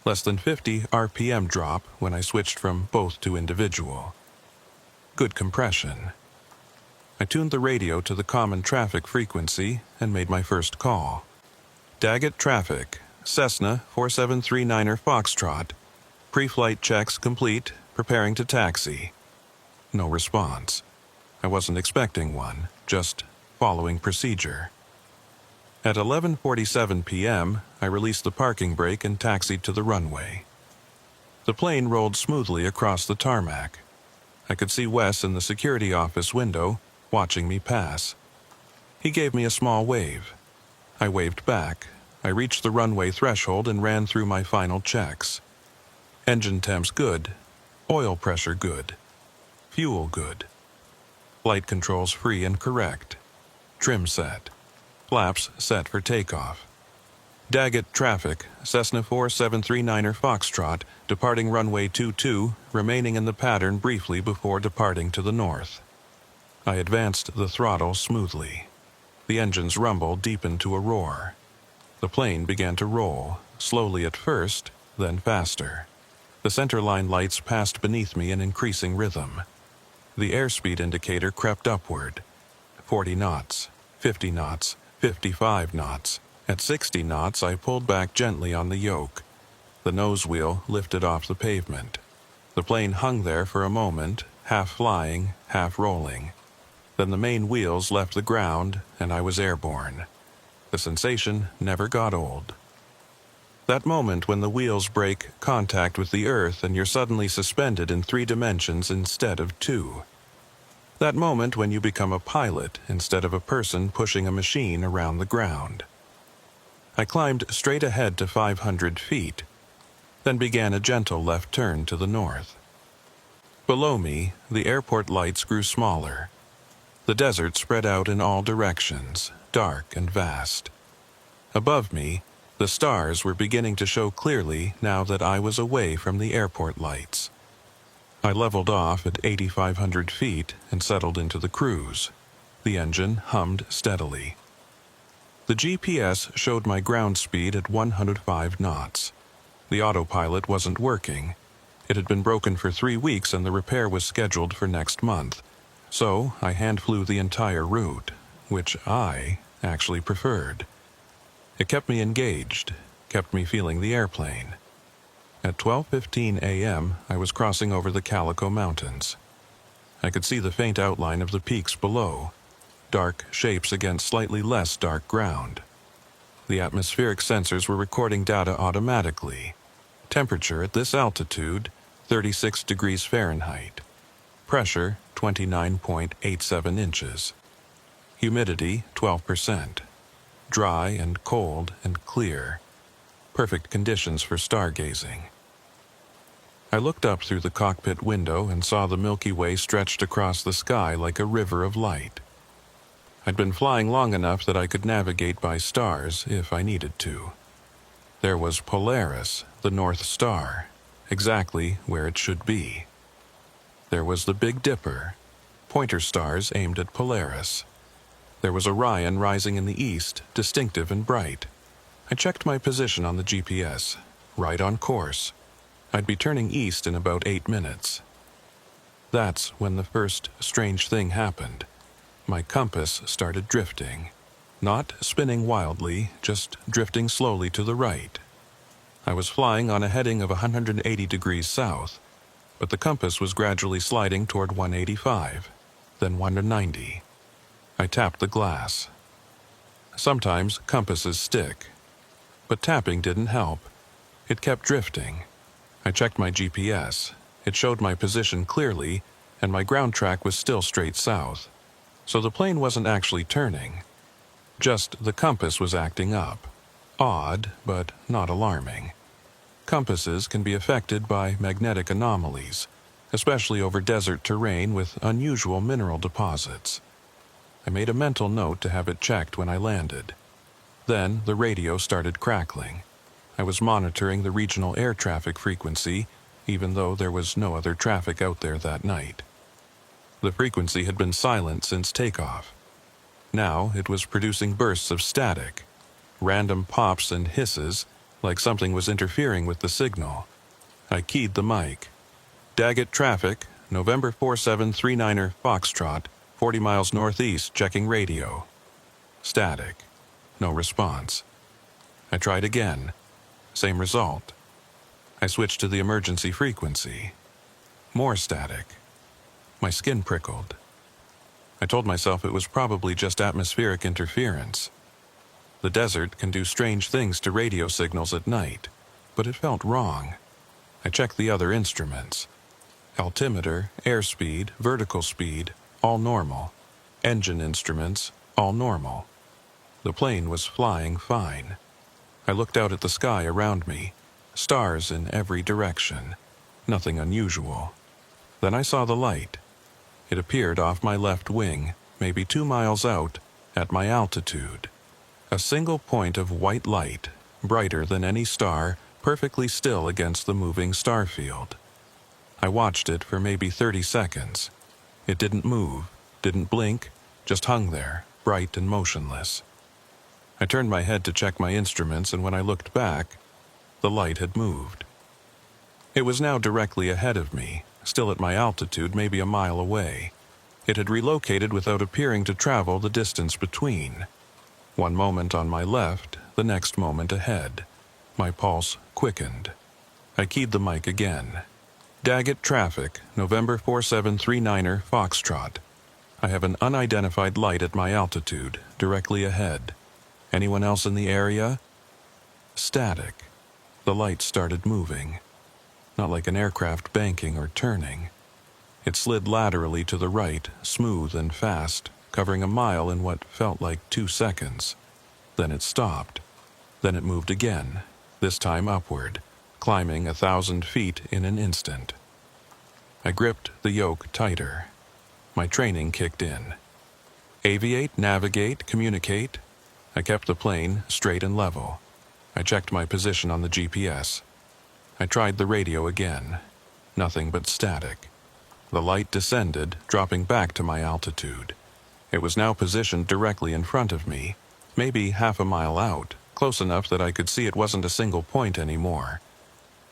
Less than 50 RPM drop when I switched from both to individual. Good compression. I tuned the radio to the common traffic frequency and made my first call. Daggett traffic, Cessna 4739er Foxtrot. Pre-flight checks complete, preparing to taxi. No response. I wasn't expecting one, just following procedure. At 11:47 p.m., I released the parking brake and taxied to the runway. The plane rolled smoothly across the tarmac. I could see Wes in the security office window, watching me pass. He gave me a small wave. I waved back. I reached the runway threshold and ran through my final checks. Engine temps good. Oil pressure good. Fuel good. Flight controls free and correct. Trim set. Flaps set for takeoff. Daggett traffic, Cessna 4739er Foxtrot, departing runway 22, remaining in the pattern briefly before departing to the north. I advanced the throttle smoothly. The engine's rumble deepened to a roar. The plane began to roll, slowly at first, then faster. The centerline lights passed beneath me in increasing rhythm. The airspeed indicator crept upward. 40 knots, 50 knots, 55 knots. At 60 knots, I pulled back gently on the yoke. The nose wheel lifted off the pavement. The plane hung there for a moment, half flying, half rolling. Then the main wheels left the ground, and I was airborne. The sensation never got old. That moment when the wheels break contact with the earth and you're suddenly suspended in 3 dimensions instead of 2. That moment when you become a pilot instead of a person pushing a machine around the ground. I climbed straight ahead to 500 feet, then began a gentle left turn to the north. Below me, the airport lights grew smaller. The desert spread out in all directions, dark and vast. Above me, the stars were beginning to show clearly now that I was away from the airport lights. I leveled off at 8,500 feet and settled into the cruise. The engine hummed steadily. The GPS showed my ground speed at 105 knots. The autopilot wasn't working. It had been broken for 3 weeks and the repair was scheduled for next month. So I hand flew the entire route, which I actually preferred. It kept me engaged, kept me feeling the airplane. At 12:15 a.m., I was crossing over the Calico Mountains. I could see the faint outline of the peaks below, dark shapes against slightly less dark ground. The atmospheric sensors were recording data automatically. Temperature at this altitude, 36 degrees Fahrenheit. Pressure, 29.87 inches. Humidity, 12%. Dry and cold and clear. Perfect conditions for stargazing. I looked up through the cockpit window and saw the Milky Way stretched across the sky like a river of light. I'd been flying long enough that I could navigate by stars if I needed to. There was Polaris, the North Star, exactly where it should be. There was the Big Dipper, pointer stars aimed at Polaris. There was Orion rising in the east, distinctive and bright. I checked my position on the GPS, right on course. I'd be turning east in about 8 minutes. That's when the first strange thing happened. My compass started drifting. Not spinning wildly, just drifting slowly to the right. I was flying on a heading of 180 degrees south, but the compass was gradually sliding toward 185, then 190. I tapped the glass. Sometimes compasses stick, but tapping didn't help. It kept drifting. I checked my GPS. It showed my position clearly, and my ground track was still straight south. So the plane wasn't actually turning. Just the compass was acting up. Odd, but not alarming. Compasses can be affected by magnetic anomalies, especially over desert terrain with unusual mineral deposits. I made a mental note to have it checked when I landed. Then the radio started crackling. I was monitoring the regional air traffic frequency, even though there was no other traffic out there that night. The frequency had been silent since takeoff. Now it was producing bursts of static, random pops and hisses, like something was interfering with the signal. I keyed the mic. Daggett traffic, November 4739er Foxtrot, 40 miles northeast, checking radio. Static. No response. I tried again. Same result. I switched to the emergency frequency. More static. My skin prickled. I told myself it was probably just atmospheric interference. The desert can do strange things to radio signals at night, but it felt wrong. I checked the other instruments. Altimeter, airspeed, vertical speed, all normal. Engine instruments, all normal. The plane was flying fine. I looked out at the sky around me. Stars in every direction. Nothing unusual. Then I saw the light. It appeared off my left wing, maybe 2 miles out, at my altitude. A single point of white light, brighter than any star, perfectly still against the moving star field. I watched it for maybe 30 seconds. It didn't move, didn't blink, just hung there, bright and motionless. I turned my head to check my instruments, and when I looked back, the light had moved. It was now directly ahead of me, still at my altitude, maybe a mile away. It had relocated without appearing to travel the distance between. One moment on my left, the next moment ahead. My pulse quickened. I keyed the mic again. Daggett traffic, November 4739er Foxtrot. I have an unidentified light at my altitude, directly ahead. Anyone else in the area? Static. The light started moving. Not like an aircraft banking or turning. It slid laterally to the right, smooth and fast, covering a mile in what felt like 2 seconds. Then it stopped. Then it moved again, this time upward, climbing 1,000 feet in an instant. I gripped the yoke tighter. My training kicked in. Aviate, navigate, communicate. I kept the plane straight and level. I checked my position on the GPS. I tried the radio again. Nothing but static. The light descended, dropping back to my altitude. It was now positioned directly in front of me, maybe half a mile out, close enough that I could see it wasn't a single point anymore.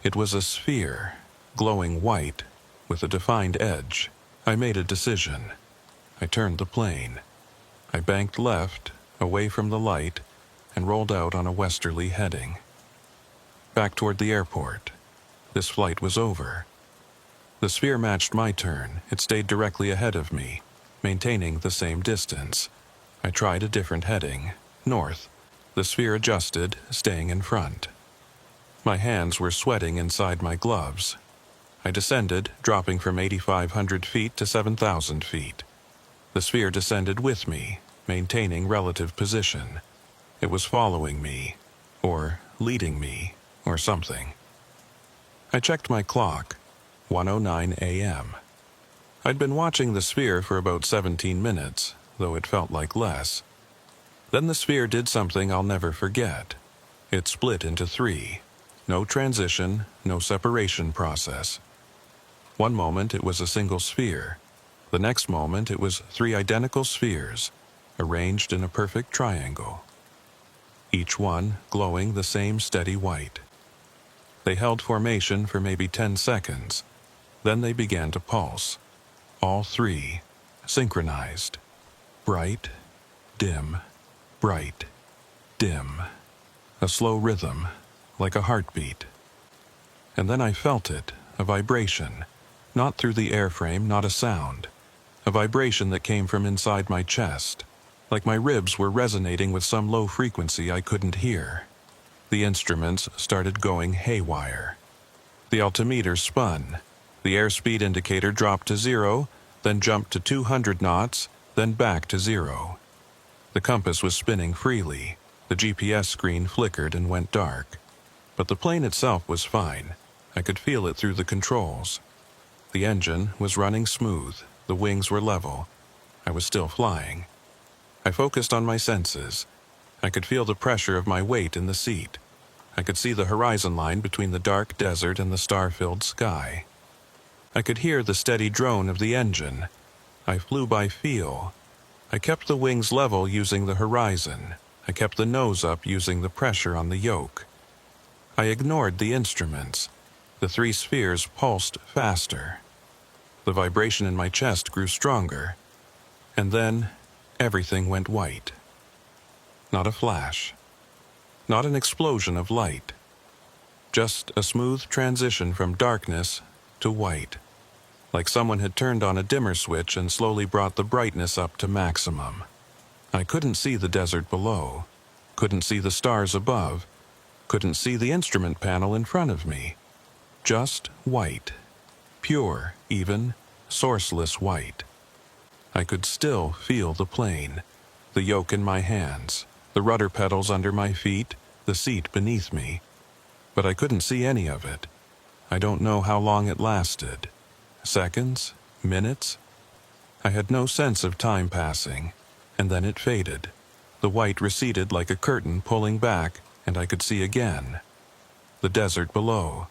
It was a sphere, glowing white, with a defined edge. I made a decision. I turned the plane. I banked left, away from the light, and rolled out on a westerly heading. Back toward the airport. This flight was over. The sphere matched my turn. It stayed directly ahead of me, maintaining the same distance. I tried a different heading, north. The sphere adjusted, staying in front. My hands were sweating inside my gloves. I descended, dropping from 8,500 feet to 7,000 feet. The sphere descended with me, maintaining relative position. It was following me, or leading me, or something. I checked my clock, 1:09 a.m. I'd been watching the sphere for about 17 minutes, though it felt like less. Then the sphere did something I'll never forget. It split into 3. No transition, no separation process. One moment it was a single sphere. The next moment it was 3 identical spheres, arranged in a perfect triangle. Each one glowing the same steady white. They held formation for maybe 10 seconds. Then they began to pulse. All 3, synchronized. Bright, dim, bright, dim. A slow rhythm, like a heartbeat. And then I felt it, a vibration. Not through the airframe, not a sound. A vibration that came from inside my chest, like my ribs were resonating with some low frequency I couldn't hear. The instruments started going haywire. The altimeter spun. The airspeed indicator dropped to 0, then jumped to 200 knots, then back to 0. The compass was spinning freely. The GPS screen flickered and went dark. But the plane itself was fine. I could feel it through the controls. The engine was running smooth. The wings were level. I was still flying. I focused on my senses. I could feel the pressure of my weight in the seat. I could see the horizon line between the dark desert and the star-filled sky. I could hear the steady drone of the engine. I flew by feel. I kept the wings level using the horizon. I kept the nose up using the pressure on the yoke. I ignored the instruments. The 3 spheres pulsed faster. The vibration in my chest grew stronger. And then, everything went white. Not a flash. Not an explosion of light. Just a smooth transition from darkness to white. Like someone had turned on a dimmer switch and slowly brought the brightness up to maximum. I couldn't see the desert below. Couldn't see the stars above. Couldn't see the instrument panel in front of me. Just white. Pure, even, sourceless white. I could still feel the plane, the yoke in my hands, the rudder pedals under my feet, the seat beneath me. But I couldn't see any of it. I don't know how long it lasted. Seconds? Minutes? I had no sense of time passing, and then it faded. The white receded like a curtain pulling back, and I could see again. The desert below.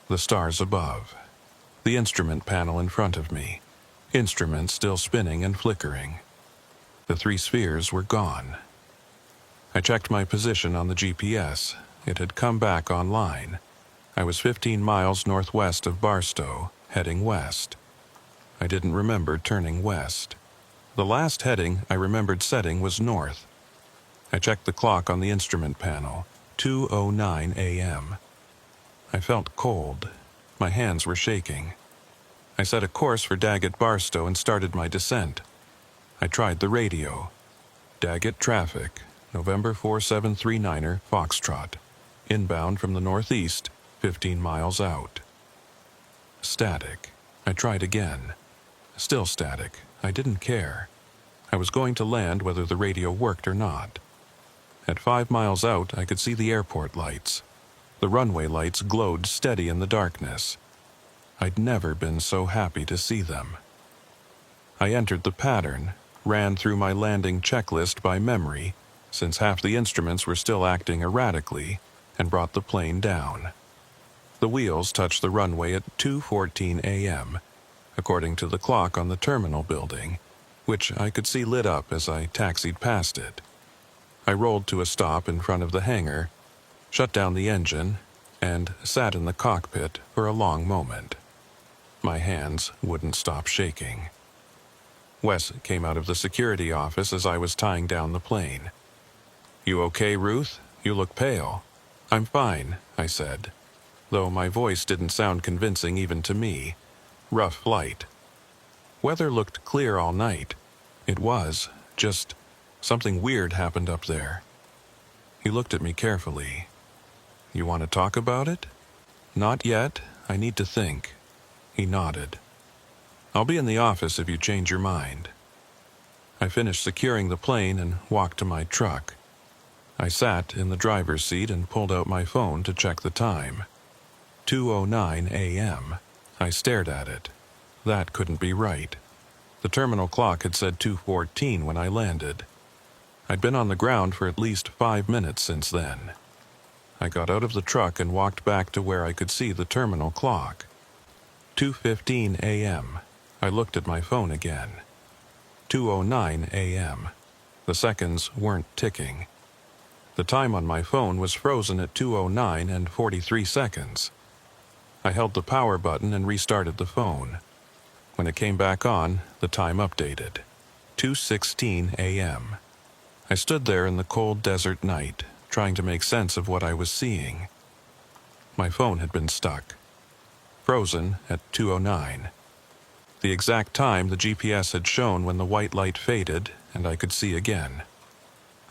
The stars above. The instrument panel in front of me. Instruments still spinning and flickering. The 3 spheres were gone. I checked my position on the GPS. It had come back online. I was 15 miles northwest of Barstow, heading west. I didn't remember turning west. The last heading I remembered setting was north. I checked the clock on the instrument panel, 2:09 a.m. I felt cold. My hands were shaking. I set a course for Daggett Barstow and started my descent. I tried the radio. Daggett traffic. November 4739er Foxtrot, inbound from the northeast, 15 miles out. Static. I tried again. Still static. I didn't care. I was going to land whether the radio worked or not. At 5 miles out, I could see the airport lights. The runway lights glowed steady in the darkness. I'd never been so happy to see them. I entered the pattern, ran through my landing checklist by memory, since half the instruments were still acting erratically, and brought the plane down. The wheels touched the runway at 2:14 a.m., according to the clock on the terminal building, which I could see lit up as I taxied past it. I rolled to a stop in front of the hangar, shut down the engine, and sat in the cockpit for a long moment. My hands wouldn't stop shaking. Wes came out of the security office as I was tying down the plane. "You okay, Ruth? You look pale." "I'm fine," I said, though my voice didn't sound convincing even to me. Rough flight. Weather looked clear all night. It was, just something weird happened up there. He looked at me carefully. "You want to talk about it?" "Not yet. I need to think." He nodded. "I'll be in the office if you change your mind." I finished securing the plane and walked to my truck. I sat in the driver's seat and pulled out my phone to check the time. 2:09 a.m. I stared at it. That couldn't be right. The terminal clock had said 2:14 when I landed. I'd been on the ground for at least 5 minutes since then. I got out of the truck and walked back to where I could see the terminal clock. 2:15 a.m. I looked at my phone again. 2:09 a.m. The seconds weren't ticking. The time on my phone was frozen at 2:09 and 43 seconds. I held the power button and restarted the phone. When it came back on, the time updated. 2:16 a.m. I stood there in the cold desert night, trying to make sense of what I was seeing. My phone had been stuck. Frozen at 2:09. The exact time the GPS had shown when the white light faded and I could see again.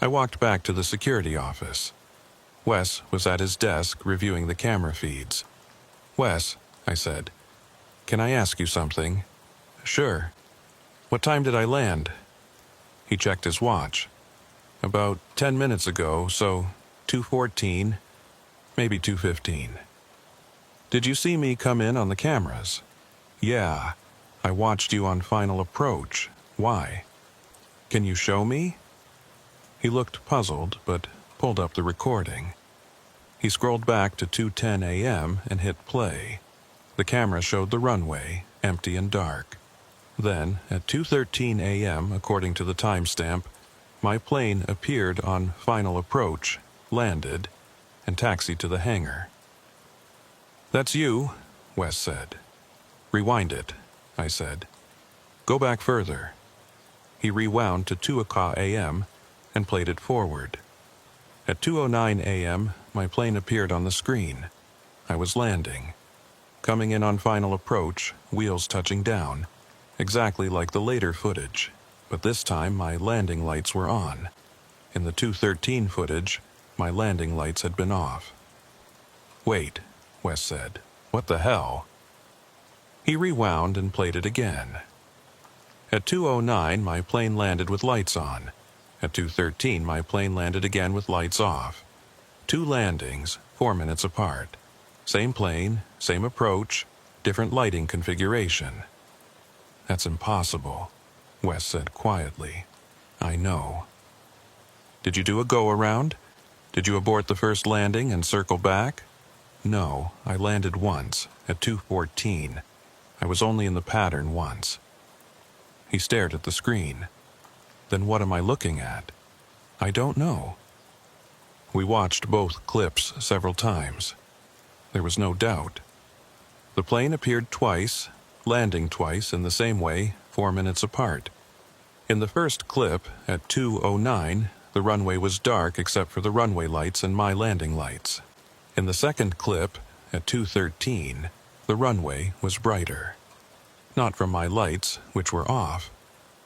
I walked back to the security office. Wes was at his desk reviewing the camera feeds. "Wes," I said, "can I ask you something?" "Sure." "What time did I land?" He checked his watch. "About 10 minutes ago, so 2:14, maybe 2:15. "Did you see me come in on the cameras?" "Yeah. I watched you on final approach. Why?" "Can you show me?" He looked puzzled, but pulled up the recording. He scrolled back to 2:10 a.m. and hit play. The camera showed the runway, empty and dark. Then, at 2:13 a.m., according to the timestamp, my plane appeared on final approach, landed, and taxied to the hangar. "That's you," Wes said. "Rewind it," I said. "Go back further." He rewound to 2:00 a.m. and played it forward. At 2:09 a.m., my plane appeared on the screen. I was landing. Coming in on final approach, wheels touching down, exactly like the later footage, but this time my landing lights were on. In the 2:13 footage, my landing lights had been off. "Wait," Wes said. "What the hell?" He rewound and played it again. At 2:09, my plane landed with lights on. At 2:13, my plane landed again with lights off. 2 landings, 4 minutes apart. Same plane, same approach, different lighting configuration. "That's impossible," Wes said quietly. "I know." "Did you do a go-around? Did you abort the first landing and circle back?" "No, I landed once, at 2:14. I was only in the pattern once." He stared at the screen. "Then what am I looking at?" "I don't know." We watched both clips several times. There was no doubt. The plane appeared twice, landing twice in the same way, 4 minutes apart. In the first clip, at 2:09, the runway was dark except for the runway lights and my landing lights. In the second clip, at 2:13, the runway was brighter. Not from my lights, which were off.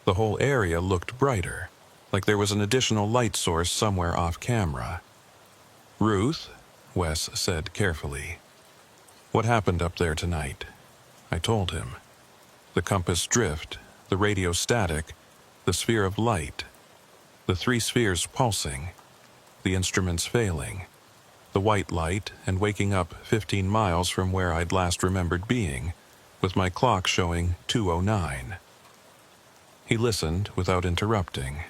The whole area looked brighter. like there was an additional light source somewhere off camera. "Ruth," Wes said carefully, "what happened up there tonight?" I told him. The compass drift, the radio static, the sphere of light, the three spheres pulsing, the instruments failing, the white light, and waking up 15 miles from where I'd last remembered being, with my clock showing 2:09. He listened without interrupting.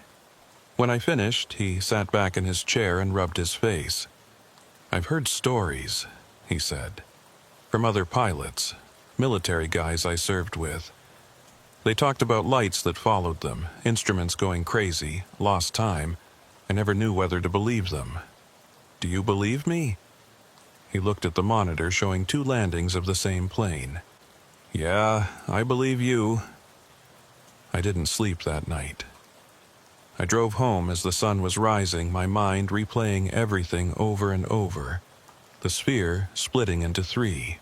When I finished, he sat back in his chair and rubbed his face. "I've heard stories," he said, "from other pilots, military guys I served with. They talked about lights that followed them, instruments going crazy, lost time. I never knew whether to believe them. Do you believe me?" He looked at the monitor showing 2 landings of the same plane. "Yeah, I believe you." I didn't sleep that night. I drove home as the sun was rising, my mind replaying everything over and over. The sphere splitting into 3.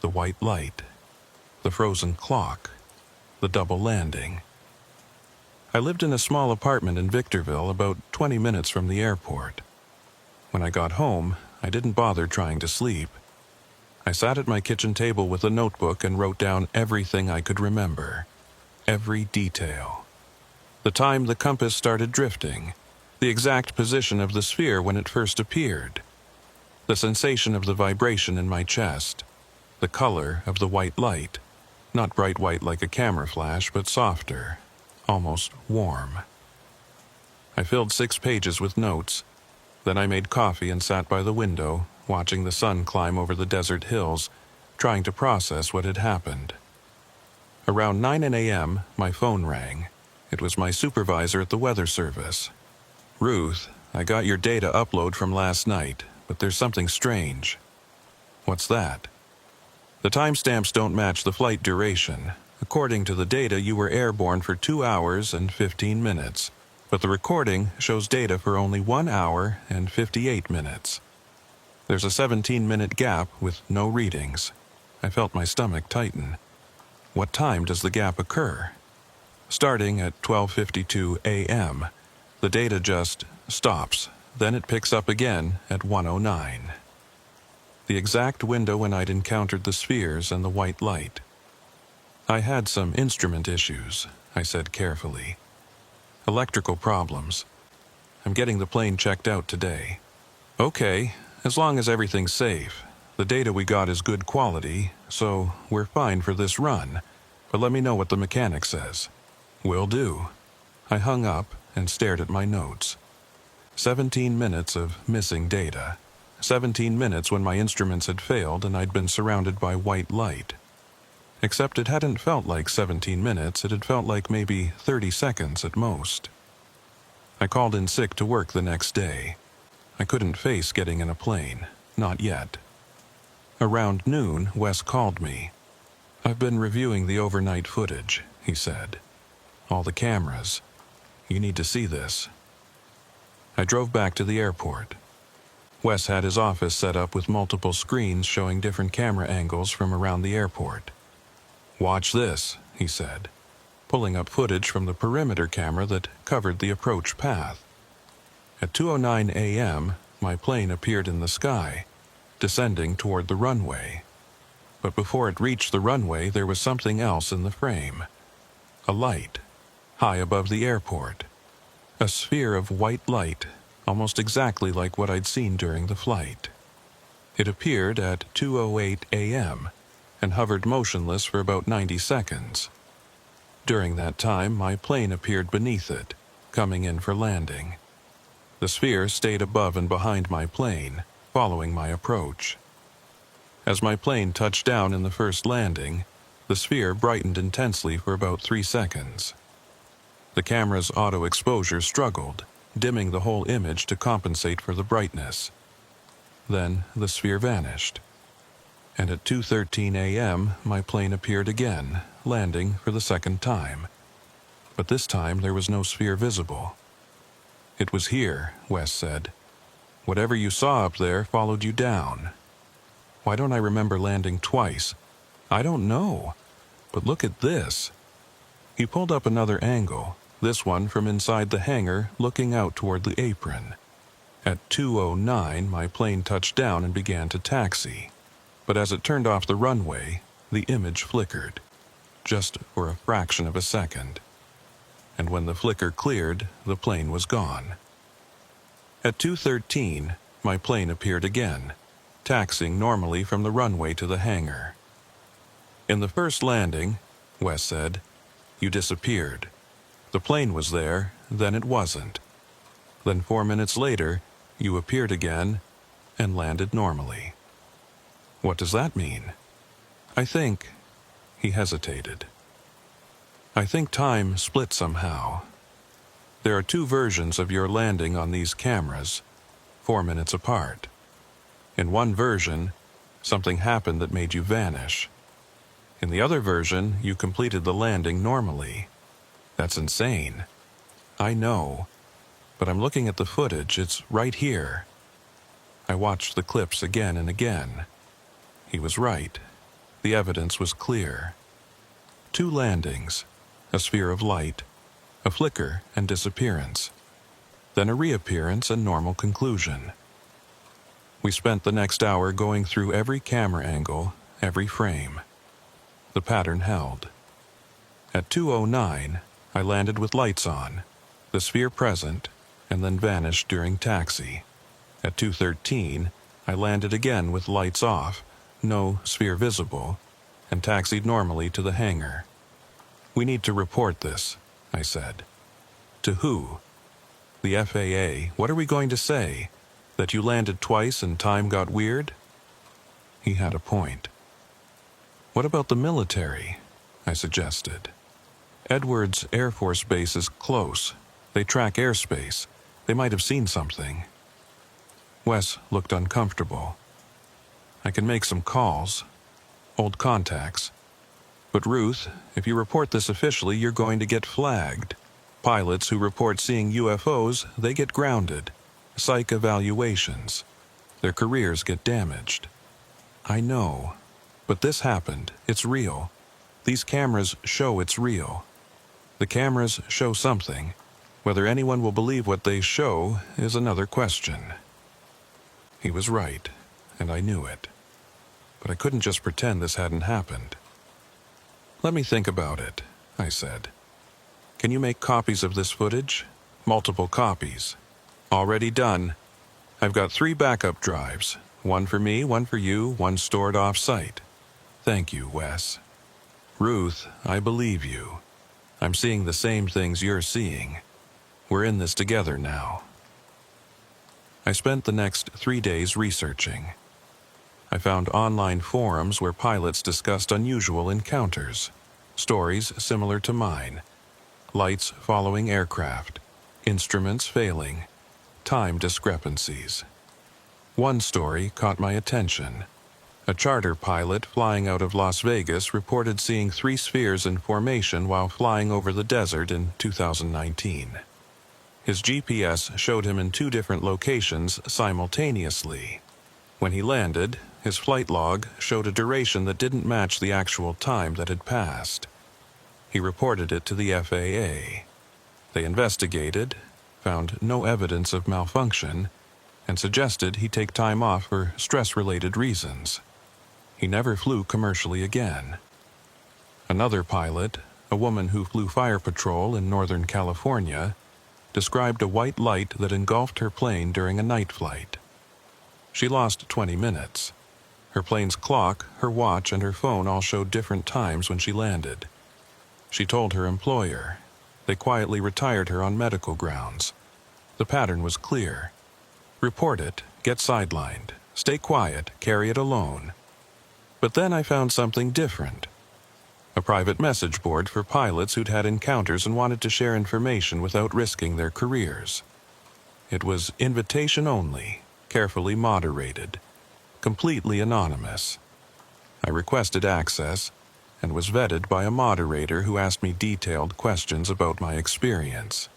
The white light. The frozen clock. The double landing. I lived in a small apartment in Victorville, about 20 minutes from the airport. When I got home, I didn't bother trying to sleep. I sat at my kitchen table with a notebook and wrote down everything I could remember. Every detail. The time the compass started drifting, the exact position of the sphere when it first appeared, the sensation of the vibration in my chest, the color of the white light, not bright white like a camera flash, but softer, almost warm. I filled 6 pages with notes. Then I made coffee and sat by the window, watching the sun climb over the desert hills, trying to process what had happened. Around 9 a.m., my phone rang. It was my supervisor at the weather service. "Ruth, I got your data upload from last night, but there's something strange." "What's that?" "The timestamps don't match the flight duration. According to the data, you were airborne for 2 hours and 15 minutes, but the recording shows data for only 1 hour and 58 minutes. There's a 17-minute gap with no readings." I felt my stomach tighten. "What time does the gap occur?" "Starting at 12:52 a.m. The data just stops, then it picks up again at 1:09. The exact window when I'd encountered the spheres and the white light. "I had some instrument issues," I said carefully. "Electrical problems. I'm getting the plane checked out today." "Okay, as long as everything's safe. The data we got is good quality, so we're fine for this run, but let me know what the mechanic says." "Will do." I hung up and stared at my notes. 17 minutes of missing data. 17 minutes when my instruments had failed and I'd been surrounded by white light. Except it hadn't felt like 17 minutes, it had felt like maybe 30 seconds at most. I called in sick to work the next day. I couldn't face getting in a plane, not yet. Around noon, Wes called me. "I've been reviewing the overnight footage," he said. "All the cameras. You need to see this." I drove back to the airport. Wes had his office set up with multiple screens showing different camera angles from around the airport. "Watch this," he said, pulling up footage from the perimeter camera that covered the approach path. At 2:09 a.m., my plane appeared in the sky, descending toward the runway. But before it reached the runway, there was something else in the frame. A light, high above the airport. A sphere of white light, almost exactly like what I'd seen during the flight. It appeared at 2:08 a.m. and hovered motionless for about 90 seconds. During that time, my plane appeared beneath it, coming in for landing. The sphere stayed above and behind my plane, following my approach. As my plane touched down in the first landing, the sphere brightened intensely for about 3 seconds. The camera's auto exposure struggled, dimming the whole image to compensate for the brightness. Then the sphere vanished. And at 2:13 a.m., my plane appeared again, landing for the second time. But this time there was no sphere visible. "It was here," Wes said. "Whatever you saw up there followed you down." "Why don't I remember landing twice?" "I don't know. But look at this." He pulled up another angle, this one from inside the hangar looking out toward the apron. At 2:09, my plane touched down and began to taxi, but as it turned off the runway, the image flickered, just for a fraction of a second. And when the flicker cleared, the plane was gone. At 2:13, my plane appeared again, taxiing normally from the runway to the hangar. In the first landing, Wes said, you disappeared. The plane was there, then it wasn't. Then 4 minutes later, you appeared again and landed normally. What does that mean? I think, he hesitated. I think time split somehow. There are two versions of your landing on these cameras, 4 minutes apart. In one version, something happened that made you vanish. In the other version, you completed the landing normally. That's insane. I know. But I'm looking at the footage, it's right here. I watched the clips again and again. He was right. The evidence was clear. 2 landings, a sphere of light, a flicker and disappearance, then a reappearance and normal conclusion. We spent the next hour going through every camera angle, every frame. The pattern held. At 2:09, I landed with lights on, the sphere present, and then vanished during taxi. At 2:13, I landed again with lights off, no sphere visible, and taxied normally to the hangar. We need to report this, I said. To who? The FAA. What are we going to say? That you landed twice and time got weird? He had a point. What about the military? I suggested. Edwards Air Force Base is close. They track airspace. They might have seen something. Wes looked uncomfortable. I can make some calls. Old contacts. But Ruth, if you report this officially, you're going to get flagged. Pilots who report seeing UFOs, they get grounded. Psych evaluations. Their careers get damaged. I know. But this happened. It's real. These cameras show it's real. The cameras show something. Whether anyone will believe what they show is another question. He was right, and I knew it. But I couldn't just pretend this hadn't happened. Let me think about it, I said. Can you make copies of this footage? Multiple copies. Already done. I've got 3 backup drives. One for me, one for you, one stored off-site. Thank you, Wes. Ruth, I believe you. I'm seeing the same things you're seeing. We're in this together now. I spent the next 3 days researching. I found online forums where pilots discussed unusual encounters, stories similar to mine, lights following aircraft, instruments failing, time discrepancies. One story caught my attention. A charter pilot flying out of Las Vegas reported seeing 3 spheres in formation while flying over the desert in 2019. His GPS showed him in 2 different locations simultaneously. When he landed, his flight log showed a duration that didn't match the actual time that had passed. He reported it to the FAA. They investigated, found no evidence of malfunction, and suggested he take time off for stress-related reasons. He never flew commercially again. Another pilot, a woman who flew fire patrol in Northern California, described a white light that engulfed her plane during a night flight. She lost 20 minutes. Her plane's clock, her watch, and her phone all showed different times when she landed. She told her employer. They quietly retired her on medical grounds. The pattern was clear. Report it, get sidelined, stay quiet, carry it alone. But then I found something different. A private message board for pilots who'd had encounters and wanted to share information without risking their careers. It was invitation only, carefully moderated, completely anonymous. I requested access and was vetted by a moderator who asked me detailed questions about my experience.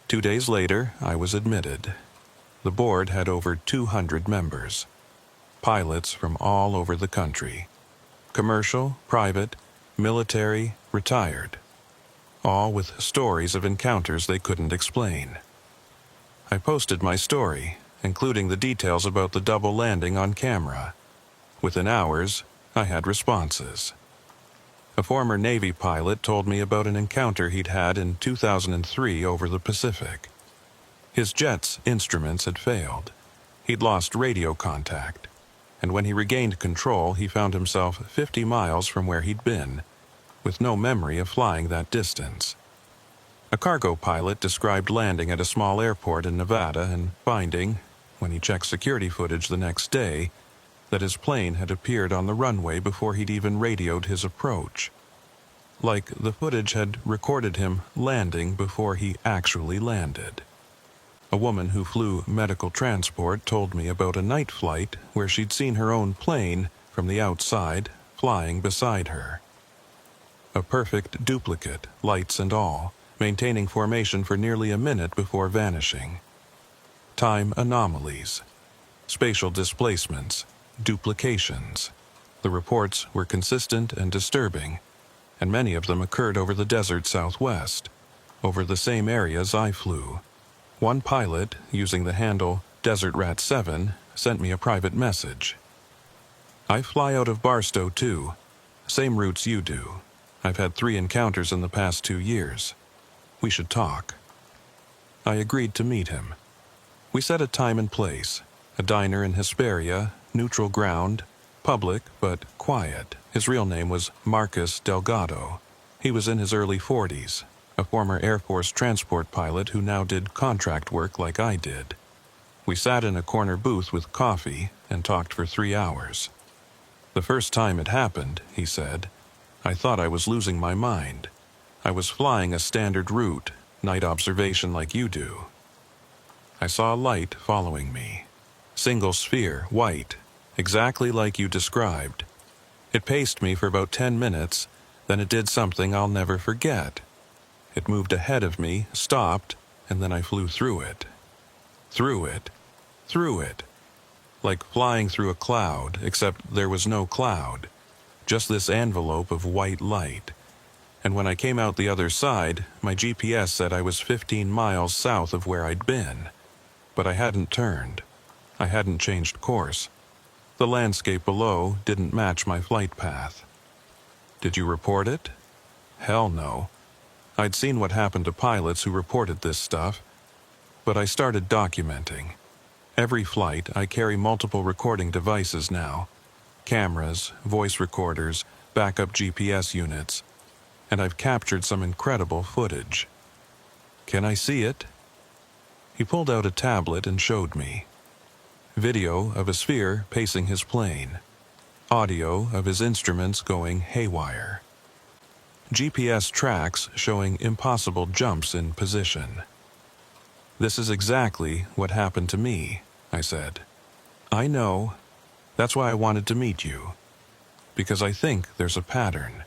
2 days later, I was admitted. The board had over 200 members. Pilots from all over the country. Commercial, private, military, retired. all with stories of encounters they couldn't explain. I posted my story, including the details about the double landing on camera. Within hours, I had responses. A former Navy pilot told me about an encounter he'd had in 2003 over the Pacific. His jet's instruments had failed. He'd lost radio contact, and when he regained control, he found himself 50 miles from where he'd been, with no memory of flying that distance. A cargo pilot described landing at a small airport in Nevada and finding, when he checked security footage the next day, that his plane had appeared on the runway before he'd even radioed his approach. Like the footage had recorded him landing before he actually landed. A woman who flew medical transport told me about a night flight where she'd seen her own plane, from the outside, flying beside her. A perfect duplicate, lights and all, maintaining formation for nearly a minute before vanishing. Time anomalies, spatial displacements, duplications. The reports were consistent and disturbing, and many of them occurred over the desert southwest, over the same areas I flew. One pilot, using the handle Desert Rat 7, sent me a private message. I fly out of Barstow too, same routes you do. I've had 3 encounters in the past 2 years. We should talk. I agreed to meet him. We set a time and place, a diner in Hesperia, neutral ground, public but quiet. His real name was Marcus Delgado. He was in his early 40s, a former Air Force transport pilot who now did contract work like I did. We sat in a corner booth with coffee and talked for 3 hours. The first time it happened, he said, I thought I was losing my mind. I was flying a standard route, night observation like you do. I saw a light following me. Single sphere, white, exactly like you described. It paced me for about 10 minutes, then it did something I'll never forget. It moved ahead of me, stopped, and then I flew through it. Through it. Through it. Like flying through a cloud, except there was no cloud. Just this envelope of white light. And when I came out the other side, my GPS said I was 15 miles south of where I'd been. But I hadn't turned. I hadn't changed course. The landscape below didn't match my flight path. Did you report it? Hell no. I'd seen what happened to pilots who reported this stuff, but I started documenting. Every flight, I carry multiple recording devices now. Cameras, voice recorders, backup GPS units, and I've captured some incredible footage. Can I see it? He pulled out a tablet and showed me. Video of a sphere pacing his plane. Audio of his instruments going haywire. GPS tracks showing impossible jumps in position. This is exactly what happened to me, I said. I know. That's why I wanted to meet you. Because I think there's a pattern.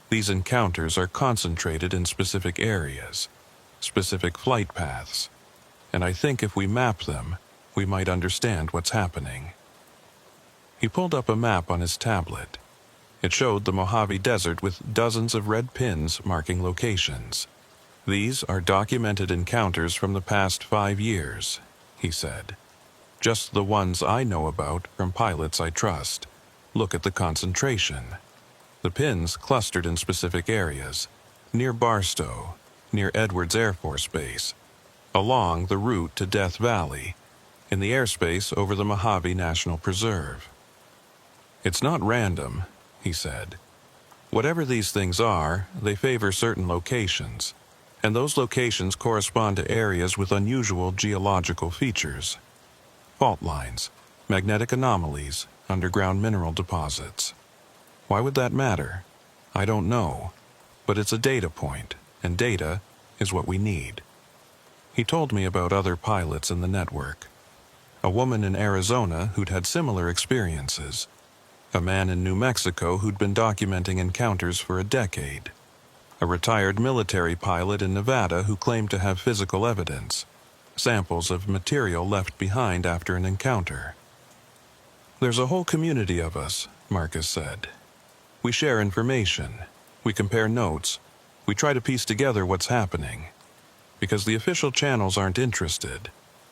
These encounters are concentrated in specific areas, specific flight paths, and I think if we map them, we might understand what's happening. He pulled up a map on his tablet. It showed the Mojave Desert with dozens of red pins marking locations. These are documented encounters from the past 5 years, he said. Just the ones I know about from pilots I trust. Look at the concentration. The pins clustered in specific areas, near Barstow, near Edwards Air Force Base, along the route to Death Valley, in the airspace over the Mojave National Preserve. It's not random, he said. Whatever these things are, they favor certain locations, and those locations correspond to areas with unusual geological features. Fault lines, magnetic anomalies, underground mineral deposits. Why would that matter? I don't know, but it's a data point, and data is what we need. He told me about other pilots in the network. A woman in Arizona who'd had similar experiences. A man in New Mexico who'd been documenting encounters for a decade. A retired military pilot in Nevada who claimed to have physical evidence, samples of material left behind after an encounter. There's a whole community of us, Marcus said. We share information. We compare notes. We try to piece together what's happening, because the official channels aren't interested,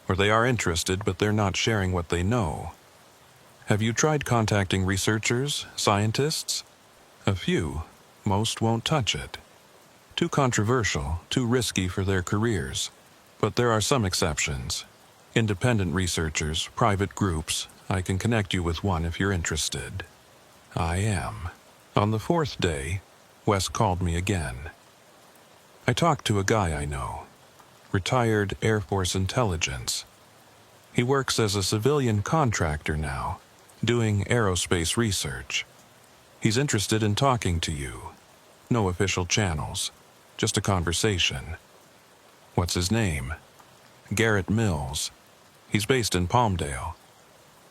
or they are interested but they're not sharing what they know. Have you tried contacting researchers, scientists? A few. Most won't touch it. Too controversial, too risky for their careers. But there are some exceptions. Independent researchers, private groups. I can connect you with one if you're interested. I am. On the 4th day, Wes called me again. I talked to a guy I know. Retired Air Force intelligence. He works as a civilian contractor now, doing aerospace research. He's interested in talking to you. No official channels, just a conversation. What's his name? Garrett Mills. He's based in Palmdale.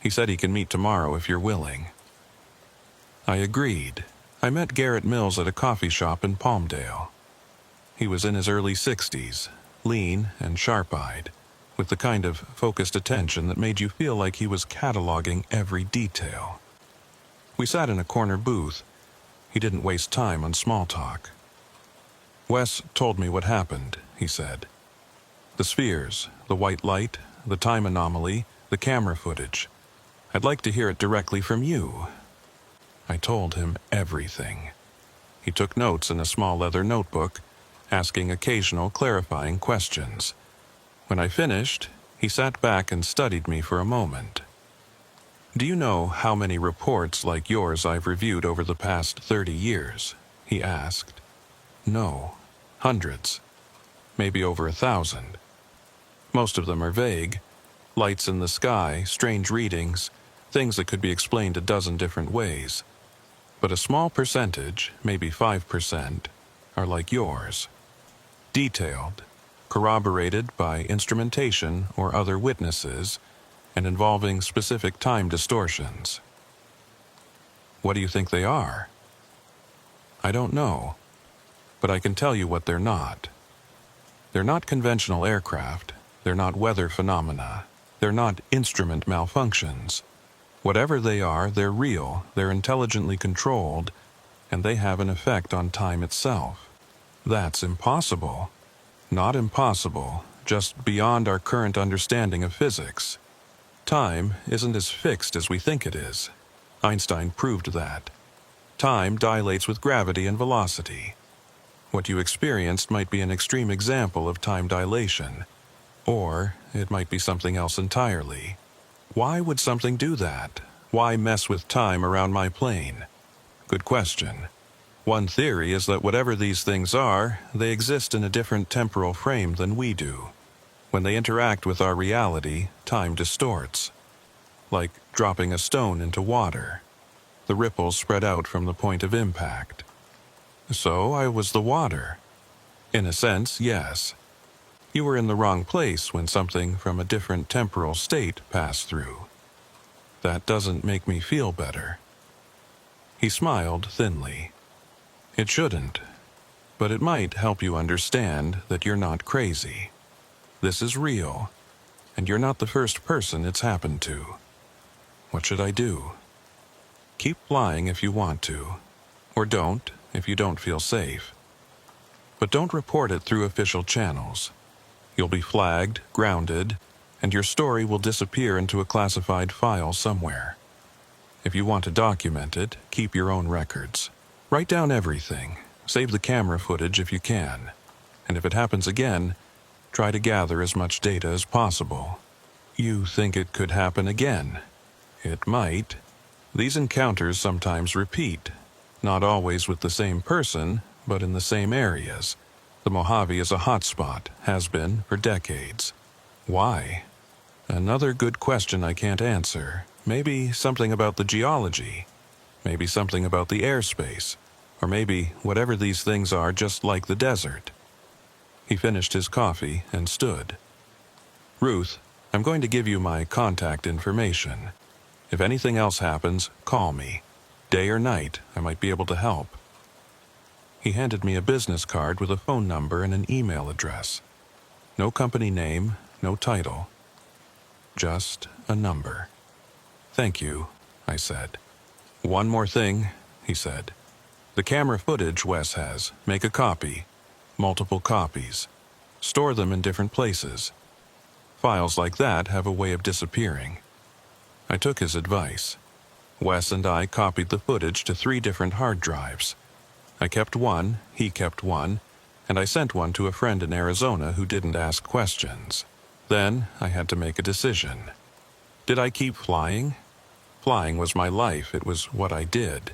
He said he can meet tomorrow if you're willing. I agreed. I met Garrett Mills at a coffee shop in Palmdale. He was in his early 60s, lean and sharp-eyed, with the kind of focused attention that made you feel like he was cataloging every detail. We sat in a corner booth. He didn't waste time on small talk. Wes told me what happened, he said. The spheres, the white light, the time anomaly, the camera footage. I'd like to hear it directly from you. I told him everything. He took notes in a small leather notebook, asking occasional clarifying questions. When I finished, he sat back and studied me for a moment. Do you know how many reports like yours I've reviewed over the past 30 years? He asked. No, hundreds. Maybe over 1,000. Most of them are vague. Lights in the sky, strange readings, things that could be explained a dozen different ways. But a small percentage, maybe 5%, are like yours. Detailed, corroborated by instrumentation or other witnesses, and involving specific time distortions. What do you think they are? I don't know, but I can tell you what they're not. They're not conventional aircraft, they're not weather phenomena, they're not instrument malfunctions. Whatever they are, they're real, they're intelligently controlled, and they have an effect on time itself. That's impossible. Not impossible, just beyond our current understanding of physics. Time isn't as fixed as we think it is. Einstein proved that. Time dilates with gravity and velocity. What you experienced might be an extreme example of time dilation, or it might be something else entirely. Why would something do that? Why mess with time around my plane? Good question. One theory is that whatever these things are, they exist in a different temporal frame than we do. When they interact with our reality, time distorts. Like dropping a stone into water. The ripples spread out from the point of impact. So I was the water. In a sense, yes. You were in the wrong place when something from a different temporal state passed through. That doesn't make me feel better. He smiled thinly. It shouldn't, but it might help you understand that you're not crazy. This is real, and you're not the first person it's happened to. What should I do? Keep flying if you want to, or don't if you don't feel safe. But don't report it through official channels. You'll be flagged, grounded, and your story will disappear into a classified file somewhere. If you want to document it, keep your own records. Write down everything. Save the camera footage if you can. And if it happens again, try to gather as much data as possible. You think it could happen again? It might. These encounters sometimes repeat. Not always with the same person, but in the same areas. The Mojave is a hotspot, has been for decades. Why? Another good question I can't answer. Maybe something about the geology. Maybe something about the airspace. Or maybe whatever these things are just like the desert. He finished his coffee and stood. Ruth, I'm going to give you my contact information. If anything else happens, call me. Day or night, I might be able to help. He handed me a business card with a phone number and an email address. No company name, no title. Just a number. Thank you, I said. One more thing, he said. The camera footage Wes has, make a copy. multiple copies. Store them in different places. Files like that have a way of disappearing. I took his advice. Wes and I copied the footage to 3 different hard drives. I kept one, he kept one, and I sent one to a friend in Arizona who didn't ask questions. Then I had to make a decision. Did I keep flying? Flying was my life. It was what I did,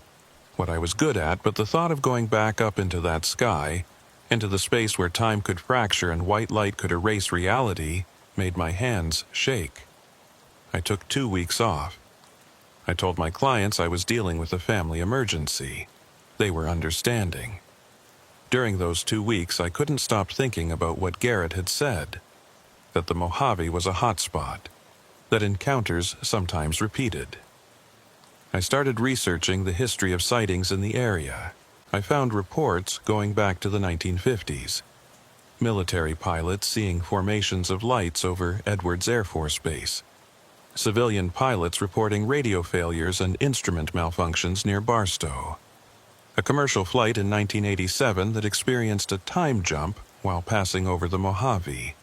what I was good at, but the thought of going back up into that sky, into the space where time could fracture and white light could erase reality, made my hands shake. I took 2 weeks off. I told my clients I was dealing with a family emergency. They were understanding. During those 2 weeks, I couldn't stop thinking about what Garrett had said, that the Mojave was a hotspot, that encounters sometimes repeated. I started researching the history of sightings in the area. I found reports going back to the 1950s. Military pilots seeing formations of lights over Edwards Air Force Base. Civilian pilots reporting radio failures and instrument malfunctions near Barstow. A commercial flight in 1987 that experienced a time jump while passing over the Mojave,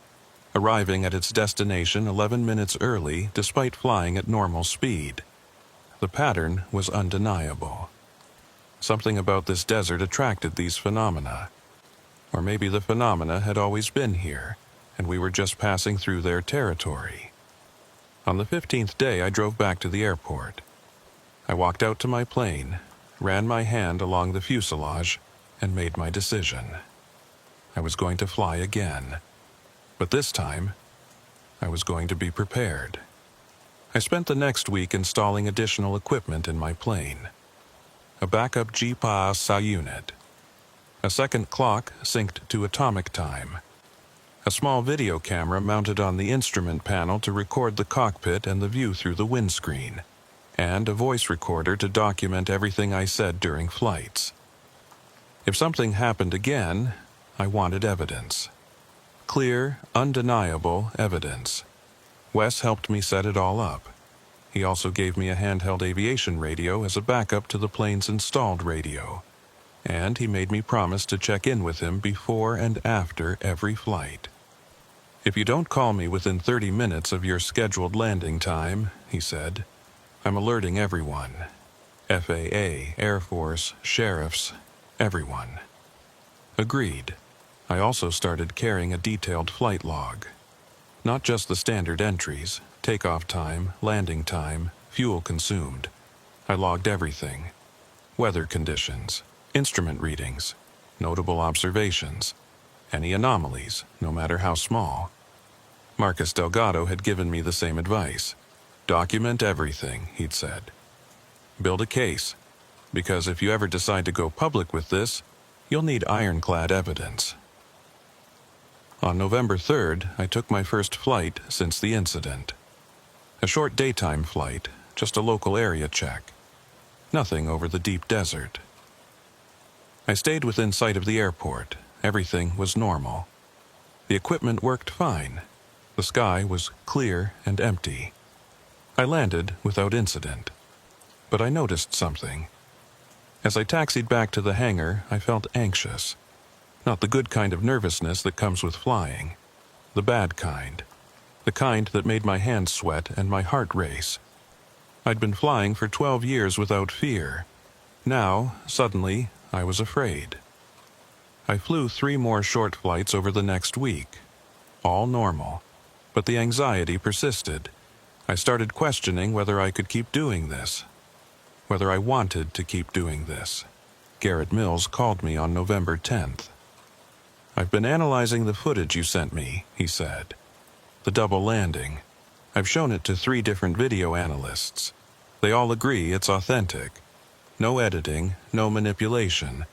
arriving at its destination 11 minutes early despite flying at normal speed. The pattern was undeniable. Something about this desert attracted these phenomena. Or maybe the phenomena had always been here, and we were just passing through their territory. On the 15th day, I drove back to the airport. I walked out to my plane, ran my hand along the fuselage, and made my decision. I was going to fly again. But this time, I was going to be prepared. I spent the next week installing additional equipment in my plane. A backup GPS unit. A second clock synced to atomic time. A small video camera mounted on the instrument panel to record the cockpit and the view through the windscreen. And a voice recorder to document everything I said during flights. If something happened again, I wanted evidence. Clear, undeniable evidence. Wes helped me set it all up. He also gave me a handheld aviation radio as a backup to the plane's installed radio. And he made me promise to check in with him before and after every flight. "If you don't call me within 30 minutes of your scheduled landing time," he said, "I'm alerting everyone. FAA, Air Force, sheriffs, everyone." Agreed. I also started carrying a detailed flight log. Not just the standard entries, takeoff time, landing time, fuel consumed. I logged everything. Weather conditions, instrument readings, notable observations, any anomalies, no matter how small. Marcus Delgado had given me the same advice. Document everything, he'd said. Build a case, because if you ever decide to go public with this, you'll need ironclad evidence. On November 3rd, I took my first flight since the incident. A short daytime flight, just a local area check. Nothing over the deep desert. I stayed within sight of the airport. Everything was normal. The equipment worked fine. The sky was clear and empty. I landed without incident. But I noticed something. As I taxied back to the hangar, I felt anxious. Not the good kind of nervousness that comes with flying. The bad kind. The kind that made my hands sweat and my heart race. I'd been flying for 12 years without fear. Now, suddenly, I was afraid. I flew 3 more short flights over the next week. All normal. But the anxiety persisted. I started questioning whether I could keep doing this. Whether I wanted to keep doing this. Garrett Mills called me on November 10th. "I've been analyzing the footage you sent me," he said. "The double landing. I've shown it to 3 different video analysts. They all agree it's authentic. No editing, no manipulation.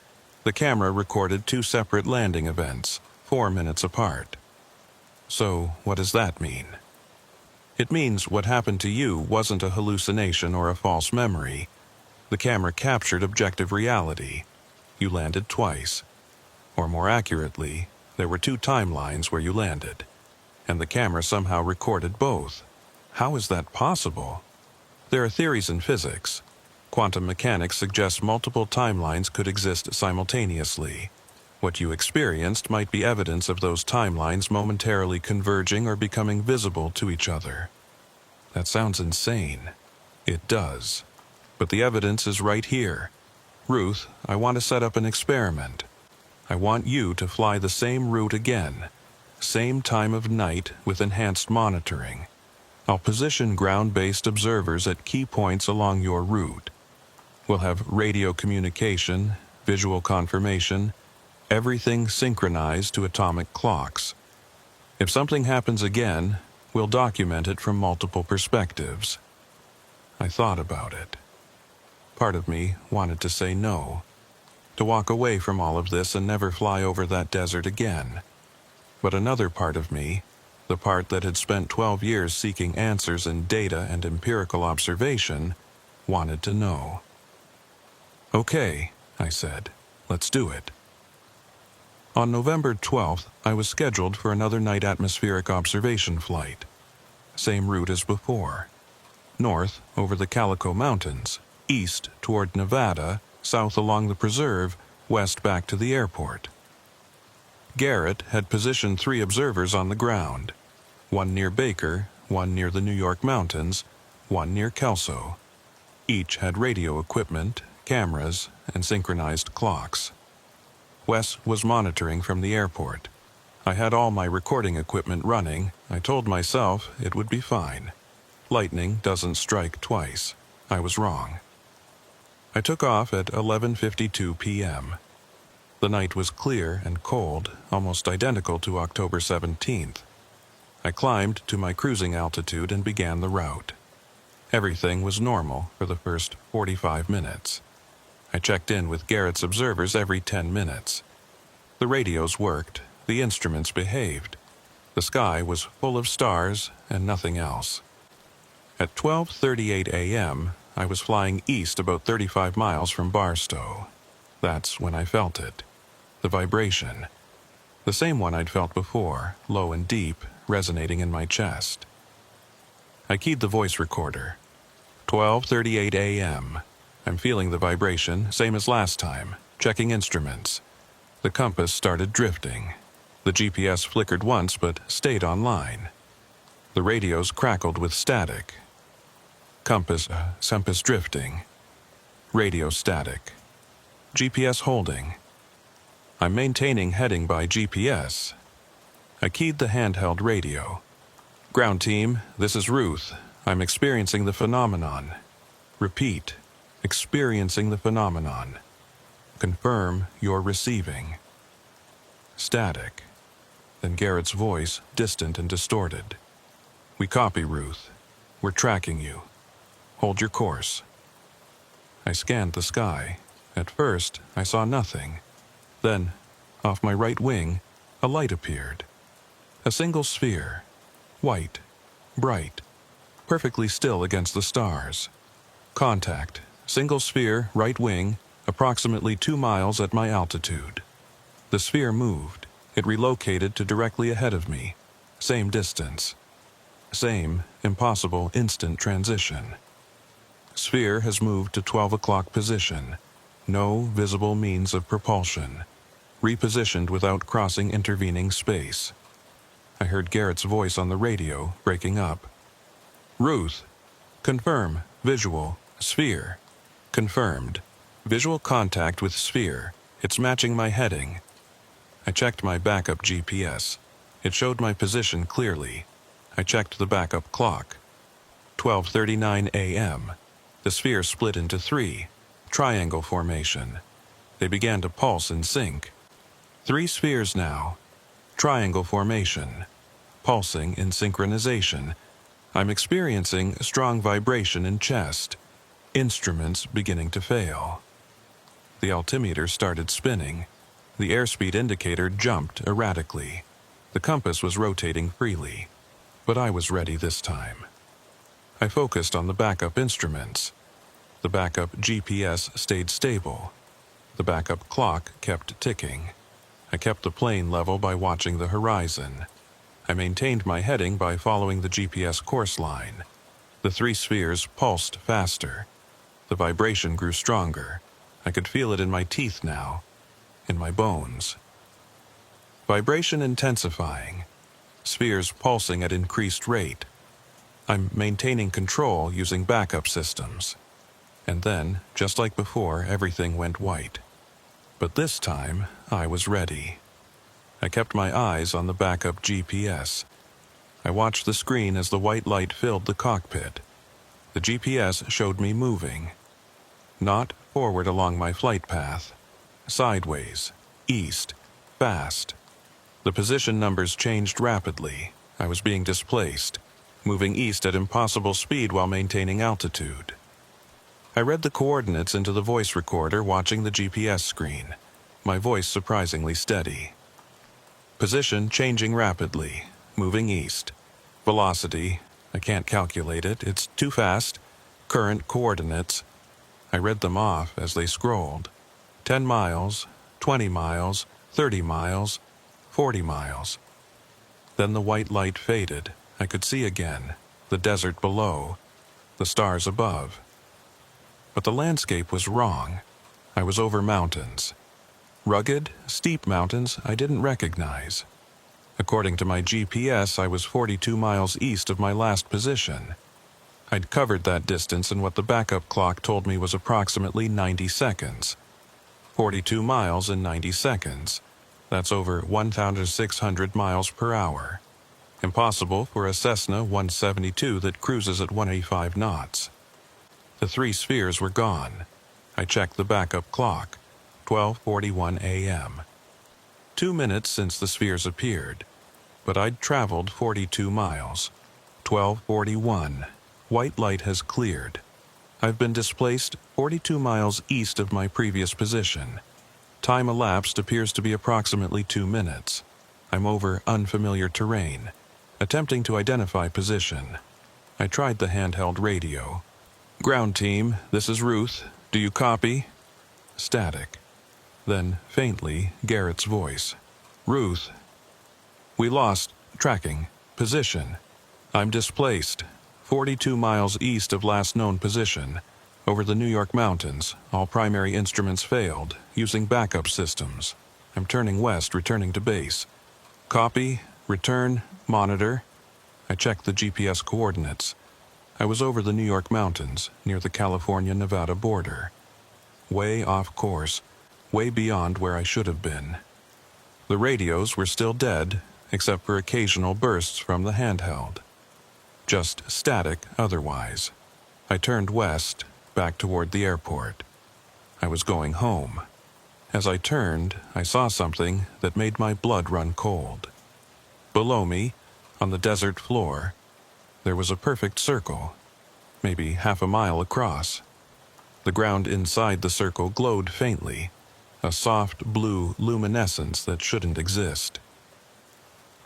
The camera recorded 2 separate landing events, 4 minutes apart." So, what does that mean? It means what happened to you wasn't a hallucination or a false memory. The camera captured objective reality. You landed twice. Or more accurately, there were 2 timelines where you landed. And the camera somehow recorded both. How is that possible? There are theories in physics. Quantum mechanics suggests multiple timelines could exist simultaneously. What you experienced might be evidence of those timelines momentarily converging or becoming visible to each other. That sounds insane. It does. But the evidence is right here. Ruth, I want to set up an experiment. I want you to fly the same route again, same time of night with enhanced monitoring. I'll position ground-based observers at key points along your route. We'll have radio communication, visual confirmation, everything synchronized to atomic clocks. If something happens again, we'll document it from multiple perspectives. I thought about it. Part of me wanted to say no, to walk away from all of this and never fly over that desert again. But another part of me, the part that had spent 12 years seeking answers in data and empirical observation, wanted to know. Okay, I said, let's do it. On November 12th, I was scheduled for another night atmospheric observation flight. Same route as before. North over the Calico Mountains, east toward Nevada, south along the preserve, west back to the airport. Garrett had positioned 3 observers on the ground, one near Baker, one near the New York mountains, one near Kelso. Each had radio equipment, cameras, and synchronized clocks. Wes was monitoring from the airport. I had all my recording equipment running. I told myself it would be fine. Lightning doesn't strike twice. I was wrong. I took off at 11:52 p.m. The night was clear and cold, almost identical to October 17th. I climbed to my cruising altitude and began the route. Everything was normal for the first 45 minutes. I checked in with Garrett's observers every 10 minutes. The radios worked, the instruments behaved. The sky was full of stars and nothing else. At 12:38 a.m., I was flying east about 35 miles from Barstow. That's when I felt it. The vibration. The same one I'd felt before, low and deep, resonating in my chest. I keyed the voice recorder. 12:38 a.m. I'm feeling the vibration, same as last time, checking instruments. The compass started drifting. The GPS flickered once but stayed online. The radios crackled with static. Compass drifting. Radio static. GPS holding. I'm maintaining heading by GPS. I keyed the handheld radio. Ground team, this is Ruth. I'm experiencing the phenomenon. Repeat. Experiencing the phenomenon. Confirm you're receiving. Static. Then Garrett's voice, distant and distorted. We copy, Ruth. We're tracking you. Hold your course. I scanned the sky. At first, I saw nothing. Then, off my right wing, a light appeared. A single sphere. White. Bright. Perfectly still against the stars. Contact. Single sphere, right wing, approximately 2 miles at my altitude. The sphere moved. It relocated to directly ahead of me. Same distance. Same, impossible instant transition. Sphere has moved to 12 o'clock position. No visible means of propulsion. Repositioned without crossing intervening space. I heard Garrett's voice on the radio, breaking up. Ruth. Confirm. Visual. Sphere. Confirmed. Visual contact with sphere. It's matching my heading. I checked my backup GPS. It showed my position clearly. I checked the backup clock. 12:39 a.m. The sphere split into 3. Triangle formation. They began to pulse in sync. 3 spheres now. Triangle formation. Pulsing in synchronization. I'm experiencing strong vibration in chest. Instruments beginning to fail. The altimeter started spinning. The airspeed indicator jumped erratically. The compass was rotating freely. But I was ready this time. I focused on the backup instruments. The backup GPS stayed stable. The backup clock kept ticking. I kept the plane level by watching the horizon. I maintained my heading by following the GPS course line. The 3 spheres pulsed faster. The vibration grew stronger. I could feel it in my teeth now, in my bones. Vibration intensifying. Spheres pulsing at increased rate. I'm maintaining control using backup systems. And then, just like before, everything went white. But this time, I was ready. I kept my eyes on the backup GPS. I watched the screen as the white light filled the cockpit. The GPS showed me moving. Not forward along my flight path. Sideways. East. Fast. The position numbers changed rapidly. I was being displaced, moving east at impossible speed while maintaining altitude. I read the coordinates into the voice recorder watching the GPS screen, my voice surprisingly steady. Position changing rapidly, moving east. Velocity, I can't calculate it, it's too fast. Current coordinates. I read them off as they scrolled. 10 miles, 20 miles, 30 miles, 40 miles. Then the white light faded. I could see again, the desert below, the stars above. But the landscape was wrong. I was over mountains. Rugged, steep mountains I didn't recognize. According to my GPS, I was 42 miles east of my last position. I'd covered that distance in what the backup clock told me was approximately 90 seconds. 42 miles in 90 seconds. That's over 1,600 miles per hour. Impossible for a Cessna 172 that cruises at 185 knots. The 3 spheres were gone. I checked the backup clock. 12:41 a.m. 2 minutes since the spheres appeared, but I'd traveled 42 miles. 12:41. White light has cleared. I've been displaced 42 miles east of my previous position. Time elapsed appears to be approximately 2 minutes. I'm over unfamiliar terrain, attempting to identify position. I tried the handheld radio. "Ground team, this is Ruth. Do you copy?" Static. Then, faintly, Garrett's voice. "Ruth. We lost tracking. Position. I'm displaced. 42 miles east of last known position. Over the New York mountains. All primary instruments failed. Using backup systems. I'm turning west, returning to base. Copy. Return. Monitor." I checked the GPS coordinates. I was over the New York mountains, near the California-Nevada border. Way off course. Way beyond where I should have been. The radios were still dead, except for occasional bursts from the handheld. Just static otherwise. I turned west, back toward the airport. I was going home. As I turned, I saw something that made my blood run cold. Below me, on the desert floor, there was a perfect circle, maybe half a mile across. The ground inside the circle glowed faintly, a soft blue luminescence that shouldn't exist.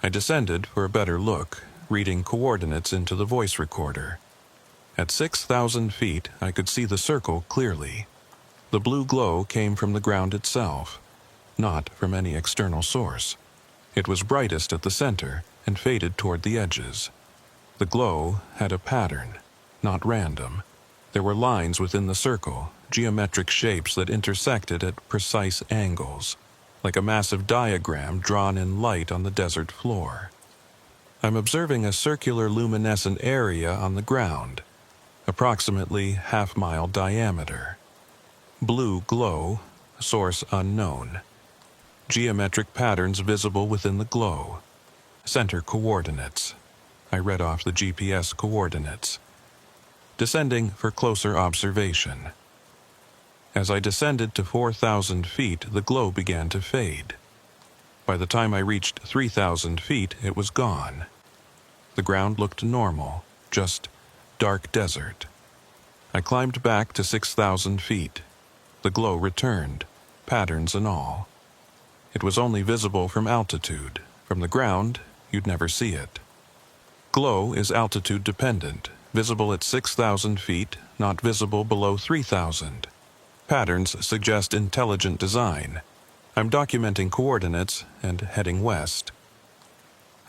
I descended for a better look, reading coordinates into the voice recorder. At 6,000 feet, I could see the circle clearly. The blue glow came from the ground itself, not from any external source. It was brightest at the center and faded toward the edges. The glow had a pattern, not random. There were lines within the circle, geometric shapes that intersected at precise angles, like a massive diagram drawn in light on the desert floor. I'm observing a circular luminescent area on the ground, approximately half-mile diameter. Blue glow, source unknown. Geometric patterns visible within the glow. Center coordinates. I read off the GPS coordinates. Descending for closer observation. As I descended to 4,000 feet, the glow began to fade. By the time I reached 3,000 feet, it was gone. The ground looked normal, just dark desert. I climbed back to 6,000 feet. The glow returned, patterns and all. It was only visible from altitude. From the ground, you'd never see it. Glow is altitude dependent, visible at 6,000 feet, not visible below 3,000. Patterns suggest intelligent design. I'm documenting coordinates and heading west.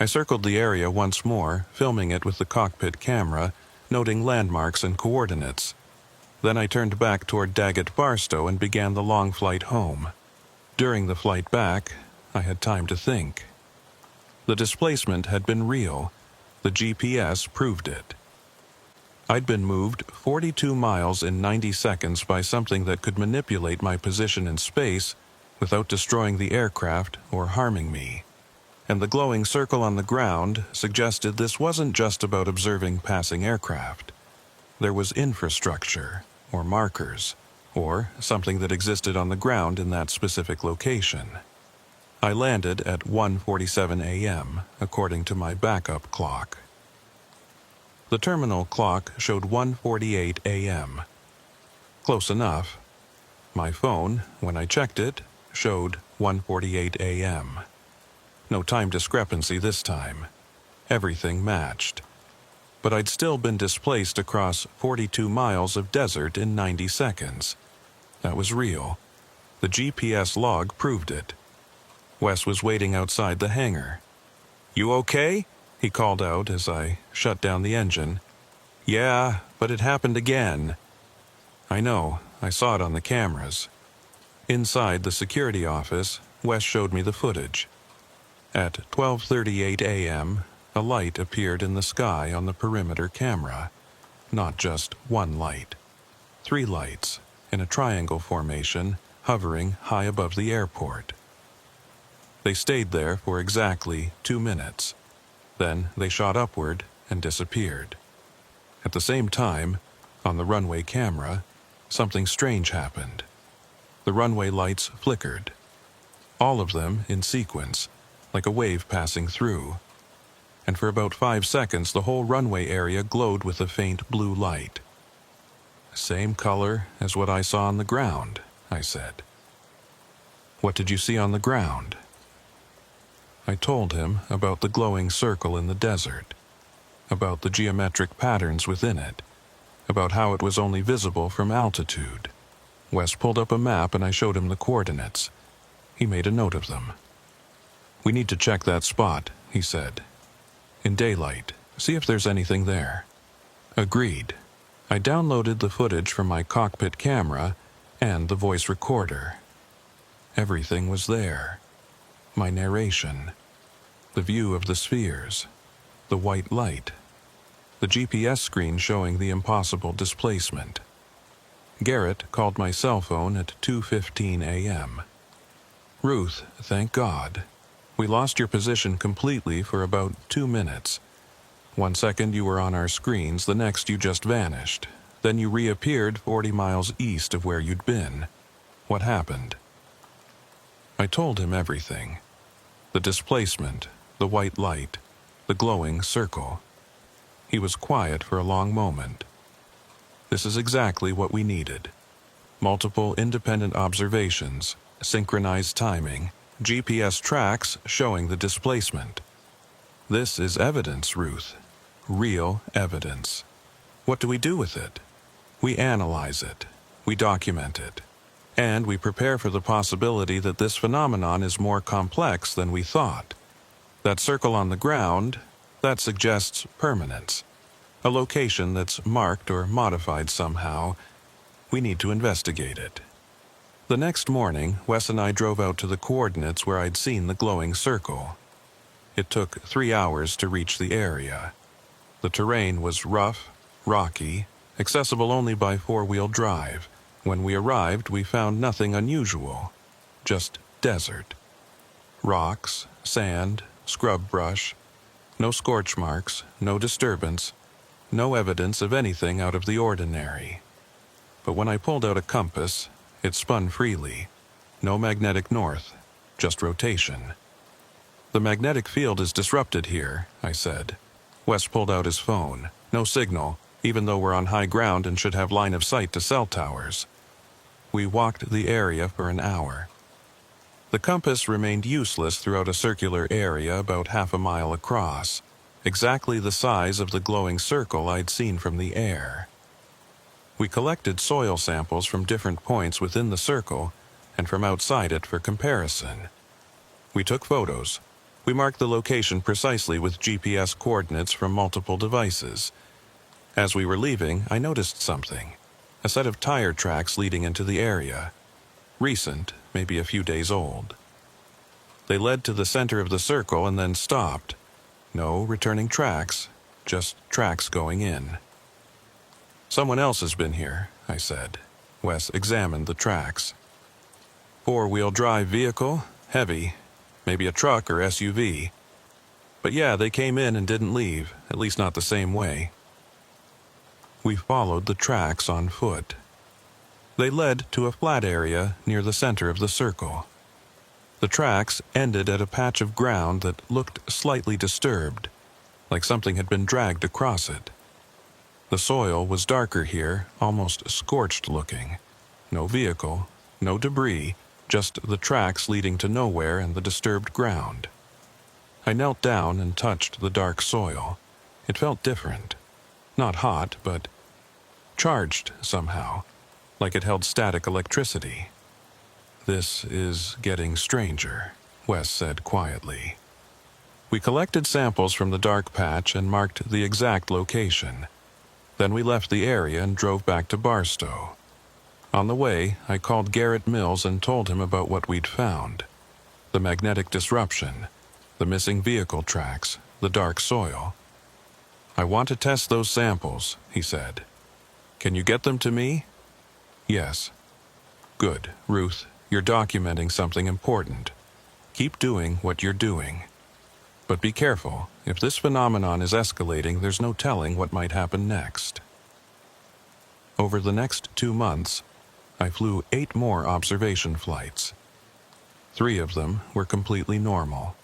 I circled the area once more, filming it with the cockpit camera, noting landmarks and coordinates. Then I turned back toward Daggett Barstow and began the long flight home. During the flight back, I had time to think. The displacement had been real. The GPS proved it. I'd been moved 42 miles in 90 seconds by something that could manipulate my position in space without destroying the aircraft or harming me. And the glowing circle on the ground suggested this wasn't just about observing passing aircraft. There was infrastructure, or markers, or something that existed on the ground in that specific location. I landed at 1:47 a.m., according to my backup clock. The terminal clock showed 1:48 a.m. Close enough. My phone, when I checked it, showed 1:48 a.m. No time discrepancy this time. Everything matched. But I'd still been displaced across 42 miles of desert in 90 seconds. That was real. The GPS log proved it. Wes was waiting outside the hangar. "You okay?" he called out as I shut down the engine. "Yeah, but it happened again." "I know. I saw it on the cameras." Inside the security office, Wes showed me the footage. At 12:38 a.m., a light appeared in the sky on the perimeter camera. Not just one light. 3 lights, in a triangle formation, hovering high above the airport. They stayed there for exactly 2 minutes. Then they shot upward and disappeared. At the same time, on the runway camera, something strange happened. The runway lights flickered. All of them in sequence, like a wave passing through. And for about 5 seconds, the whole runway area glowed with a faint blue light. "Same color as what I saw on the ground," I said. "What did you see on the ground?" I told him about the glowing circle in the desert, about the geometric patterns within it, about how it was only visible from altitude. Wes pulled up a map and I showed him the coordinates. He made a note of them. "We need to check that spot," he said. "In daylight, see if there's anything there." Agreed. I downloaded the footage from my cockpit camera and the voice recorder. Everything was there. My narration, the view of the spheres, the white light, the GPS screen showing the impossible displacement. Garrett called my cell phone at 2:15 a.m. "Ruth, thank God. We lost your position completely for about 2 minutes. 1 second you were on our screens, the next you just vanished. Then you reappeared 40 miles east of where you'd been. What happened?" I told him everything. The displacement, the white light, the glowing circle. He was quiet for a long moment. This is exactly what we needed. Multiple independent observations, synchronized timing, GPS tracks showing the displacement. This is evidence, Ruth. Real evidence. What do we do with it? We analyze it. We document it. And we prepare for the possibility that this phenomenon is more complex than we thought. That circle on the ground, that suggests permanence. A location that's marked or modified somehow. We need to investigate it. The next morning, Wes and I drove out to the coordinates where I'd seen the glowing circle. It took 3 hours to reach the area. The terrain was rough, rocky, accessible only by 4-wheel drive. When we arrived, we found nothing unusual, just desert. Rocks, sand, scrub brush, no scorch marks, no disturbance, no evidence of anything out of the ordinary. But when I pulled out a compass, it spun freely. No magnetic north, just rotation. "The magnetic field is disrupted here," I said. Wes pulled out his phone. "No signal, even though we're on high ground and should have line of sight to cell towers." We walked the area for an hour. The compass remained useless throughout a circular area about half a mile across, exactly the size of the glowing circle I'd seen from the air. We collected soil samples from different points within the circle and from outside it for comparison. We took photos. We marked the location precisely with GPS coordinates from multiple devices. As we were leaving, I noticed something. A set of tire tracks leading into the area. Recent, maybe a few days old. They led to the center of the circle and then stopped. No returning tracks, just tracks going in. "Someone else has been here," I said. Wes examined the tracks. "Four-wheel drive vehicle, heavy, maybe a truck or SUV. But yeah, they came in and didn't leave, at least not the same way." We followed the tracks on foot. They led to a flat area near the center of the circle. The tracks ended at a patch of ground that looked slightly disturbed, like something had been dragged across it. The soil was darker here, almost scorched looking. No vehicle, no debris, just the tracks leading to nowhere and the disturbed ground. I knelt down and touched the dark soil. It felt different. Not hot, but charged somehow, like it held static electricity. "This is getting stranger," Wes said quietly. We collected samples from the dark patch and marked the exact location. Then we left the area and drove back to Barstow. On the way, I called Garrett Mills and told him about what we'd found. The magnetic disruption, the missing vehicle tracks, the dark soil. "I want to test those samples," he said. "Can you get them to me?" "Yes." "Good, Ruth. You're documenting something important. Keep doing what you're doing. But be careful. If this phenomenon is escalating, there's no telling what might happen next." Over the next 2 months, I flew 8 more observation flights. 3 of them were completely normal.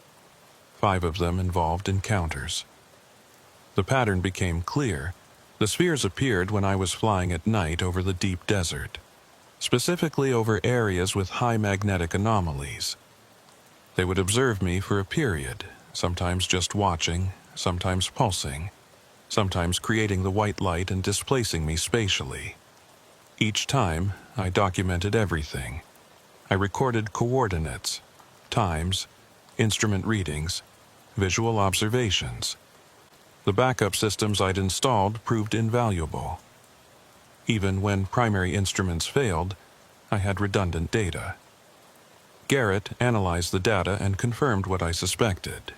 5 of them involved encounters. The pattern became clear. The spheres appeared when I was flying at night over the deep desert, specifically over areas with high magnetic anomalies. They would observe me for a period, sometimes just watching, sometimes pulsing, sometimes creating the white light and displacing me spatially. Each time, I documented everything. I recorded coordinates, times, instrument readings, visual observations. The backup systems I'd installed proved invaluable. Even when primary instruments failed, I had redundant data. Garrett analyzed the data and confirmed what I suspected.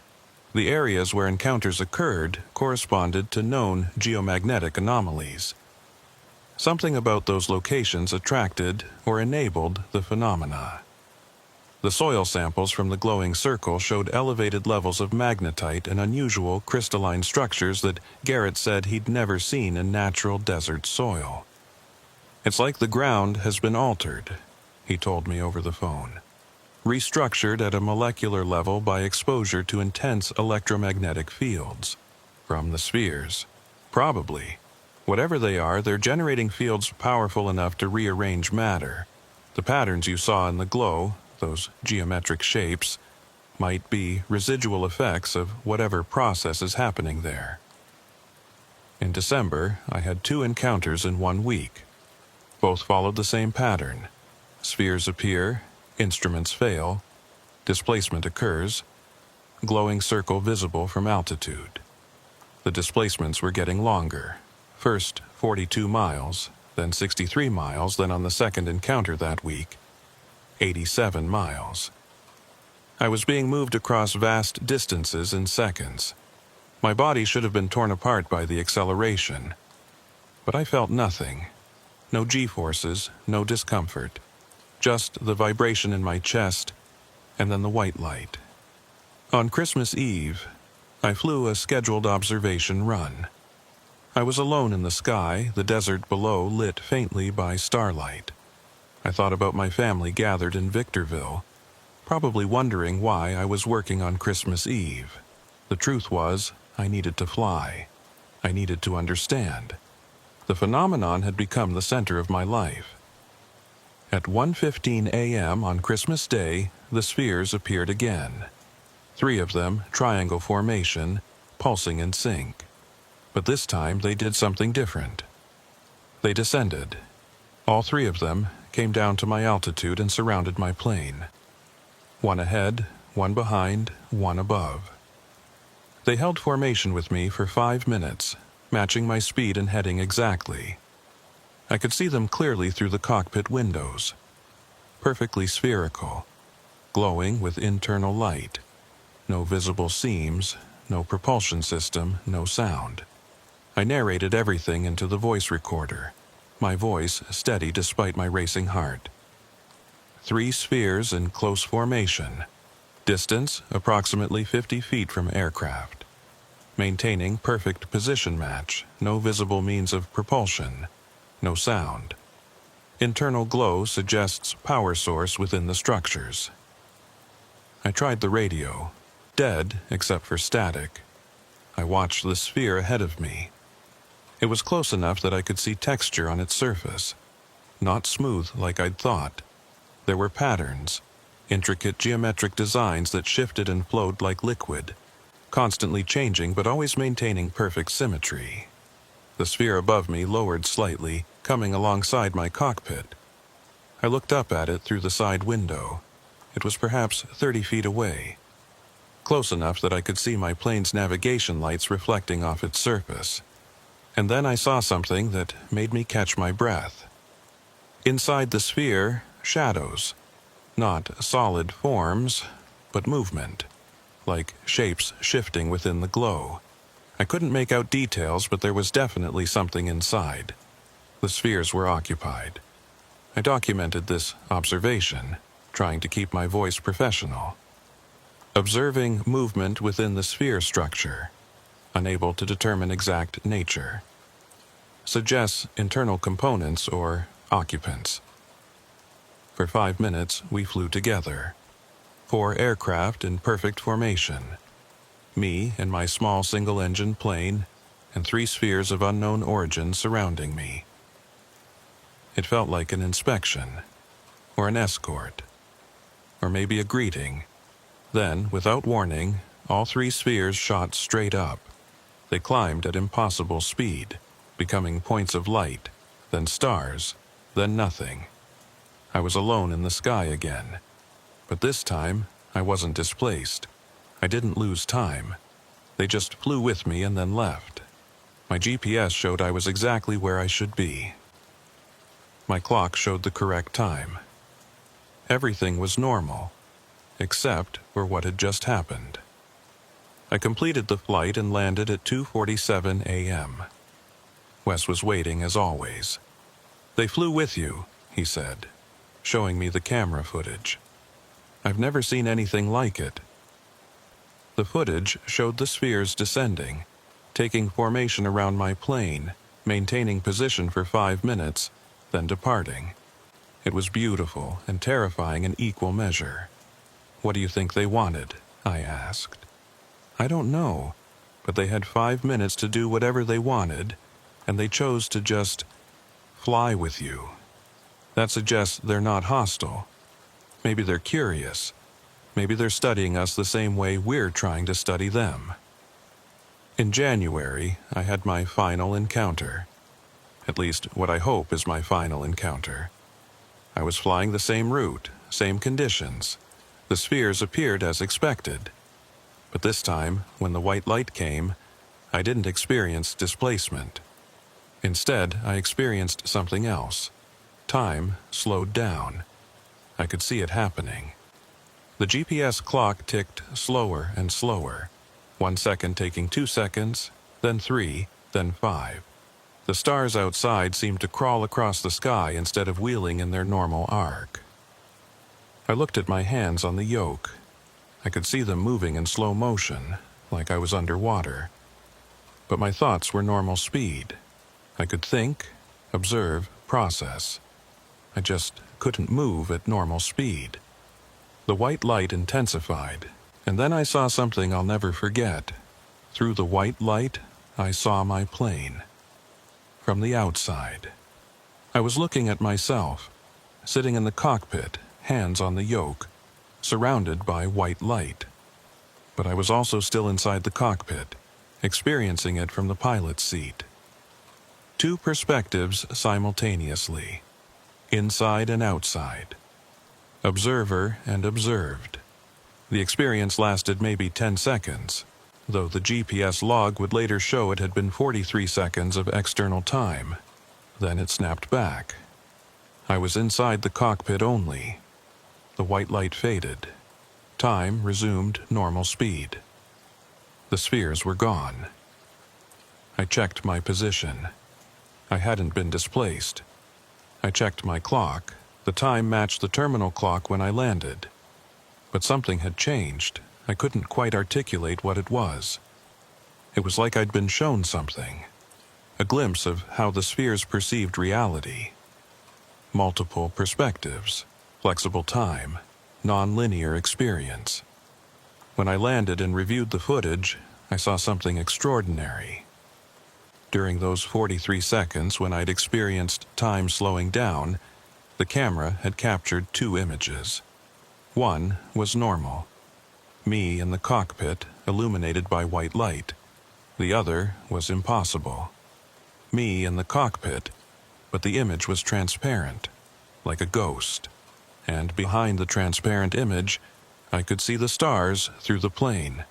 The areas where encounters occurred corresponded to known geomagnetic anomalies. Something about those locations attracted or enabled the phenomena. The soil samples from the glowing circle showed elevated levels of magnetite and unusual crystalline structures that Garrett said he'd never seen in natural desert soil. "It's like the ground has been altered," he told me over the phone. "Restructured at a molecular level by exposure to intense electromagnetic fields. From the spheres. Probably. Whatever they are, they're generating fields powerful enough to rearrange matter. The patterns you saw in the glow, those geometric shapes, might be residual effects of whatever process is happening there." In December, I had 2 encounters in 1 week. Both followed the same pattern. Spheres appear, instruments fail, displacement occurs, glowing circle visible from altitude. The displacements were getting longer. First 42 miles, then 63 miles, then on the second encounter that week, 87 miles. I was being moved across vast distances in seconds. My body should have been torn apart by the acceleration. But I felt nothing. No G-forces, no discomfort. Just the vibration in my chest, and then the white light. On Christmas Eve, I flew a scheduled observation run. I was alone in the sky, the desert below lit faintly by starlight. I thought about my family gathered in Victorville, probably wondering why I was working on Christmas Eve. The truth was, I needed to fly. I needed to understand. The phenomenon had become the center of my life. At 1:15 a.m. on Christmas Day, the spheres appeared again. 3 of them, triangle formation, pulsing in sync. But this time they did something different. They descended. All 3 of them came down to my altitude and surrounded my plane. 1 ahead, 1 behind, 1 above. They held formation with me for 5 minutes, matching my speed and heading exactly. I could see them clearly through the cockpit windows. Perfectly spherical. glowing with internal light. No visible seams, no propulsion system, no sound. I narrated everything into the voice recorder, my voice steady despite my racing heart. 3 spheres in close formation. Distance approximately 50 feet from aircraft. Maintaining perfect position match, no visible means of propulsion, no sound. Internal glow suggests power source within the structures. I tried the radio, dead except for static. I watched the sphere ahead of me. It was close enough that I could see texture on its surface. Not smooth like I'd thought. There were patterns, intricate geometric designs that shifted and flowed like liquid, constantly changing but always maintaining perfect symmetry. The sphere above me lowered slightly, coming alongside my cockpit. I looked up at it through the side window. It was perhaps 30 feet away, close enough that I could see my plane's navigation lights reflecting off its surface. And then I saw something that made me catch my breath. Inside the sphere, shadows. Not solid forms, but movement, like shapes shifting within the glow. I couldn't make out details, but there was definitely something inside. The spheres were occupied. I documented this observation, trying to keep my voice professional. Observing movement within the sphere structure, unable to determine exact nature. Suggests internal components or occupants. For 5 minutes, we flew together. 4 aircraft in perfect formation. Me and my small single-engine plane, and 3 spheres of unknown origin surrounding me. It felt like an inspection, or an escort, or maybe a greeting. Then, without warning, all 3 spheres shot straight up. They climbed at impossible speed, becoming points of light, then stars, then nothing. I was alone in the sky again. But this time, I wasn't displaced. I didn't lose time. They just flew with me and then left. My GPS showed I was exactly where I should be. My clock showed the correct time. Everything was normal, except for what had just happened. I completed the flight and landed at 2:47 a.m. Wes was waiting as always. "They flew with you," he said, showing me the camera footage. I've never seen anything like it. The footage showed the spheres descending, taking formation around my plane, maintaining position for 5 minutes, then departing. It was beautiful and terrifying in equal measure. "What do you think they wanted?" I asked. "I don't know, but they had 5 minutes to do whatever they wanted, and they chose to just fly with you. That suggests they're not hostile. Maybe they're curious. Maybe they're studying us the same way we're trying to study them." In January, I had my final encounter. At least, what I hope is my final encounter. I was flying the same route, same conditions. The spheres appeared as expected. But this time, when the white light came, I didn't experience displacement. Instead, I experienced something else. Time slowed down. I could see it happening. The GPS clock ticked slower and slower, 1 second taking 2 seconds, then 3, then 5. The stars outside seemed to crawl across the sky instead of wheeling in their normal arc. I looked at my hands on the yoke. I could see them moving in slow motion, like I was underwater. But my thoughts were normal speed. I could think, observe, process. I just couldn't move at normal speed. The white light intensified, and then I saw something I'll never forget. Through the white light, I saw my plane. From the outside. I was looking at myself, sitting in the cockpit, hands on the yoke, surrounded by white light. But I was also still inside the cockpit, experiencing it from the pilot's seat. 2 perspectives simultaneously, inside and outside. Observer and observed. The experience lasted maybe 10 seconds, though the GPS log would later show it had been 43 seconds of external time. Then it snapped back. I was inside the cockpit only. The white light faded, Time resumed normal speed. The spheres were gone. I checked my position. I hadn't been displaced. I checked my clock. The time matched the terminal clock when I landed. But something had changed. I couldn't quite articulate what it was. It was like I'd been shown something. A glimpse of how the spheres perceived reality. Multiple perspectives, flexible time, non-linear experience. When I landed and reviewed the footage, I saw something extraordinary. During those 43 seconds when I'd experienced time slowing down, the camera had captured 2 images. One was normal. Me in the cockpit, illuminated by white light. The other was impossible. Me in the cockpit, but the image was transparent, like a ghost. And behind the transparent image, I could see the stars through the plane,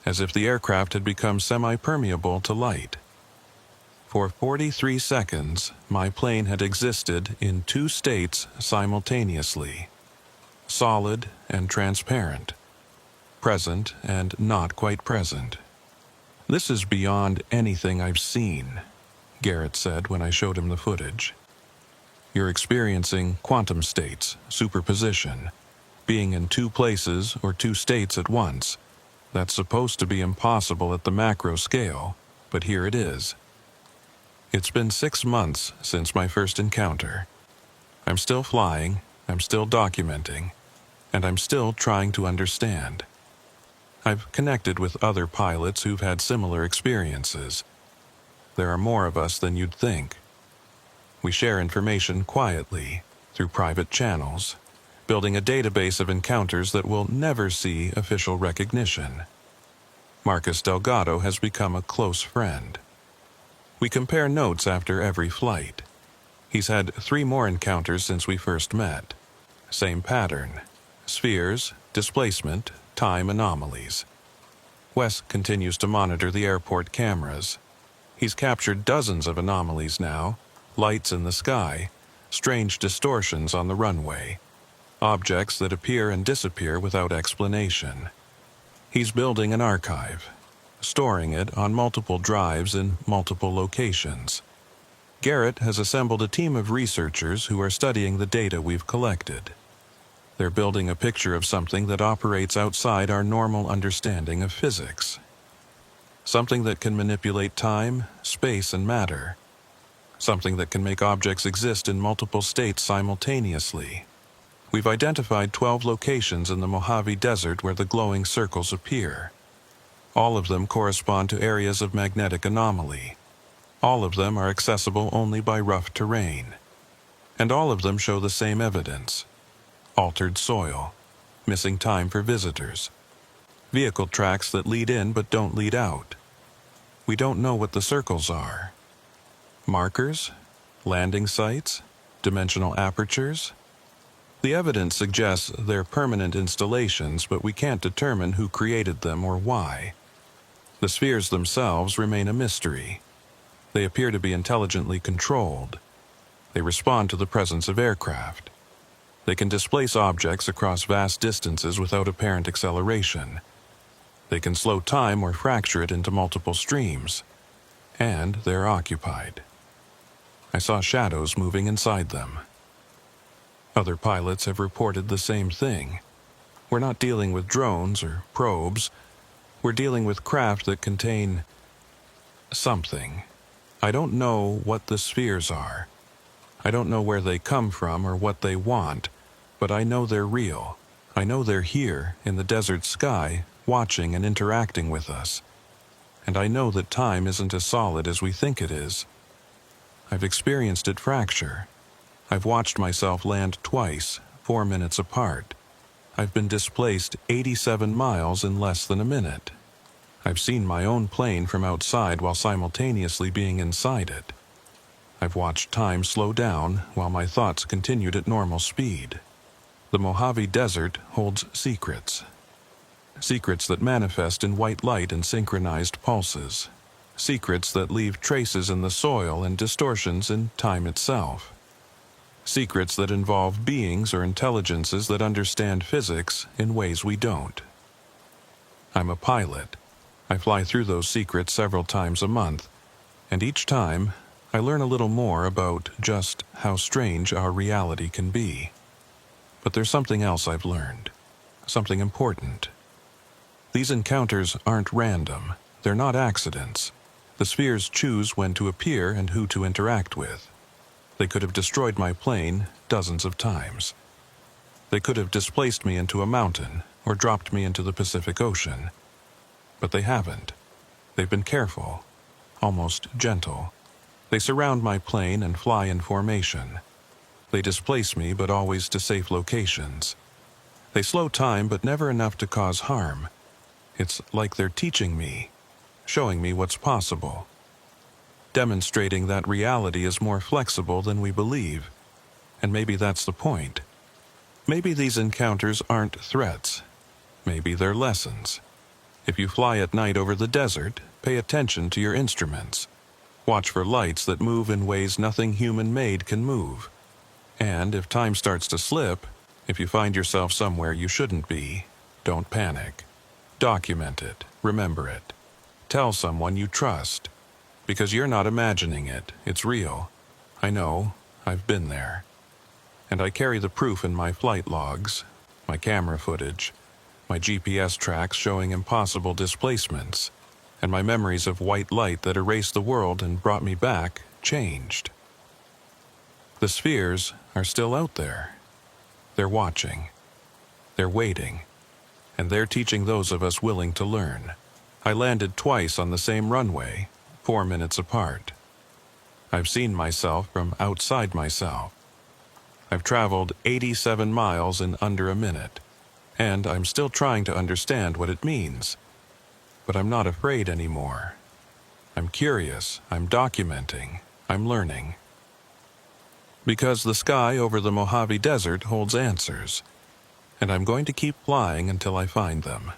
as if the aircraft had become semi-permeable to light. For 43 seconds, my plane had existed in 2 states simultaneously, solid and transparent, present and not quite present. "This is beyond anything I've seen," Garrett said when I showed him the footage. "You're experiencing quantum states, superposition, being in 2 places or 2 states at once. That's supposed to be impossible at the macro scale, but here it is. It's been 6 months since my first encounter. I'm still flying, I'm still documenting, and I'm still trying to understand. I've connected with other pilots who've had similar experiences. There are more of us than you'd think. We share information quietly, through private channels, building a database of encounters that will never see official recognition. Marcus Delgado has become a close friend. We compare notes after every flight. He's had 3 more encounters since we first met. Same pattern: spheres, displacement, time anomalies. Wes continues to monitor the airport cameras. He's captured dozens of anomalies now: lights in the sky, strange distortions on the runway, objects that appear and disappear without explanation. He's building an archive, storing it on multiple drives in multiple locations. Garrett has assembled a team of researchers who are studying the data we've collected. They're building a picture of something that operates outside our normal understanding of physics. Something that can manipulate time, space, and matter. Something that can make objects exist in multiple states simultaneously. We've identified 12 locations in the Mojave Desert where the glowing circles appear. All of them correspond to areas of magnetic anomaly. All of them are accessible only by rough terrain. And all of them show the same evidence: altered soil, missing time for visitors, vehicle tracks that lead in but don't lead out. We don't know what the circles are. Markers? Landing sites? Dimensional apertures? The evidence suggests they're permanent installations, but we can't determine who created them or why. The spheres themselves remain a mystery. They appear to be intelligently controlled. They respond to the presence of aircraft. They can displace objects across vast distances without apparent acceleration. They can slow time or fracture it into multiple streams. And they're occupied. I saw shadows moving inside them. Other pilots have reported the same thing. We're not dealing with drones or probes. We're dealing with craft that contain something. I don't know what the spheres are. I don't know where they come from or what they want, but I know they're real. I know they're here in the desert sky, watching and interacting with us. And I know that time isn't as solid as we think it is. I've experienced it fracture. I've watched myself land twice, 4 minutes apart. I've been displaced 87 miles in less than a minute. I've seen my own plane from outside while simultaneously being inside it. I've watched time slow down while my thoughts continued at normal speed. The Mojave Desert holds secrets. Secrets that manifest in white light and synchronized pulses. Secrets that leave traces in the soil and distortions in time itself. Secrets that involve beings or intelligences that understand physics in ways we don't. I'm a pilot. I fly through those secrets several times a month, and each time I learn a little more about just how strange our reality can be. But there's something else I've learned, something important. These encounters aren't random. They're not accidents. The spheres choose when to appear and who to interact with. They could have destroyed my plane dozens of times. They could have displaced me into a mountain or dropped me into the Pacific Ocean. But they haven't. They've been careful, almost gentle. They surround my plane and fly in formation. They displace me, but always to safe locations. They slow time, but never enough to cause harm. It's like they're teaching me, showing me what's possible, demonstrating that reality is more flexible than we believe. And maybe that's the point. Maybe these encounters aren't threats. Maybe they're lessons. If you fly at night over the desert, pay attention to your instruments. Watch for lights that move in ways nothing human-made can move. And if time starts to slip, if you find yourself somewhere you shouldn't be, don't panic. Document it. Remember it. Tell someone you trust. Because you're not imagining it. It's real. I know. I've been there. And I carry the proof in my flight logs, my camera footage, my GPS tracks showing impossible displacements, and my memories of white light that erased the world and brought me back changed. The spheres are still out there. They're watching. They're waiting. And they're teaching those of us willing to learn. I landed twice on the same runway, 4 minutes apart. I've seen myself from outside myself. I've traveled 87 miles in under a minute, and I'm still trying to understand what it means. But I'm not afraid anymore. I'm curious, I'm documenting, I'm learning. Because the sky over the Mojave Desert holds answers, and I'm going to keep flying until I find them.